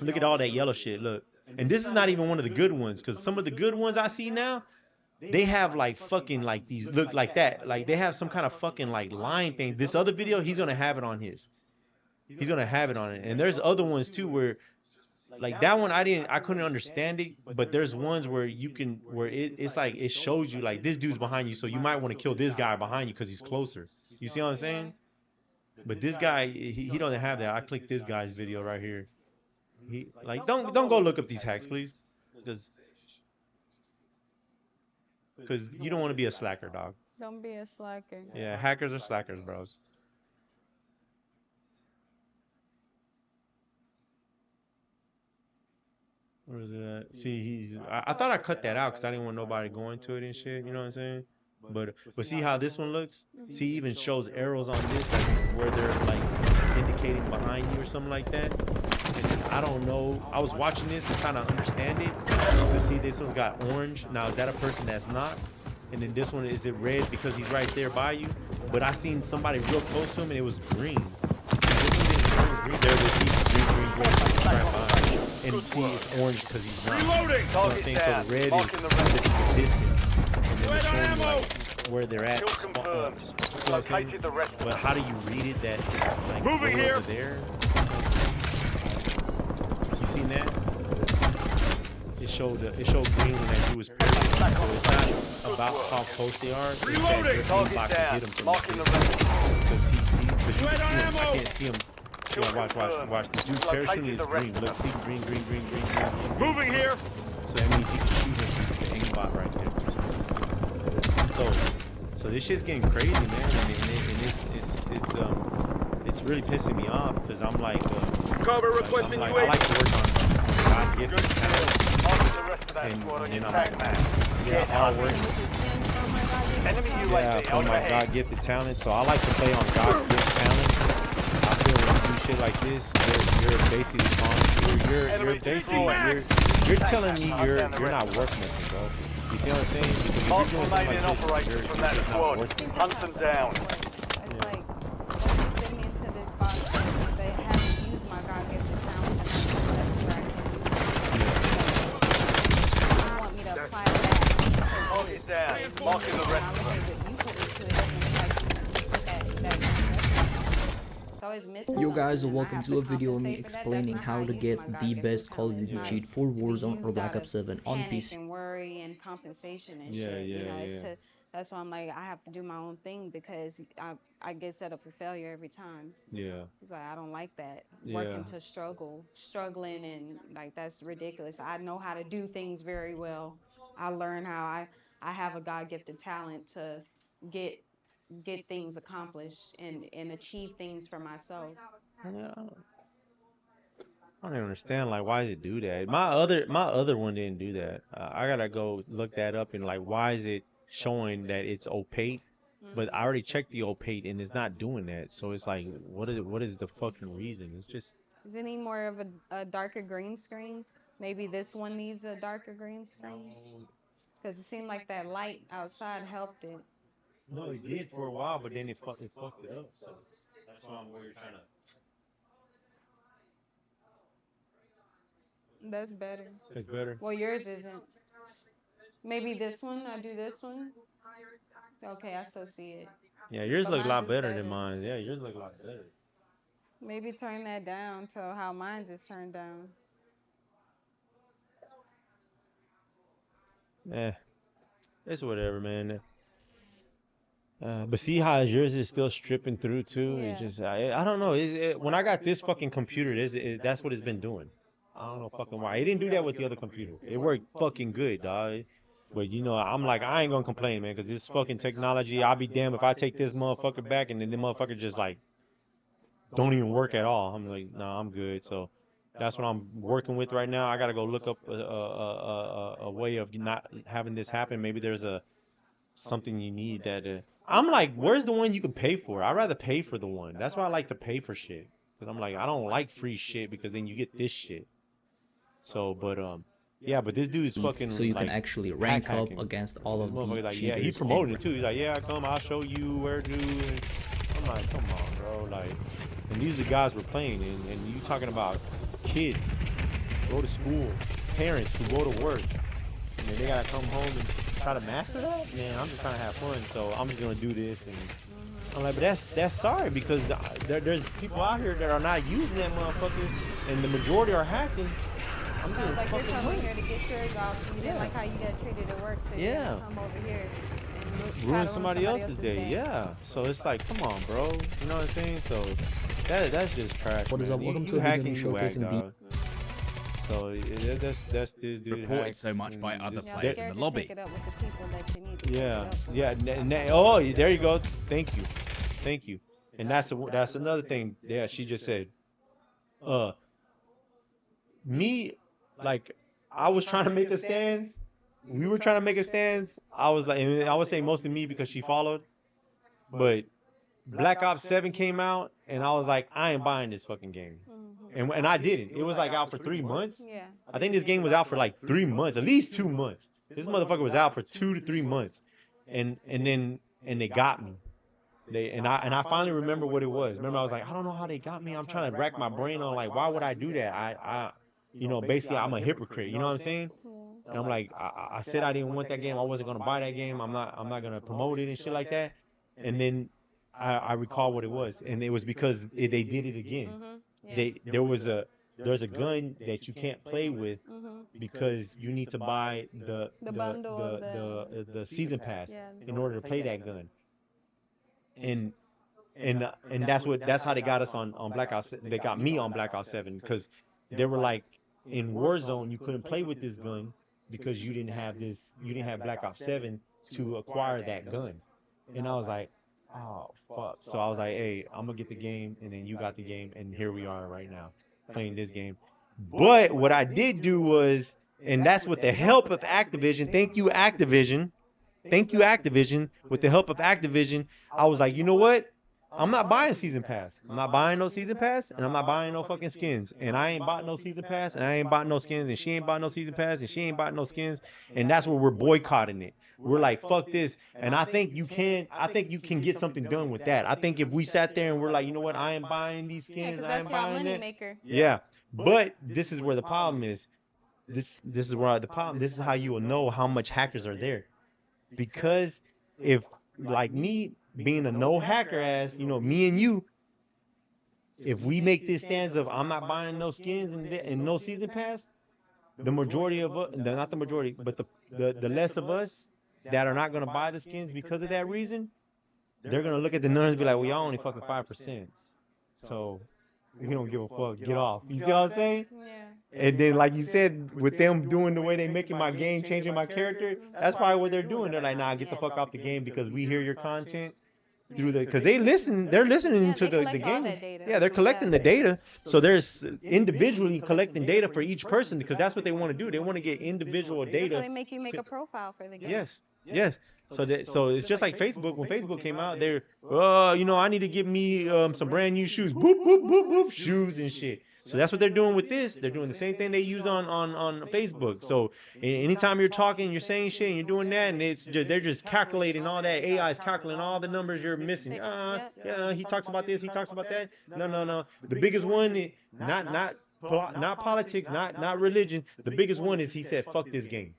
look at all that yellow shit. Look, and this is not even one of the good ones, because some of the good ones I see now, they have like fucking like these look like that. Like they have some kind of fucking like line thing. This other video, he's gonna have it on his. He's gonna have it on it. And there's other ones too where like that one I couldn't understand it, but there's ones where you can where it's like it shows you like this dude's behind you, so you might want to kill this guy behind you because he's closer. You see what I'm saying? But this guy, he doesn't have that. I clicked this guy's video right here. He like don't go look up these hacks, please, because you don't want to be a slacker, dog. Don't be a slacker. Yeah, hackers are slackers, bros. Where is it at? See, I thought I cut that out because I didn't want nobody going to it and shit. You know what I'm saying? But see how this one looks? See, Mhm. even shows arrows on this, like where they're like indicating behind you or something like that. And I don't know. I was watching this and trying to understand it. But see, this one's got orange. Now, is that a person that's not? And then this one, is it red because he's right there by you? But I seen somebody real close to him and it was green. See, this one didn't turn green. There it is. See, green, green, green. He's right behind you. And see, it's orange because he's not. Reloading! You know what I'm saying? So the red is this is the distance. And then it's showing you like where they're at. See what I'm saying? But how do you read it that it's like Moving way here. over there? You seen that? It showed green when that dude was parachute. So it's not about how close they are. It's that Reloading. you're being blocked to hit him from the distance. Because you can see him. I can't see him. Yeah, watch. This dude's parachute is green. Look, see, green, green, green, green, green, green. Moving here. So that means you can shoot him through the aimbot right there. So this shit's getting crazy, man, and it's really pissing me off because I'm like, Cover I'm requesting like I like to work on God gifted talent, and I'm like, yeah, hard work. Yeah, from my God gifted talent. So I like to play on God gifted talent. I feel when you do shit like this, you're basically you're telling me you're not worth nothing, bro. You see what I'm saying? Because if you're doing something like this, you're just not worth it. Hunt them down. It's like fitting into this box because they haven't used my God gifted talent, and that's where they want me to apply that. Target down. Marking the rest of them. You put into it, it's like you put that. It's always missing Yo something, guys, and I welcome have to to a video of me compensate for that. That's explaining not how I how to use get my the God-given best Call of talent. Duty It's cheat not for to be Warzone or used Black out of Ops 7 on panic PC. and worry and compensation and Yeah, shit. You yeah, know, it's yeah. to that's why I'm like I have to do my own thing because I get set up for failure every time. Yeah, It's like I don't like that. yeah, Working to struggling and like that's ridiculous. I know how to do things very well. I learn how I have a God gifted talent to get get things accomplished and achieve things for myself. yeah. I don't even understand like why does it do that? My other one didn't do that. I gotta go look that up and like why is it showing that it's opaque? But I already checked the opaque and it's not doing that. So it's like what is the fucking reason? It's just Does it need more of a darker green screen? Maybe this one needs a darker green screen because it seemed like that light outside helped it. no, it did for a while, but then it fucked it up. So that's why I'm worried trying to. That's better. It's better. Well, yours isn't. Maybe this one. I do this one. Okay, I still see it. Yeah, yours But look a mine's lot is better than better. mine. Yeah, yours look a lot better. Maybe turn that down to how mine's is turned down. Eh, it's whatever, man. But see how yours is still stripping through too. It's Yeah. just I don't know. When I got this fucking computer, that's what it's been doing. I don't know fucking why. It didn't do that with the other computer. It worked fucking good, dog. But you know, I'm like, I ain't gonna complain, man, because this fucking technology, I'll be damned if I take this motherfucker back and then the motherfucker just like don't even work at all. I'm like, nah, I'm good. So that's what I'm working with right now. I gotta go look up a way of not having this happen. Maybe there's a something you need that I'm like, where's the one you can pay for? I'd rather pay for the one. That's why I like to pay for shit. Cause I'm like, I don't like free shit because then you get this shit. So, but yeah, but this dude's So fucking you can like actually rank up hacking. against all This of the motherfucker like, yeah, he cheaters promoted on it too. He's like, yeah, come, I'll show you where to do. And I'm like, come on, bro. Like, and these are the guys we're playing, and you talking about kids, go to school, parents who go to work, and then they gotta come home and try to master that. Man, I'm just trying to have fun, so I'm just gonna do this. And I'm like, but that's sorry because there's people out here that are not using that motherfucker, and the majority are hacking. I'm getting Sounds like you're fucking coming money. here to get yours off. So you didn't like how you got treated at work, so you're Yeah. gonna come over here and Ruin try to somebody else's day. Yeah. So it's like, come on, bro. You know what I'm saying? So that's just trash. What is man. up? Welcome to You a video hacking, you whack, showcasing the dog. So that's this dude Reported hacks, so much by and other this- Yeah, I'm players scared in the to lobby. take it up with the people that you need to take Yeah, it up with. yeah. Oh, there you go. Thank you, thank you. And that's another thing. Yeah, she just said, uh, me, like, I was trying to make a stance. We were trying to make a stance. I was like, and I would say mostly me because she followed, but Black Ops 7 came out, and I was like, I ain't buying this fucking game. And I didn't. It was like out for 3 months. Yeah. I think this game was out for like 3 months, at least 2 months. This motherfucker was out for 2 to 3 months, and they got me. I finally remember what it was. Remember, I was like, I don't know how they got me. I'm trying to rack my brain on like, why would I do that? Basically, I'm a hypocrite. You know what I'm saying? And I'm like, I said I didn't want that game. I wasn't gonna buy that game. I'm not gonna promote it and shit like that. And then I recall what it was, and it was because they did it again. Yeah. There's a gun that you can't play with because you need to buy The bundle of the season pass Yeah. in order to play that gun. And that's how they got us on Black Ops. They got me on Black Ops 7 because they were like, in Warzone you couldn't play with this gun because you didn't have Black Ops 7 to acquire that gun. And I was like, oh fuck. So I was like, hey, I'm gonna get the game, and then you got the game, and here we are right now playing this game. But what I did do was, and that's with the help of Activision. Thank you, Activision. Thank you, Activision. With the help of Activision, I was like, you know what? I'm not buying season pass. I'm not buying no season pass, and I'm not buying no fucking skins. And I ain't bought no season pass, and I ain't bought no skins, and she ain't bought no season pass, and she ain't bought no skins. And that's where we're boycotting it. We're like, fuck this. And I think you can get something done with that. I think if we sat there and we're like, you know what? I ain't buying these Yeah, skins. because I that's ain't y'all buying money it. maker. Yeah. But this is where the problem is. This is where the problem. This is how you will know how much hackers are there. Because if, like me being a no hacker ass, me and you, if we make this stance of I'm not buying no skins and no season pass, the majority of us, not the majority, but the less of us that are not gonna buy the skins because of that reason, they're gonna look at the numbers and be like, well, y'all only fucking 5%, so we don't give a fuck. Get off. You see what I'm saying? Yeah. And then, like you said, with them doing the way they making my game, changing my character, that's probably what they're doing. They're like, nah, get the fuck off the game because we hear your content through because they're listening Yeah, to they the collect all game. that data. Yeah, they're collecting the data. So there's individually collecting data for each person because that's what they want to do. They want to get individual That's why data. they make you make a profile for the game. Yes. So it's just like Facebook. When Facebook came out, they're I need to get me some brand new shoes. Boop boop boop boop shoes and shit. So that's what they're doing with this. They're doing the same thing they use on Facebook. So anytime you're talking, you're saying shit, and you're doing that, and they're just calculating all that. AI is calculating all the numbers you're missing. Yeah, he talks about this, he talks about that. No. The biggest one, not politics, not religion. The biggest one is he said, "Fuck this game."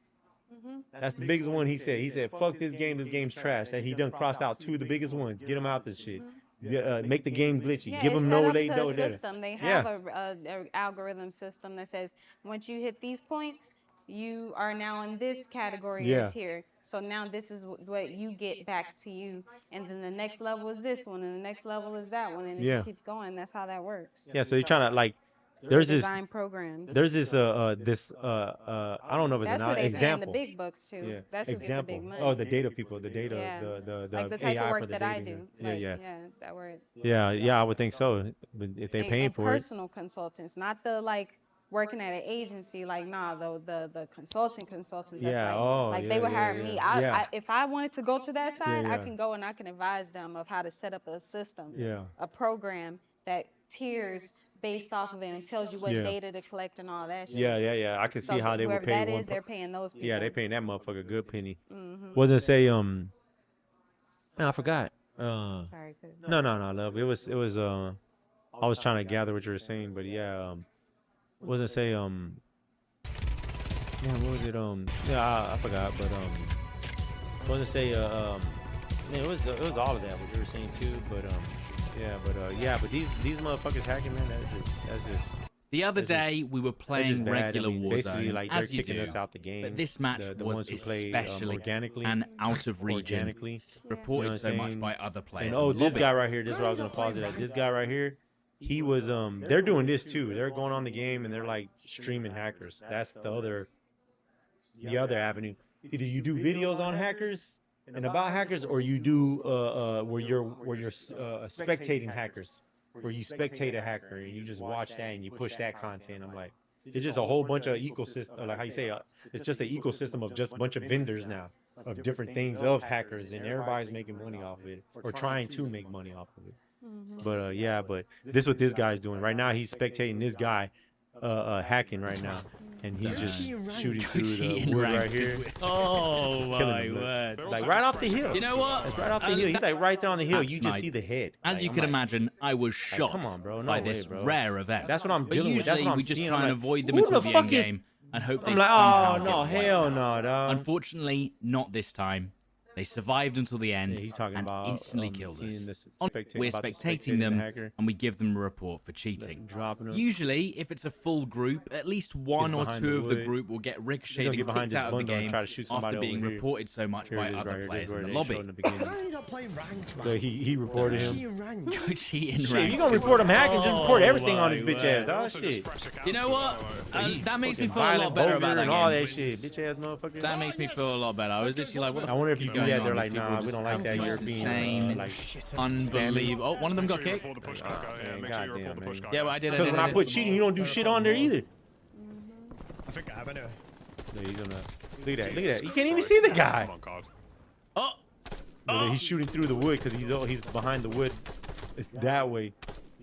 That's the biggest one he said. He said, "Fuck this game. This game's trash." That he done crossed out 2 of the biggest ones. Get him out this shit. Make the game glitchy. Yeah, Give it's him set no up late to a no data. system. They Yeah. have a algorithm system that says once you hit these points, you are now in this category or Yeah. tier. So now this is what you get back to you, and then the next level is this one, and the next level is that one, and it Yeah. just keeps going. That's how that works. Yeah. So you're trying to like. They're There's this. design programs. There's this. I don't know if it's That's an where they paying the example. big bucks too. Yeah. That's who get the Example. big money. Oh, the data people. The data. Yeah. The Like the type AI of for work the that I data. do. Yeah. Like, Yeah. that work. Yeah. Yeah. I would think so. But if they paying And for it. personal consultants, not the like working at an agency. Like nah, the consultants. That's Yeah. Oh. like Yeah. they would Yeah. hire Yeah. me. Yeah. If I wanted to go to that side, Yeah. I can go and I can advise them of how to set up a system, Yeah. a program that tiers based off of it and tells you what Yeah. data to collect and all that shit. Yeah. Yeah. Yeah. I can see So how they would whoever pay that one. is, they're paying those people. Yeah. They paying that motherfucker a good penny. Mhm. Wasn't say Man, I forgot. Sorry. No, love. It was I was trying to gather what you were saying, but yeah, wasn't say yeah, what was it yeah, I forgot, but wasn't say yeah, it was all of that what you were saying too, but yeah, but these motherfuckers hacking, man, that's just The other That's just- day, we were that's just playing bad. I regular mean, basically, Warzone, like they're as you kicking do, us out the game. but this match the was ones who play especially organically and out of region, organically. reported You know what I'm so much saying? by other players. And in oh, the this lobby. guy right here, this is what I was gonna pause it at. This guy right here, he was they're doing this too. They're going on the game and they're like streaming hackers. That's the other avenue. Either you do videos on hackers and about hackers, or you do where you're spectating hackers, where you spectate a hacker and you just watch that and you push that content. I'm like, it's just a whole bunch of ecosystem, like how you say, it's just an ecosystem of just a bunch of vendors now of different things of hackers, and everybody's making money off of it or trying to make money off of it. But yeah, but this what this guy's doing right now. He's spectating this guy hacking right now, and he's just shooting through the Cheating wood rank right here. Oh Just killing my him, word! Like right off the hill. You know what? It's right off the hill. He's like right there on the hill. That's You just nice. see the head. As Like, you I'm can like, imagine, I was shocked come on, bro. No by way, this bro. rare event. That's what I'm But dealing with. That's usually what I'm we just seeing. try I'm and like, avoid them who until the the fuck end is- game and hope they I'm like, somehow oh get no, wiped hell out. no, dog. Unfortunately, not this time. They survived until the end Yeah, he's talking and about instantly killed seeing us. this On- spectating- We're about the spectating spectating them, the hacker. and we give them a report for cheating. Dropping him. Usually, if it's a full group, at least one or behind two the of the wood. group will get He's ricocheted gonna get and behind kicked this out of the bundle and game try to shoot somebody after being over here. reported so much Here by it is other right here. players This is in where the they lobby. showed in the beginning. Why are you not playing ranked, man? So he reported him. Cheating ranked. Cheating Shit, rank. you gonna report him hacking? Just report Oh, everything on his my bitch ass, word. dog. Shit. You know what? That makes me Fucking feel a lot violent better boger about that and all game. that shit, bitch ass motherfucker. That makes me feel a lot better. I was literally like, what the I wonder if fuck you is do going that. on? They're These like, people nah, are we just don't like that absolutely European, insane, like, unbelievable. Oh, one of them got kicked. man, goddamn, man. Yeah, well, I did. Because when I put cheating, you don't do shit on there either. I think I have anyway. Yeah, he's gonna look at that. You can't even see the guy. Oh, But he's shooting through the wood because he's behind the wood that way.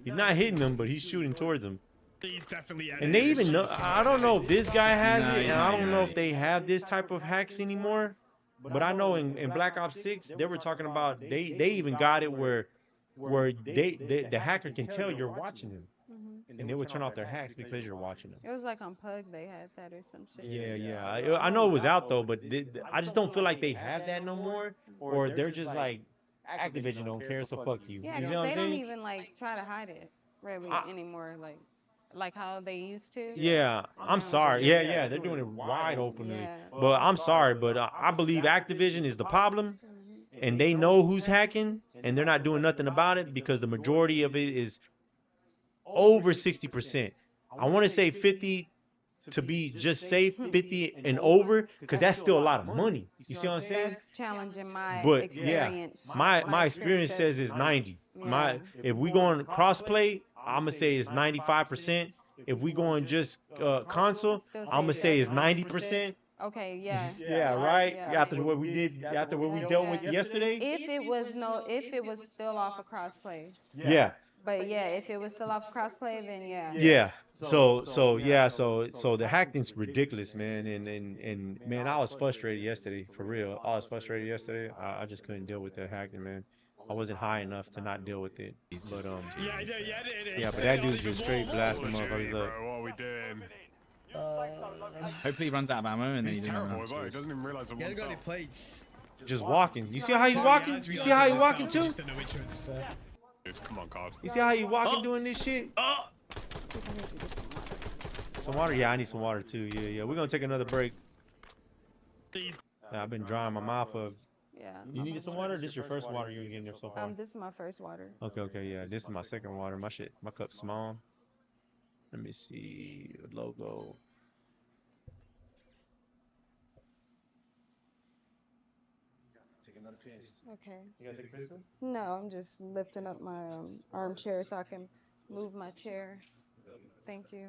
He's not hitting them, but he's shooting towards them. He's definitely And they even know. I don't know if this guy has Nah, it, and yeah, I don't know yeah. if they have this type of hacks anymore. But I know in Black Ops 6 they were talking about they even got it where the hacker can tell you're watching him, and they would turn off their hacks because you're watching them. It was like on Pug they had that or some shit. Yeah. I know it was out though, but I just don't feel like they have that no more, or they're just like Activision don't care, so fuck you. Yeah, You 'cause know what they I'm don't saying? even like try to hide it really anymore, like how they used to. Yeah, I'm sorry. Yeah, they're doing it wide openly. Yeah. But I'm sorry, but I believe Activision is the problem, and they know who's hacking, and they're not doing nothing about it because the majority of it is over 60%. I want to say 50 to be just safe, 50 and over, because that's still a lot of money. You see what I'm saying? That's challenging my But yeah, experience. my experience says it's 90. Yeah. If we going crossplay, I'm gonna say it's 95%. If we going just console, Still I'm gonna say it's 90%. 90%. Okay, yeah. Yeah, right. Yeah. After what we did, after what we dealt with yesterday. If it was still off of crossplay. Yeah, But yeah, if it was still off of crossplay, then yeah. yeah. So the hacking's ridiculous, man. And man, I was frustrated yesterday, for real. I was frustrated yesterday. I just couldn't deal with the hacking, man. I wasn't high enough to not deal with it. But Yeah, yeah, but that dude just straight blasting motherfuckers up. What are we doing? Hopefully he runs out of ammo and then He's he doesn't have terrible enough. as well. He doesn't even realize it He wants hasn't got any out. plates. Just walking. You see how he's Oh, walking? yeah, You see how he walking I too? just don't know which one's. Dude, come on, card. You see how he walking Oh. doing this shit? Oh! I need to get some water. Some water? Yeah, I need some water too. Yeah, yeah. We're gonna take another break. He's Yeah, I've been drying my mouth up. Yeah. You needed some water? This is your first water you're getting there so far. This is my first water. Okay, yeah. This is my second water. My cup's small. Let me see. Logo. Take another piss. Okay. You gotta take a piss too? No, I'm just lifting up my armchair so I can move my chair. Thank you.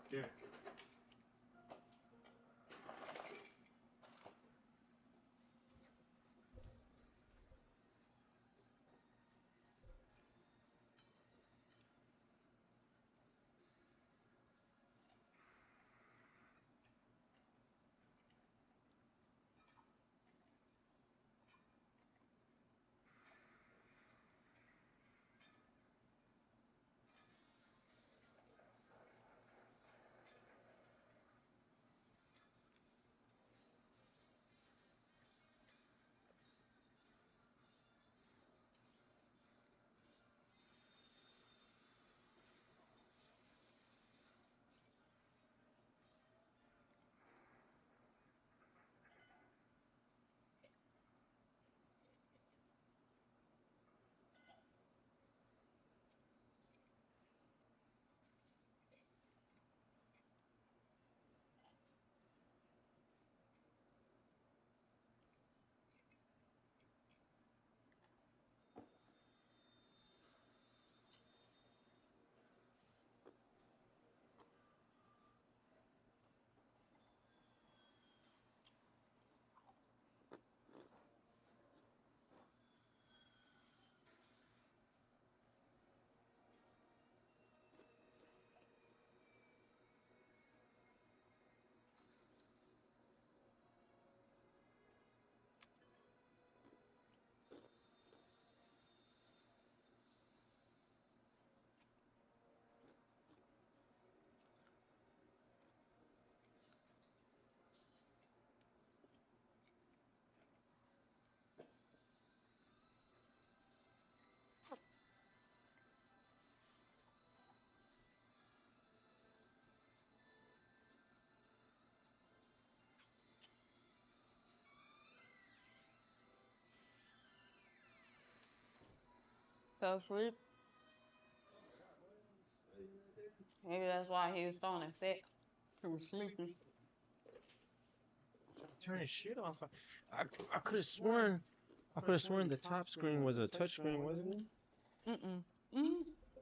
States. Fell asleep. Maybe that's why he was throwing a fit. He was sleeping. Turn his shit off. I could have sworn. I could have sworn the top screen was a touch screen, wasn't it? Mm-mm. Mm.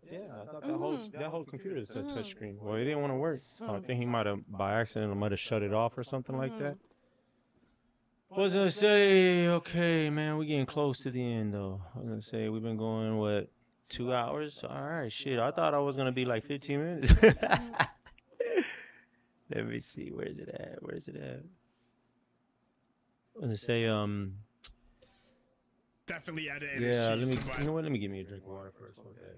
Yeah, I thought Mhm. that whole computer is a touch Mhm. screen. Well, it didn't want to work. So I Mm. think he might have by accident might have shut it off or something like that. Mhm. Was gonna say, okay, man, we getting close to the end though. I was gonna say we've been going what 2 hours? All right, shit. I thought I was gonna be like 15 minutes. Mhm. Let me see. Where's it at? Where's it at? I was gonna say, Definitely edited his yeah. Let cheese me. somewhere. You know what? Let me give me a drink of water first. Okay.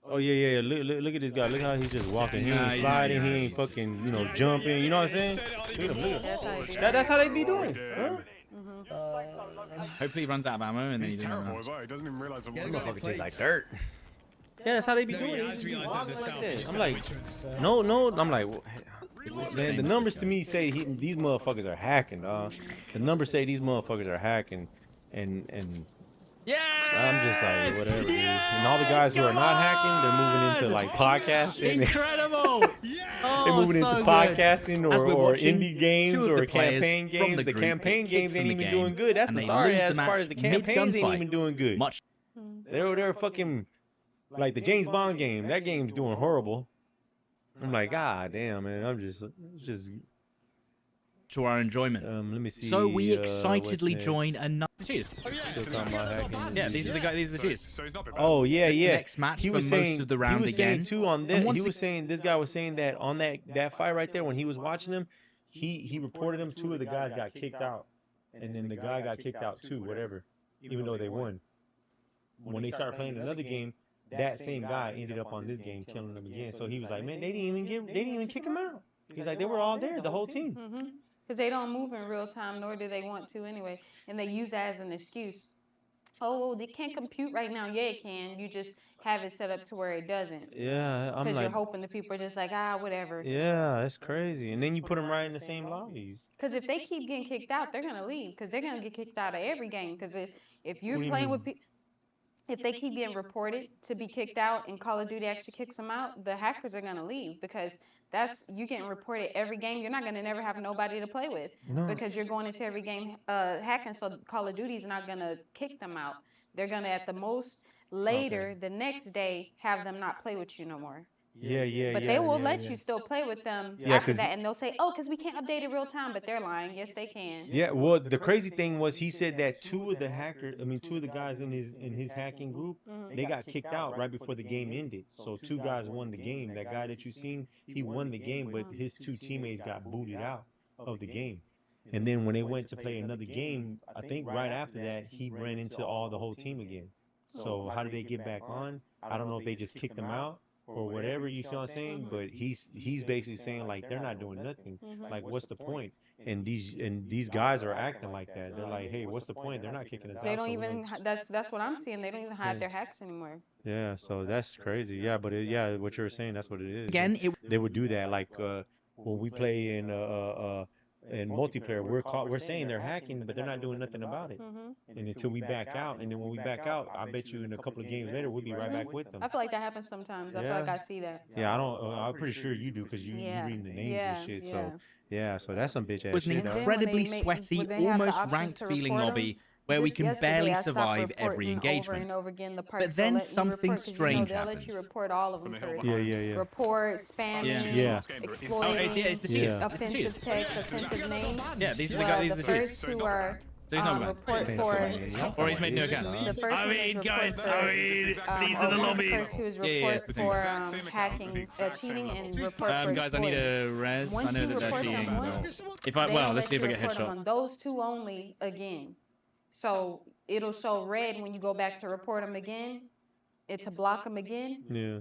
Oh yeah, yeah, yeah. Look at this guy. Look how he's just walking. He Nah, ain't he's not sliding. He even. ain't fucking, Yeah, yeah, jumping. yeah, You know what I'm yeah. He saying? said it on Look even at him. Look at him. That's how you more. do That, it. that's how they be Oh, doing, huh? damn. Mhm. Hopefully he runs out of ammo and then He's he doesn't have terrible enough. as well. He doesn't even realize I'm Yeah, That they got motherfucker the tastes like plates. dirt. Yeah, that's how they be No, doing yeah, it. I They just just be realized that walking the like South that. is just I'm got like, waitress. no, no. I'm like, What's man, his the name? numbers to me say these motherfuckers are hacking, dog. The numbers say these motherfuckers are hacking, and I'm just like, Yes! whatever, dude. And all the Yes! guys who are Come not hacking, they're moving into on! like podcasting. Incredible! They're Oh, moving into so good. podcasting As we're or watching, indie games two of the or players campaign from the games. The group get campaign kicked games from ain't the even game, doing good. That's and the they sorry lose the ass part match is the mid campaigns ain't gunfight. even doing good. Much Mhm. They're fucking like the James Bond game. That game's doing horrible. I'm like, God damn, man. I'm just to our enjoyment. let me So we see what's excitedly join next. another. Cheers. Oh, yeah. Still talking about hacking. Yeah, these are the guys. These are the So, cheers. so he's not been bad. Oh yeah, The yeah. next match He for was most saying of the he round was saying again. too on And that. once He was saying this guy was saying that on that fight right there when he was watching him, he reported him. Two of the guys got kicked out, and then the guy got kicked out too. Whatever, even though they won. When they started playing another game, that same guy ended up on this game killing them again. So he was like, man, they didn't even kick him out. He's like, they were all there, the whole team. Mhm. Because they don't move in real time, nor do they want to anyway, and they use that as an excuse. Oh, well, they can't compute right now. Yeah, it can. You just have it set up to where it doesn't. Yeah, I'm Because you're like, hoping the people are just like, ah, whatever. yeah, that's crazy. And then you put them right in the same lobbies. Because if they keep getting kicked out, they're gonna leave. Because they're gonna get kicked out of every game. Because if What you're do you playing with mean? people, if they keep getting reported to be kicked out and Call of Duty actually kicks them out, the hackers are gonna leave because that's you getting reported every game. You're not gonna never have nobody to play with No. because you're going into every game hacking. So Call of Duty's not gonna kick them out. They're gonna at the most Okay. later the next day have them not play with you no more. Yeah, yeah, But they yeah, will yeah, let yeah. you still play with them Yeah, after cause that, and they'll say, "Oh, because we can't update it real time," but they're lying. Yes, they can. yeah, well, the crazy thing was he said that two of the hackers, I mean, two of the guys in his hacking group, Mhm. they got kicked out right before the game ended. So two guys won the game. That guy that you seen, he won the game, but his two teammates got booted out of the game. And then when they went to play another game, I think right after that, he ran into the whole team again. So how did they get back on? I don't know if they just kicked him out or whatever, you see what I'm saying? But he's basically saying like they're not doing nothing. Mhm. Like what's the point? And these guys are acting like that. They're like, hey, what's the point? They're not kicking us They out, don't so we're even. gonna. That's what I'm seeing. They don't even hide Yeah, their hacks anymore. yeah. So that's crazy. Yeah, but yeah, what you're saying, that's what it is. again, it They would do that like when we play in multiplayer, we're saying they're hacking, but they're not doing nothing about it. Mhm. And until we back out, and then when we back out, I bet you in a couple of games later we'll be right back with them. I feel like that happens sometimes. I feel like Yeah. I see that. Yeah, I don't. I'm pretty sure you do because you Yeah. reading the names and Yeah. shit. So Yeah. yeah, so that's some bitch ass was an shit, And dog. then when incredibly they make sweaty, when they have the almost options ranked to feeling report them, lobby where we just can yesterday barely I stopped survive every reporting over engagement. and over again the But parts then they'll let you something report because strange they'll let you happens. report all of When them they hold first. Yeah, behind. yeah, yeah. Report, Yeah. spamming, Yeah. Oh, exploiting, it's the cheese. Yeah. It's the offensive cheese. text, offensive name. Yeah, these are the Well, guys. These the are the first cheese. So he's two not are So he's not bad. report Man, for Or he's made new account. the first one is report for these the first two is Yeah, yeah, report it's the for same account with the hacking, exact same cheating, level. and report for Guys, I need exploiting. a res. I Once know you that they're report cheating. them once, If I they well, don't let's let see if you I get report them headshot. on those two only again. So it'll show red when you go back to report them again. It's to block them again, Yeah.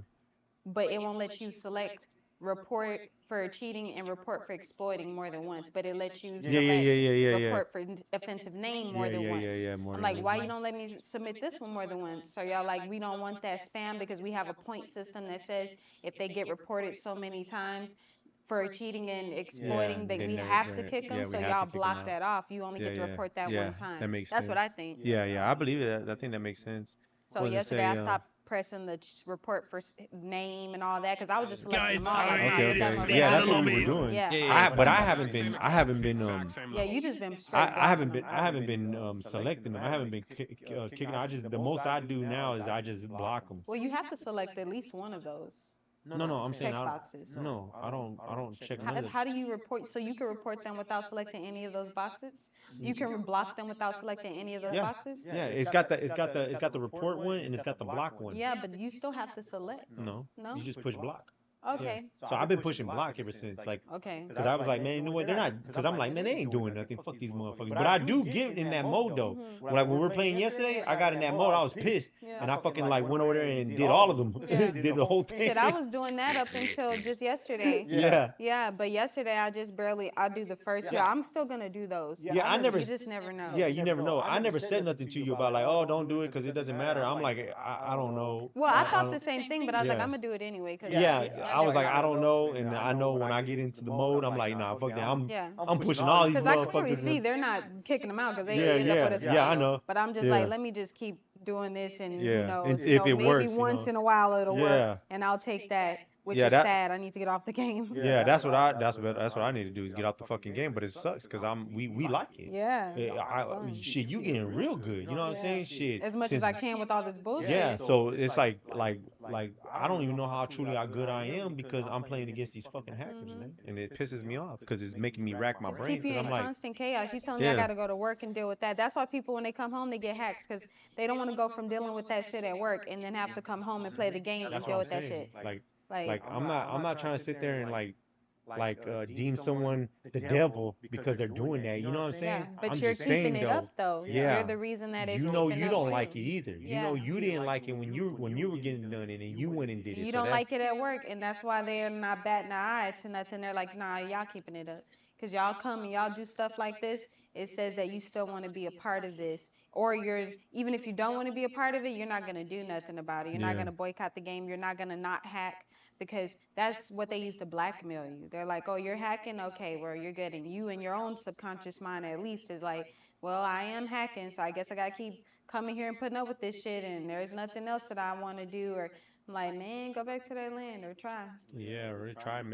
but it won't let you select report for cheating and report for exploiting more than once. But it lets you Yeah, yeah, select yeah, yeah, yeah, yeah. report for offensive name more Yeah, than yeah, once. yeah, yeah. More I'm than like, once. why you don't let me submit this one more than once? So y'all like, we don't want that spam because we have a point system that says if they get reported so many times for cheating and exploiting, that we have to kick them. yeah, we So have y'all to kick 'em block out. that off. You only Yeah, get to yeah, report that yeah. one time. That makes That's sense. what I think. Yeah, yeah. I believe it. I think that makes sense. So Was to yesterday say, I stopped pressing the report for name and all that because I was just selecting Guys, them all. Like, how nah, Okay, are get that you? from okay. the These Yeah, are back. the that's what we were lobbies. doing. Yeah. Yeah, But I Exact haven't same been, lobby. I haven't been, Exact same Yeah, lobby. you just been straight blocking them. I haven't been selecting them. I haven't been kicking. I just the most I do now is I just block them. Well, you have to select at least one of those No, no, I'm saying check boxes. I don't check How, none of them. how do you report? So you can report them without selecting any of those boxes? You can block them without selecting any of those Yeah, boxes? yeah. It's got the report one and it's got the block one. Yeah, but you still have to select. No, No? you just push block. Yeah. Okay. So I've been pushing block ever since, like, Okay. because I was like, man, you know what? They're not, because I'm like, man, they ain't doing nothing. Fuck these motherfuckers. But I do get in that mode though. Like when we were playing yesterday, I got in that mode. I was pissed, Yeah. and I fucking like went over there and did all of them. Yeah. Did the whole thing. Shit, I was doing that up until just yesterday. Yeah. Yeah, but yesterday I just barely, I do the first few. I'm still gonna do those. Yeah, I never. You just never know. Yeah, you never know. I never said nothing to you about like, oh, don't do it because it doesn't matter. I'm like, I don't know. Well, I I thought the don't- same thing, but I was like, Yeah. I'm gonna do it anyway. Cause Yeah, I was like, I don't know, and I know when I get into the mode, I'm like, nah, fuck that. Yeah. I'm pushing all these Because I clearly motherfuckers. see they're not kicking them out because they Yeah, end up with us. yeah, I know. But I'm just Yeah. like, let me just keep doing this, and Yeah, and you know, if it maybe works, you once know. in a while it'll Yeah. work, and I'll take that. Which Yeah, is that- sad. I need to get off the game. Yeah, that's what I need to do is get out the fucking game. But it sucks because we like it. Yeah. Yeah, it's fun. shit, you getting real good. You know what I'm saying? Shit. As much as since- I can with all this bullshit. Yeah, so it's like I don't even know how truly how good I am because I'm playing against these fucking hackers, man, and it pisses me off because it's making me rack my Just brain keep you because in I'm like, constant chaos. You telling me I Yeah. gotta go to work and deal with that. That's why people when they come home they get hacks because they don't want to go from dealing with that shit at work and then have to come home and play the game and that's deal what I'm with that saying. shit. Like I'm not trying to sit there and deem someone the devil because they're doing that. You know what I'm saying? Yeah, but I'm you're just keeping saying, it up though. Yeah. You're the reason that it's You know keeping you up, don't too. like it either. You know Yeah. you didn't like it when you were getting done and then you went and did it. You So don't that's- like it at work, and that's why they're not batting an eye to nothing. They're like, nah, y'all keeping it up. Because y'all come and y'all do stuff like this, it says that you still want to be a part of this. Or even if you don't want to be a part of it, you're not going to do nothing about it. You're not Yeah. going to boycott the game. You're not going to not hack because that's what they use to blackmail you. They're like, oh, you're hacking? Okay, well, you're good. And you in your own subconscious mind at least is like, well, I am hacking, so I guess I got to keep coming here and putting up with this shit, and there's nothing else that I want to do. Or I'm like, man, go back to that land or try. Yeah, really try to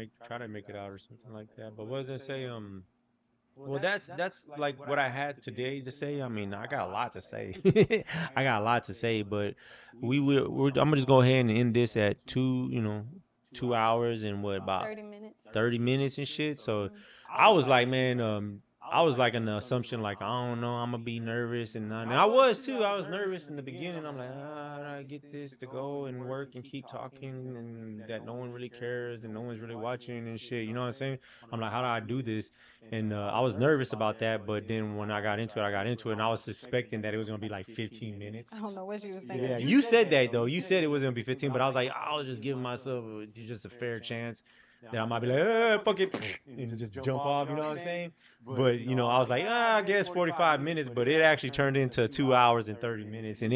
make it out or something like that. But what does it say? Well, that's like what I had today to say. I mean, I got a lot to say. I got a lot to say, but I'm gonna just go ahead and end this at 2 hours and what about 30 minutes. 30 minutes and shit. So I was like, man, I was like in the assumption like I don't know, I'm gonna be nervous and I was too. I was nervous in the beginning. I'm like, how do I get this to go and work and keep talking and that no one really cares and no one's really watching and shit. You know what I'm saying? I'm like, how do I do this? And I was nervous about that, but then when I got into it, and I was suspecting that it was gonna be like 15 minutes. I don't know what you was thinking. Yeah, you said that though. You said it was gonna be 15, but I was like, I was just giving myself just a fair chance that I might be like, fuck it, and just jump off. You know what I'm saying? But I was like, I guess 45 minutes, but it actually turned into 2 hours and 30 minutes, and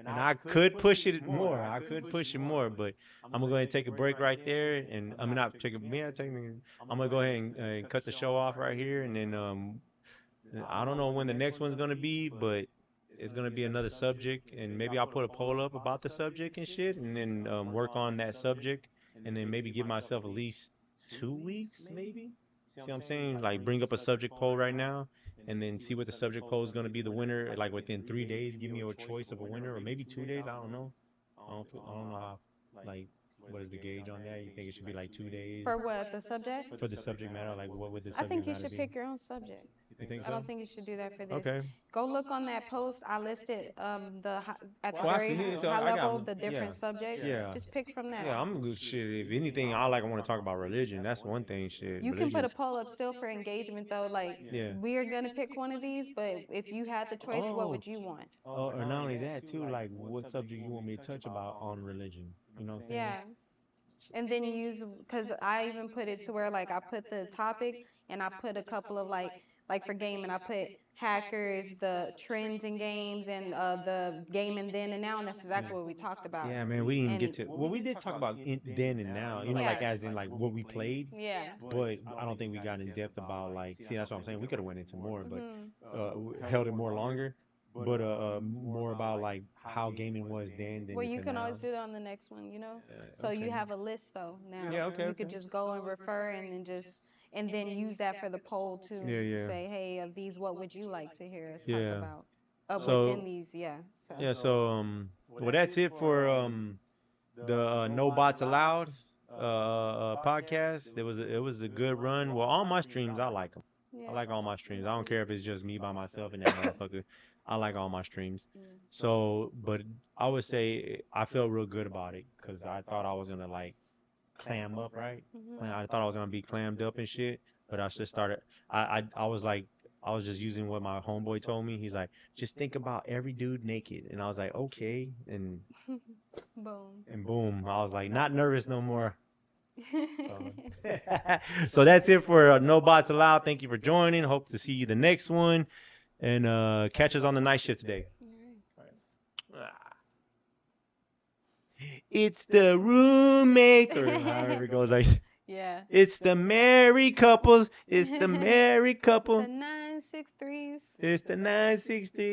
I could push it more. I could push it more, but I'm gonna go ahead and take a break right there, and I'm not take a yeah, I'm gonna go ahead and cut the show off right here, and then I don't know when the next one's gonna be, but it's gonna be another subject, and maybe I'll put a poll up about the subject and shit, and then work on that subject, and then maybe give myself at least 2 weeks, maybe. See what I'm saying? Like bring up a subject poll right now, and then see what the subject poll is gonna be the winner. Like within 3 days, give me a choice of a winner, or maybe 2 days. I don't know. I don't know how. Like, what is the gauge on that? You think it should be like 2 days For what? The subject? for the subject matter? Like, what would the I subject think you matter should be? pick your own subject. You think I so? don't think you should do that for this. Okay. Go look on that post. I listed at the Well, I very see it, so high I got level one. the different Yeah. subjects. Yeah. Just pick from that. Yeah, I'm good shit. If anything, I want to talk about religion. That's one thing. Shit. You can put a Religion's- poll up still for engagement though. Like Yeah. we're gonna pick one of these, but if you had the choice, what would you want? Or not only that too, like what subject you want me to touch about on religion? You know what I'm saying? Yeah. And then use because I even put it to where like I put the topic and I put a couple of like for gaming I put hackers, the trends in games, and the gaming then and now, and that's exactly what we talked about. Yeah, man, we didn't even And- get to. Well, we did talk about then and now. Yeah. Like as in like what we played. Yeah. But I don't think we got in depth about like. See, that's what I'm saying. We could have went into more, but Mhm. held it more longer. but more about like how gaming was then than Well, it you to can now. always do that on the next one, you know. So Okay. you have a list though now. Yeah, okay, You could okay. just go and refer and then use that for the poll to Yeah, yeah. say, hey, of these, what would you like to hear us talk Yeah. about? So Within these, yeah. So yeah, so well that's it for the No Bots Allowed podcast. It was a good run. Well, all my streams I like them. I yeah. like all my streams. I don't care if it's just me by myself and that motherfucker. I like all my streams. Mm. So, but I would say I felt real good about it because I thought I was gonna like clam up, right? I thought I was gonna be clammed up and shit, but I just started. I was like, I was just using what my homeboy told me. He's like, just think about every dude naked, and I was like, okay, Boom. and boom, I was like, not nervous no more. So, so that's it for No Bots Allowed. Thank you for joining. Hope to see you the next one, and catch us on the night shift today. It's the roommates, or however it goes. Like, Yeah. it's the married couples. It's the married The couple. 963s. It's the 963.